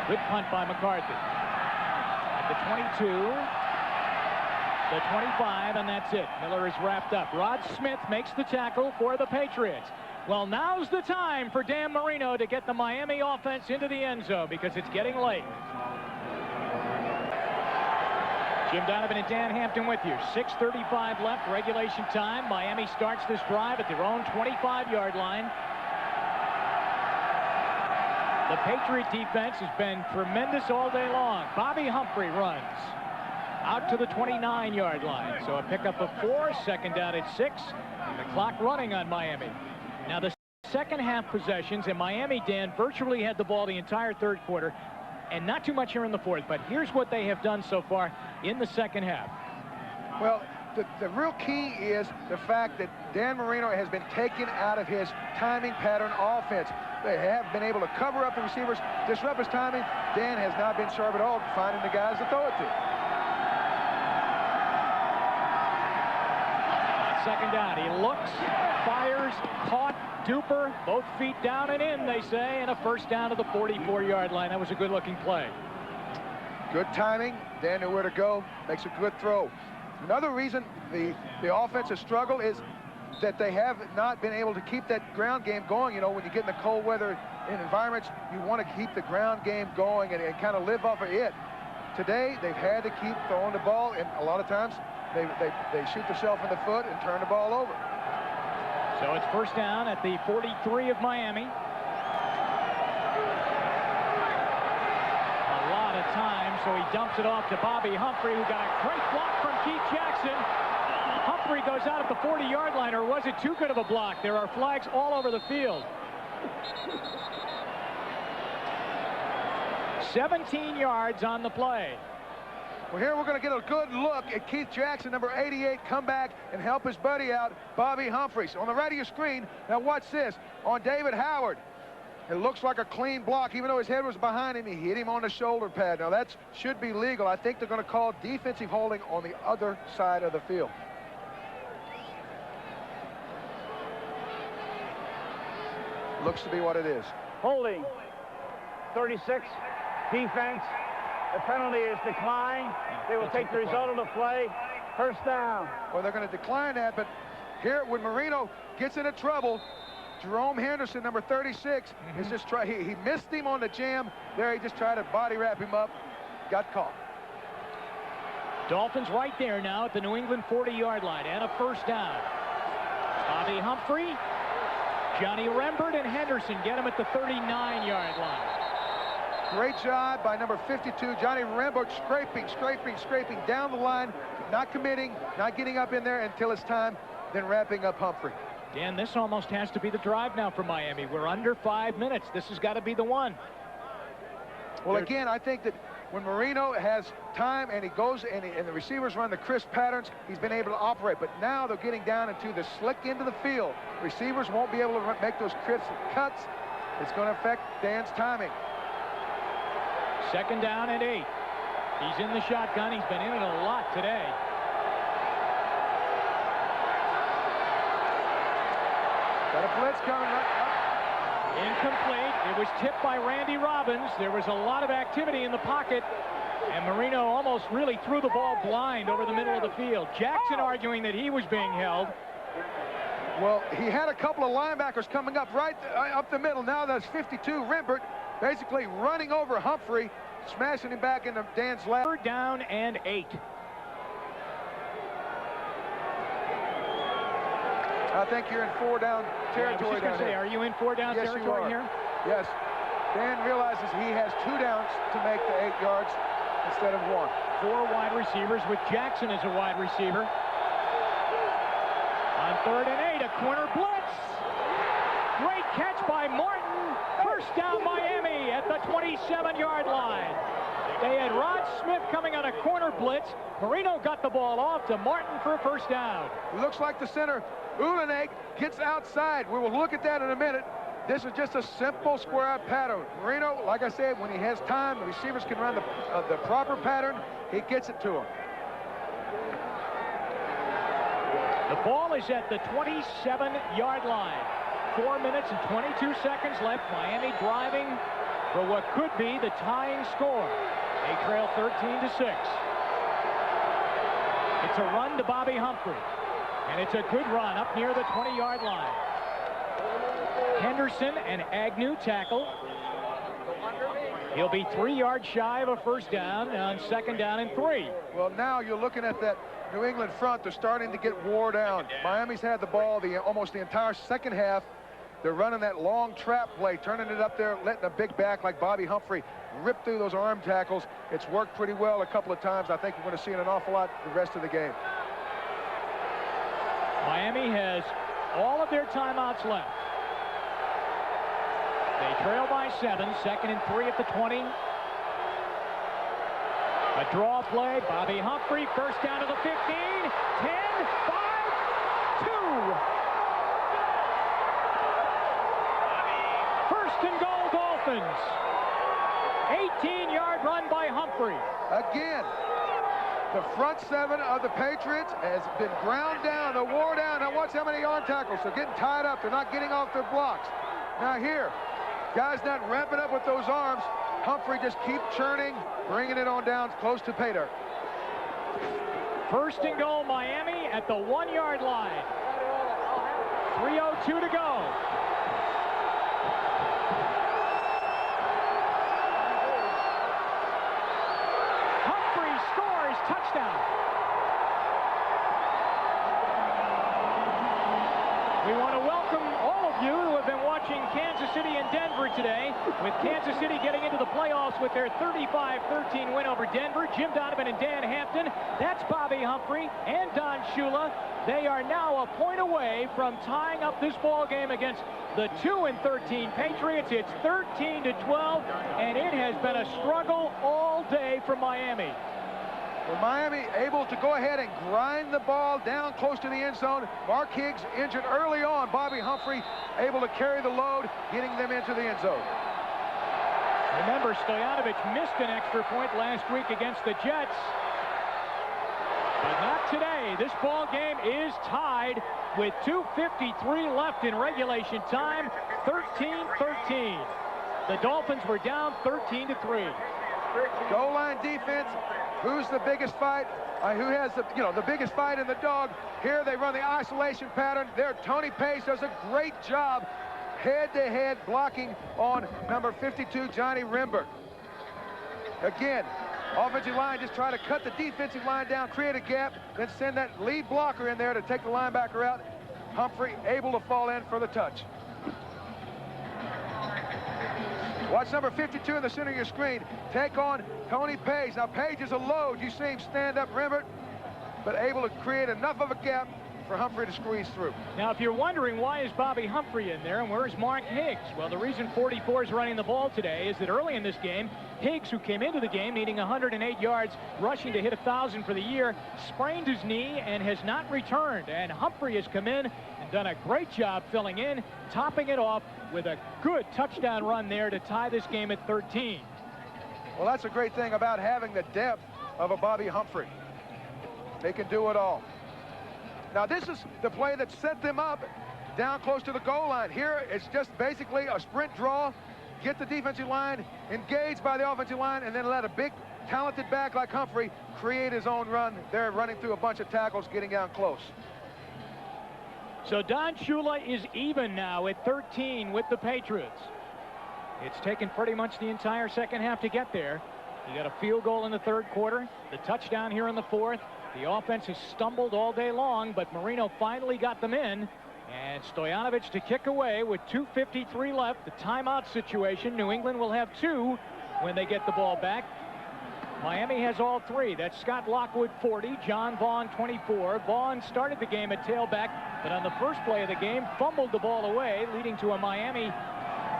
Good punt by McCarthy. At the 22, the 25, and that's it. Miller is wrapped up. Rod Smith makes the tackle for the Patriots. Well, now's the time for Dan Marino to get the Miami offense into the end zone because it's getting late. Jim Donovan and Dan Hampton with you. 6:35 left, regulation time. Miami starts this drive at their own 25-yard line. The Patriot defense has been tremendous all day long. Bobby Humphrey runs out to the 29-yard line. So a pickup of 4, 2nd down at 6, and the clock running on Miami. Now the second half possessions, and Miami, Dan, virtually had the ball the entire 3rd quarter, and not too much here in the 4th, but here's what they have done so far in the second half. Well, the real key is the fact that Dan Marino has been taken out of his timing pattern offense. They have been able to cover up the receivers, disrupt his timing. Dan has not been sharp at all finding the guys to throw it to. On second down, he looks, fires, caught, duper, both feet down and in, they say, and a first down to the 44-yard line. That was a good-looking play. Good timing. Dan knew where to go. Makes a good throw. Another reason the offensive struggle is that they have not been able to keep that ground game going. You know, when you get in the cold weather environments, you want to keep the ground game going and kind of live off of it. Today, they've had to keep throwing the ball, and a lot of times they shoot themselves in the foot and turn the ball over. So it's first down at the 43 of Miami. A lot of time, so he dumps it off to Bobby Humphrey, who got a great block from Keith Jackson. Humphrey goes out at the 40-yard line, or was it too good of a block? There are flags all over the field. 17 yards on the play. Well, here we're going to get a good look at Keith Jackson, number 88, come back and help his buddy out, Bobby Humphries. On the right of your screen, now watch this, on David Howard. It looks like a clean block, even though his head was behind him, he hit him on the shoulder pad. Now that should be legal. I think they're going to call defensive holding on the other side of the field. Looks to be what it is. Holding. 36. Defense. The penalty is declined. They will take the result of the play. First down. Well, they're going to decline that, but here when Marino gets into trouble, Jerome Henderson, number 36, is just he missed him on the jam. There he just tried to body wrap him up. Got caught. Dolphins right there now at the New England 40-yard line and a first down. Bobby Humphrey, Johnny Rembert, and Henderson get him at the 39-yard line. Great job by number 52, Johnny Rembert, scraping down the line, not committing, not getting up in there until it's time, then wrapping up Humphrey. Dan, this almost has to be the drive now for Miami. We're under 5 minutes. This has got to be the one. Well, again, I think that when Marino has time and he goes and the receivers run the crisp patterns, he's been able to operate. But now they're getting down into the slick end of the field. Receivers won't be able to make those crisp cuts. It's going to affect Dan's timing. Second down and 8. He's in the shotgun. He's been in it a lot today. Got a blitz coming up. Incomplete. It was tipped by Randy Robbins. There was a lot of activity in the pocket, and Marino almost really threw the ball blind over the middle of the field. Jackson arguing that he was being held. Well, he had a couple of linebackers coming up right up the middle. Now that's 52, Rembert, basically running over Humphrey, smashing him back into Dan's lap. Third down and 8. I think you're in 4-down territory down here. Are you in 4-down territory here? Yes. Dan realizes he has 2 downs to make the 8 yards instead of 1. 4 wide receivers with Jackson as a wide receiver. On 3rd and 8, a corner blitz. Great catch by Martin. First down Miami at the 27-yard line. They had Rod Smith coming on a corner blitz. Marino got the ball off to Martin for a first down. Looks like the center, Ulanake, gets outside. We will look at that in a minute. This is just a simple square-out pattern. Marino, like I said, when he has time, the receivers can run the proper pattern. He gets it to them. The ball is at the 27-yard line. 4 minutes and 22 seconds left. Miami driving for what could be the tying score. They trail 13-6. It's a run to Bobby Humphrey. And it's a good run up near the 20-yard line. Henderson and Agnew tackle. He'll be 3 yards shy of a first down on second down and 3. Well, now you're looking at that New England front. They're starting to get wore down. Miami's had the ball almost the entire second half. They're running that long trap play, turning it up there, letting a big back like Bobby Humphrey rip through those arm tackles. It's worked pretty well a couple of times. I think we're going to see it an awful lot the rest of the game. Miami has all of their timeouts left. They trail by 7, second and 3 at the 20. A draw play. Bobby Humphrey, first down to the 15, 10, 5, 2. First and goal, Dolphins. 18-yard run by Humphrey. Again, the front seven of the Patriots has been ground down, they're wore down. Now watch how many arm tackles. They're getting tied up. They're not getting off their blocks. Now here, guys not ramping up with those arms. Humphrey just keep churning, bringing it on down close to pay dirt. First and goal, Miami at the 1-yard line. 3:02 to go. Humphrey scores, touchdown. We want to welcome all of you who have been watching Kansas City and Denver today, with Kansas City getting into the playoffs with their 35-13 win over Denver. Jim Donovan and Dan Hampton. That's Bobby Humphrey and Don Shula. They are now a point away from tying up this ball game against the 2-13 Patriots. It's 13-12, and it has been a struggle all day for Miami. Well, Miami able to go ahead and grind the ball down close to the end zone. Mark Higgs injured early on. Bobby Humphrey able to carry the load, getting them into the end zone. Remember, Stoyanovich missed an extra point last week against the Jets. But not today. This ball game is tied with 2:53 left in regulation time. 13-13. The Dolphins were down 13-3. Goal line defense. Who's the biggest fight? Who has the biggest fight in the dog? Here they run the isolation pattern. There, Tony Pace does a great job head-to-head blocking on number 52, Johnny Rimberg. Again, offensive line just try to cut the defensive line down, create a gap, then send that lead blocker in there to take the linebacker out. Humphrey able to fall in for the touch. Watch number 52 in the center of your screen. Take on Tony Page. Now, Page is a load. You see him stand up, Rimbert, but able to create enough of a gap for Humphrey to squeeze through. Now, if you're wondering why is Bobby Humphrey in there and where's Mark Higgs? Well, the reason 44 is running the ball today is that early in this game, Higgs, who came into the game needing 108 yards, rushing to hit 1,000 for the year, sprained his knee and has not returned. And Humphrey has come in and done a great job filling in, topping it off with a good touchdown run there to tie this game at 13. Well, that's a great thing about having the depth of a Bobby Humphrey. They can do it all. Now, this is the play that set them up down close to the goal line. Here, it's just basically a sprint draw, get the defensive line engaged by the offensive line, and then let a big, talented back like Humphrey create his own run. They're running through a bunch of tackles, getting down close. So Don Shula is even now at 13 with the Patriots. It's taken pretty much the entire second half to get there. You got a field goal in the third quarter, the touchdown here in the fourth. The offense has stumbled all day long, but Marino finally got them in. And Stoyanovich to kick away with 2:53 left. The timeout situation. New England will have 2 when they get the ball back. Miami has all 3. That's Scott Lockwood, 40, John Vaughn, 24. Vaughn started the game at tailback, but on the first play of the game, fumbled the ball away, leading to a Miami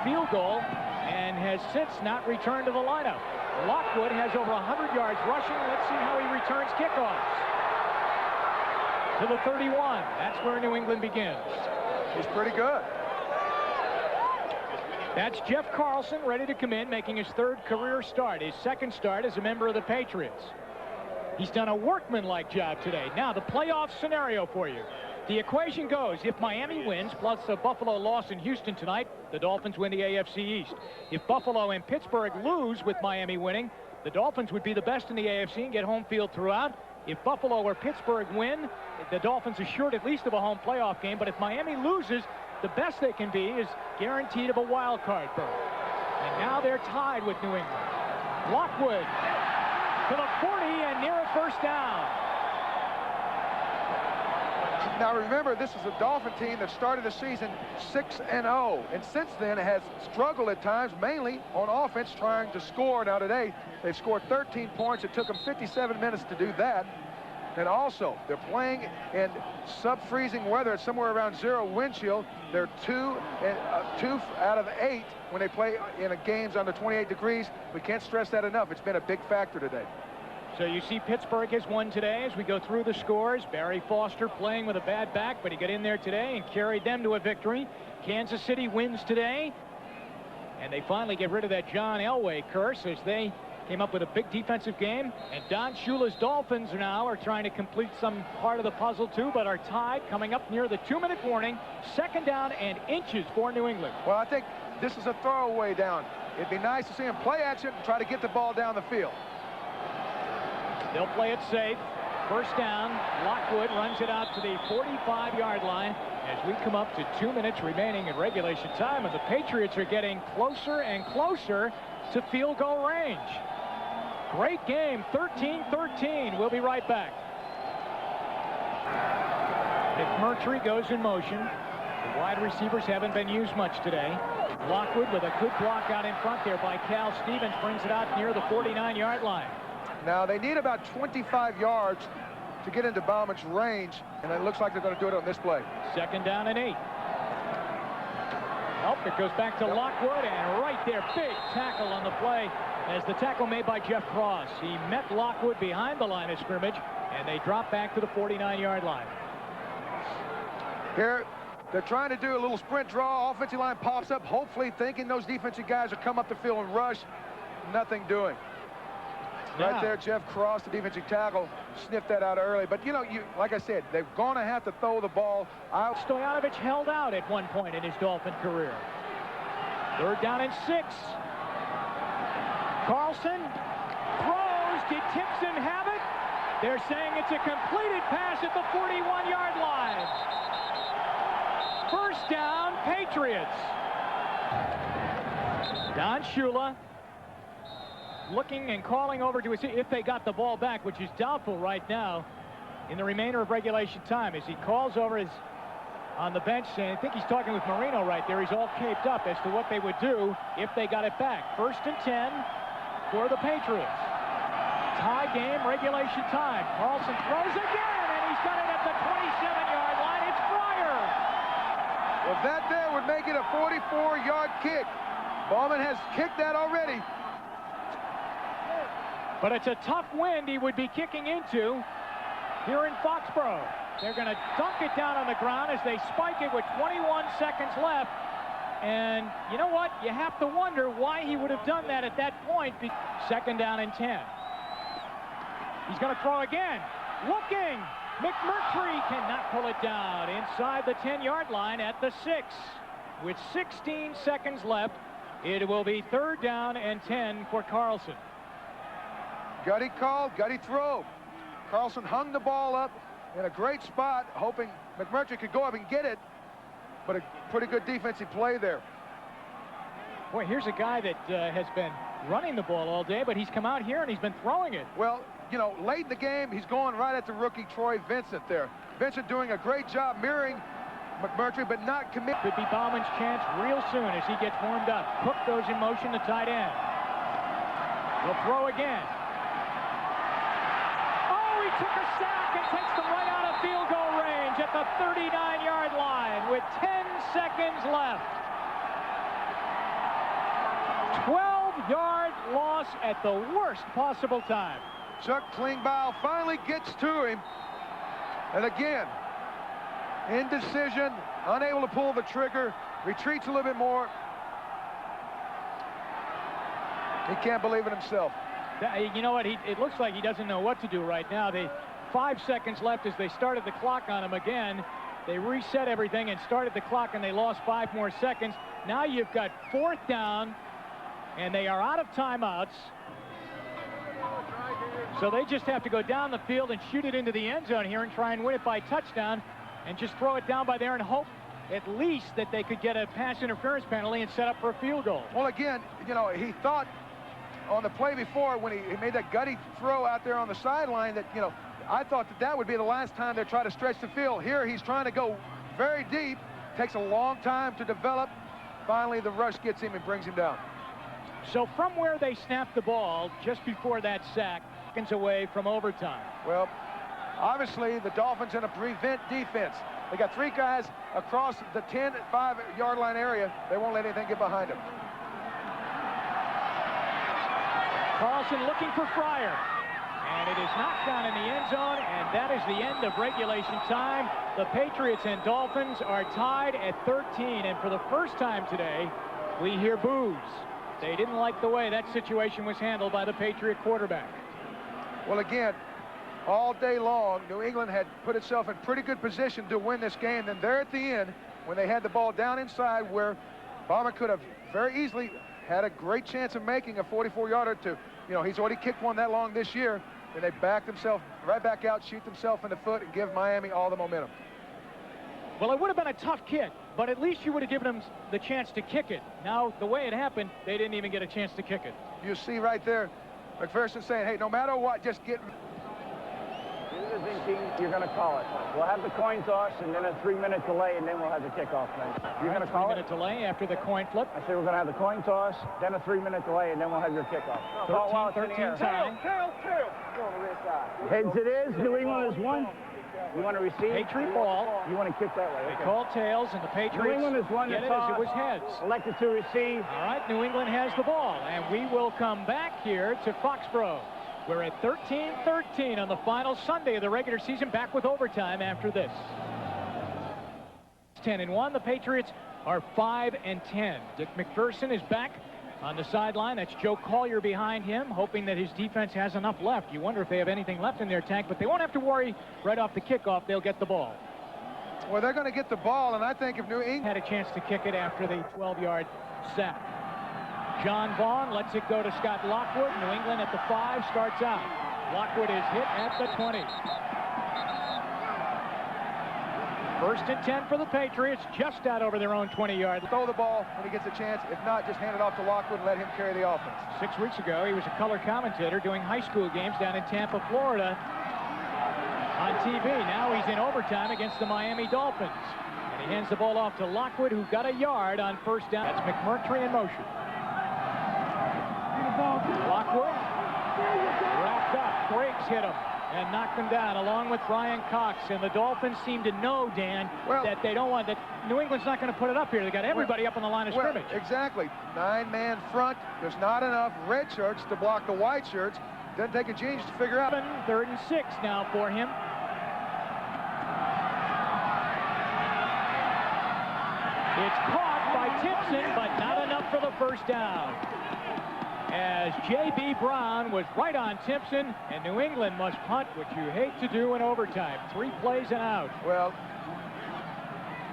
field goal, and has since not returned to the lineup. Lockwood has over 100 yards rushing. Let's see how he returns kickoffs. To the 31. That's where New England begins. He's pretty good. That's Jeff Carlson ready to come in, making his 3rd career start, his 2nd start as a member of the Patriots. He's done a workmanlike job today. Now, the playoff scenario for you. The equation goes, if Miami wins, plus a Buffalo loss in Houston tonight, the Dolphins win the AFC East. If Buffalo and Pittsburgh lose with Miami winning, the Dolphins would be the best in the AFC and get home field throughout. If Buffalo or Pittsburgh win, the Dolphins assured at least of a home playoff game. But if Miami loses, the best they can be is guaranteed of a wild card berth. And now they're tied with New England. Lockwood to the 40 and near a first down. Now remember, this is a Dolphin team that started the season 6-0, and since then has struggled at times, mainly on offense, trying to score. Now today, they've scored 13 points. It took them 57 minutes to do that. And also, they're playing in sub-freezing weather. It's somewhere around 0 wind chill. They're 2 out of 8 when they play in games under 28 degrees. We can't stress that enough. It's been a big factor today. So you see Pittsburgh has won today as we go through the scores. Barry Foster playing with a bad back, but he got in there today and carried them to a victory. Kansas City wins today. And they finally get rid of that John Elway curse as they came up with a big defensive game. And Don Shula's Dolphins now are trying to complete some part of the puzzle too, but are tied coming up near the 2-minute warning. 2nd down and inches for New England. Well, I think this is a throwaway down. It'd be nice to see him play action and try to get the ball down the field. They'll play it safe. 1st down. Lockwood runs it out to the 45-yard line as we come up to 2 minutes remaining in regulation time, and the Patriots are getting closer and closer to field goal range. Great game, 13-13. We'll be right back. McMurtry goes in motion. The wide receivers haven't been used much today. Lockwood with a good block out in front there by Cal Stevens brings it out near the 49-yard line. Now they need about 25 yards to get into Bauman's range, and it looks like they're going to do it on this play. 2nd down and 8. Oh, it goes back to Lockwood, and right there, big tackle on the play as the tackle made by Jeff Cross. He met Lockwood behind the line of scrimmage, and they drop back to the 49-yard line. Here, they're trying to do a little sprint draw. Offensive line pops up, hopefully thinking those defensive guys will come up the field and rush. Nothing doing. Right there, Jeff Cross, the defensive tackle, sniffed that out early. But, you know, like I said, they're going to have to throw the ball out. Stoyanovich held out at one point in his Dolphin career. 3rd down and 6. Carlson throws. Did Tipson have it? They're saying it's a completed pass at the 41-yard line. 1st down, Patriots. Don Shula looking and calling over to see if they got the ball back, which is doubtful right now in the remainder of regulation time as he calls over his on the bench, and I think he's talking with Marino right there. He's all caped up as to what they would do if they got it back. 1st and 10 for the Patriots. Tie game, regulation time. Carlson throws again, and he's got it at the 27-yard line. It's Fryer. Well, that there would make it a 44-yard kick. Bauman has kicked that already. But it's a tough wind he would be kicking into here in Foxborough. They're going to dunk it down on the ground as they spike it with 21 seconds left. And you know what? You have to wonder why he would have done that at that point. 2nd down and 10. He's going to throw again. Looking. McMurtry cannot pull it down inside the 10-yard line at the 6. With 16 seconds left, it will be 3rd down and 10 for Carlson. Gutty call, gutty throw. Carlson hung the ball up in a great spot, hoping McMurtry could go up and get it, but a pretty good defensive play there. Boy, here's a guy that has been running the ball all day, but he's come out here and he's been throwing it. Well, you know, late in the game, he's going right at the rookie Troy Vincent there. Vincent doing a great job mirroring McMurtry, but not committed. Could be Bauman's chance real soon as he gets warmed up. Cook goes in motion to tight end. He'll throw again. Took a sack and takes them right out of field goal range at the 39-yard line with 10 seconds left. 12-yard loss at the worst possible time. Chuck Klingbeil finally gets to him. And again, indecision, unable to pull the trigger, retreats a little bit more. He can't believe it himself. You know what? It looks like he doesn't know what to do right now. 5 seconds left as they started the clock on him again. They reset everything and started the clock, and they lost 5 more seconds. Now you've got 4th down, and they are out of timeouts. So they just have to go down the field and shoot it into the end zone here and try and win it by touchdown and just throw it down by there and hope at least that they could get a pass interference penalty and set up for a field goal. Well, again, you know, he thought on the play before when he made that gutty throw out there on the sideline that, you know, I thought that would be the last time they try to stretch the field. Here he's trying to go very deep. Takes a long time to develop. Finally, the rush gets him and brings him down. So from where they snapped the ball just before that sack, seconds away from overtime. Well, obviously the Dolphins in a prevent defense. They got 3 guys across the 10 and 5-yard line area. They won't let anything get behind them. Carlson looking for Fryer. And it is knocked down in the end zone, and that is the end of regulation time. The Patriots and Dolphins are tied at 13, and for the first time today, we hear boos. They didn't like the way that situation was handled by the Patriot quarterback. Well, again, all day long, New England had put itself in pretty good position to win this game. Then there at the end, when they had the ball down inside where Bauman could have very easily had a great chance of making a 44-yarder to, you know, he's already kicked one that long this year, and they back themselves right back out, shoot themselves in the foot, and give Miami all the momentum. Well, it would have been a tough kick, but at least you would have given them the chance to kick it. Now, the way it happened, they didn't even get a chance to kick it. You see right there, McPherson saying, hey, no matter what, just get... You're thinking you're going to call it. We'll have the coin toss and then a 3-minute delay, and then we'll have the kickoff. You're going to call it? 3-minute delay after the coin flip. I say we're going to have the coin toss, then a 3-minute delay, and then we'll have your kickoff. 13 time. Heads it is. New England is one. You want to receive? Patriot ball. You want to kick that way. They Okay. call tails, and the Patriots New England is one get to it as toss. it was heads. Elected to receive. All right, New England has the ball, and we will come back here to Foxborough. We're at 13-13 on the final Sunday of the regular season, back with overtime after this. 10-1. The Patriots are 5-10. Dick McPherson is back on the sideline. That's Joe Collier behind him, hoping that his defense has enough left. You wonder if they have anything left in their tank, but they won't have to worry right off the kickoff. They'll get the ball. Well, they're going to get the ball, and I think if New England Had a chance to kick it after the 12-yard sack. John Vaughn lets it go to Scott Lockwood. New England at the 5 starts out. Lockwood is hit at the 20. First and 10 for the Patriots, just out over their own 20-yard. throw the ball when he gets a chance. If not, just hand it off to Lockwood and let him carry the offense. 6 weeks ago, he was a color commentator doing high school games down in Tampa, Florida on TV. Now he's in overtime against the Miami Dolphins. And he hands the ball off to Lockwood, who got a yard on first down. That's McMurtry in motion. Lockwood wrapped up. Briggs hit him and knocked him down along with Brian Cox. And the Dolphins seem to know, Dan, that they don't want that. New England's not going to put it up here. They got everybody up on the line of scrimmage. Exactly. 9-man front. There's not enough red shirts to block the white shirts. Doesn't take a genius to figure out. 3rd and 6 now for him. It's caught by Timpson, but not enough for the first down. As J.B. Brown was right on Timpson, and New England must punt, which you hate to do in overtime. 3 plays and out. Well,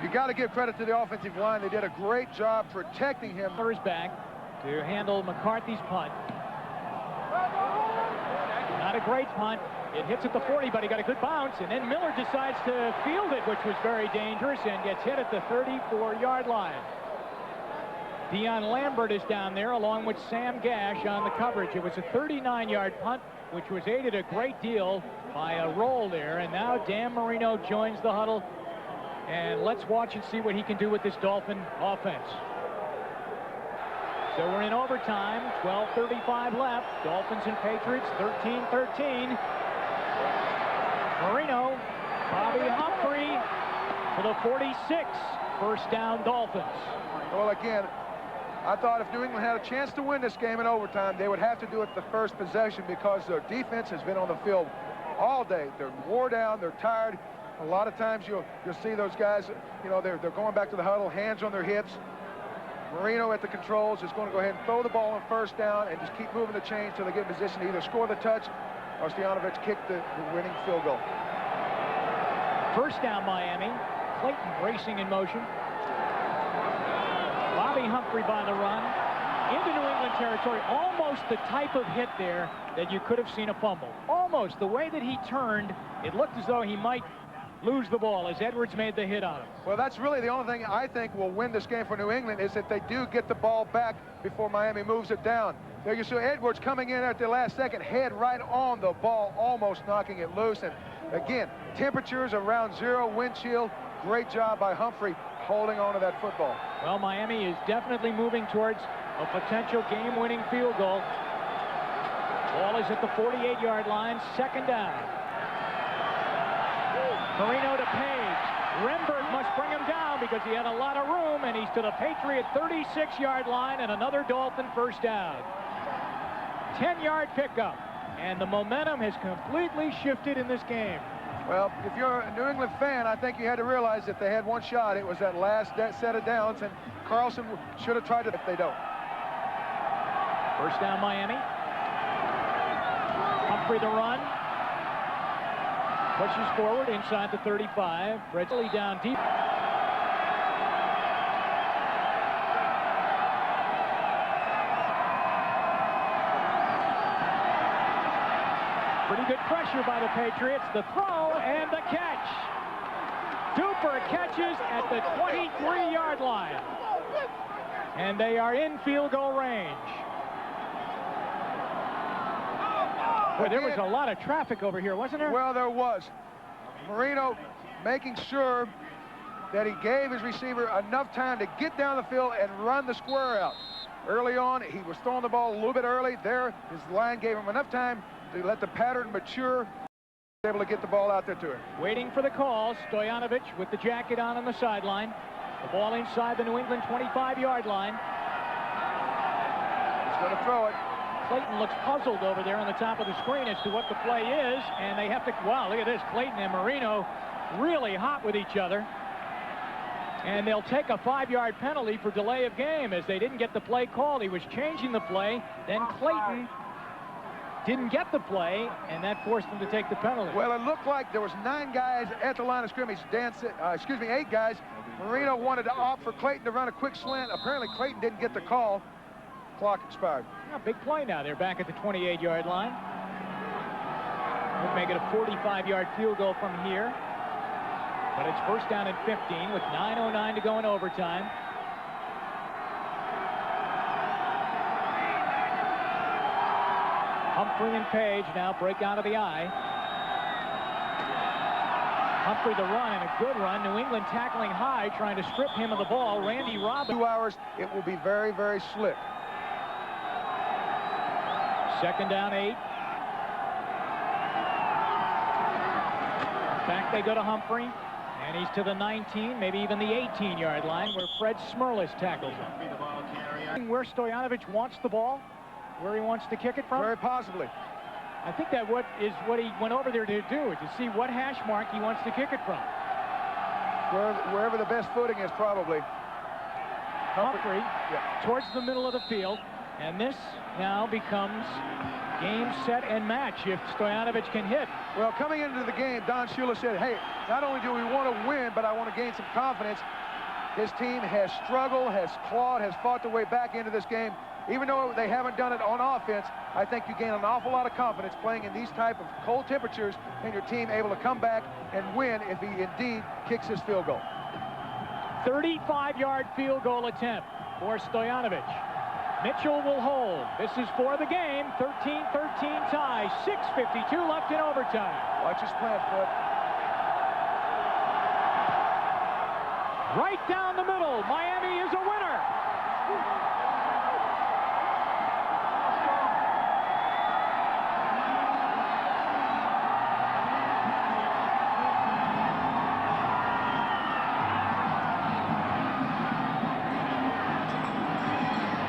you got to give credit to the offensive line. They did a great job protecting him. Miller is back to handle McCarthy's punt. Not a great punt. It hits at the 40, but he got a good bounce, and then Miller decides to field it, which was very dangerous, and gets hit at the 34-yard line. Deion Lambert is down there along with Sam Gash on the coverage. It was a 39-yard punt, which was aided a great deal by a roll there. And now Dan Marino joins the huddle. And let's watch and see what he can do with this Dolphin offense. So we're in overtime, 12:35 left. Dolphins and Patriots, 13-13. Marino, Bobby Humphrey for the 46. First down, Dolphins. Well, again, I thought if New England had a chance to win this game in overtime, they would have to do it the first possession because their defense has been on the field all day. They're wore down, they're tired. A lot of times you'll see those guys, you know, they're going back to the huddle, hands on their hips. Marino at the controls is going to go ahead and throw the ball on first down and just keep moving the chains until they get in position to either score the touch or Stoyanovich kick the winning field goal. First down, Miami. Clayton racing in motion. Bobby Humphrey by the run into New England territory. Almost the type of hit there that you could have seen a fumble. Almost. The way that he turned, it looked as though he might lose the ball as Edwards made the hit on him. Well, that's really the only thing I think will win this game for New England is that they do get the ball back before Miami moves it down. There you see Edwards coming in at the last second, head right on the ball, almost knocking it loose. And again, temperatures around 0, wind chill. Great job by Humphrey holding on to that football. Well, Miami is definitely moving towards a potential game-winning field goal. Ball is at the 48-yard line, second down. Marino to Page. Rembert must bring him down because he had a lot of room, and he's to the Patriot 36-yard line, and another Dolphin first down. 10-yard pickup. and the momentum has completely shifted in this game. Well, if you're a New England fan, I think you had to realize that they had one shot. It was that last set of downs, and Carlson should have tried it if they don't. First down, Miami. Humphrey the run. Pushes forward inside the 35. Bradley down deep. Pretty good pressure by the Patriots. The throw and the catch. Duper catches at the 23-yard line. And they are in field goal range. Boy, there was a lot of traffic over here, wasn't there? Well, there was. Marino making sure that he gave his receiver enough time to get down the field and run the square out. Early on, he was throwing the ball a little bit early. There, his line gave him enough time to let the pattern mature, able to get the ball out there to him. Waiting for the call, Stoyanovich with the jacket on the sideline. The ball inside the New England 25-yard line. He's going to throw it. Clayton looks puzzled over there on the top of the screen as to what the play is, and they have to, wow, look at this. Clayton and Marino really hot with each other. And they'll take a 5-yard penalty for delay of game as they didn't get the play called. He was changing the play, then Clayton didn't get the play, and that forced them to take the penalty. Well, it looked like there was 9 guys at the line of scrimmage. 8 guys. Marino wanted to opt for Clayton to run a quick slant. Apparently, Clayton didn't get the call. Clock expired. Yeah, big play now. They're back at the 28-yard line. Would make it a 45-yard field goal from here. But it's first down and 15 with 9:09 to go in overtime. Humphrey and Page now break out of the eye. Humphrey the run, and a good run. New England tackling high, trying to strip him of the ball. Randy Robbins. 2 hours, it will be very, very slick. Second down 8. Back they go to Humphrey, and he's to the 19, maybe even the 18-yard line, where Fred Smerlis tackles him. Where Stoyanovich wants the ball, where he wants to kick it from? Very possibly. I think that is what he went over there to do, to see what hash mark he wants to kick it from. Wherever the best footing is, probably. Humphrey towards the middle of the field, and this now becomes game, set, and match if Stoyanovich can hit. Well, coming into the game, Don Shula said, hey, not only do we want to win, but I want to gain some confidence. His team has struggled, has clawed, has fought their way back into this game. Even though they haven't done it on offense, I think you gain an awful lot of confidence playing in these type of cold temperatures and your team able to come back and win if he indeed kicks his field goal. 35-yard field goal attempt for Stoyanovich. Mitchell will hold. This is for the game. 13-13 tie. 6:52 left in overtime. Watch his plant foot. Right down the middle. Miami is a winner.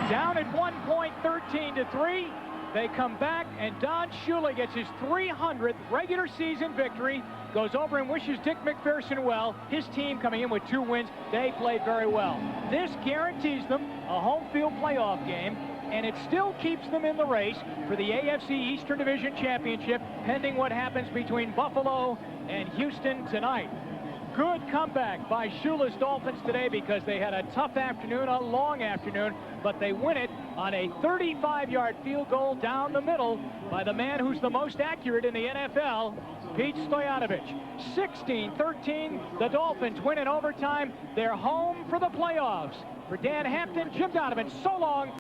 Down at 1 point, 13-3. They come back, and Don Shula gets his 300th regular season victory. Goes over and wishes Dick McPherson well. His team coming in with 2 wins. They played very well. This guarantees them a home field playoff game, and it still keeps them in the race for the AFC Eastern Division Championship, pending what happens between Buffalo and Houston tonight. Good comeback by Shula's Dolphins today because they had a tough afternoon, a long afternoon, but they win it on a 35-yard field goal down the middle by the man who's the most accurate in the NFL, Pete Stoyanovich. 16-13, the Dolphins win in overtime. They're home for the playoffs. For Dan Hampton, Jim Donovan, so long.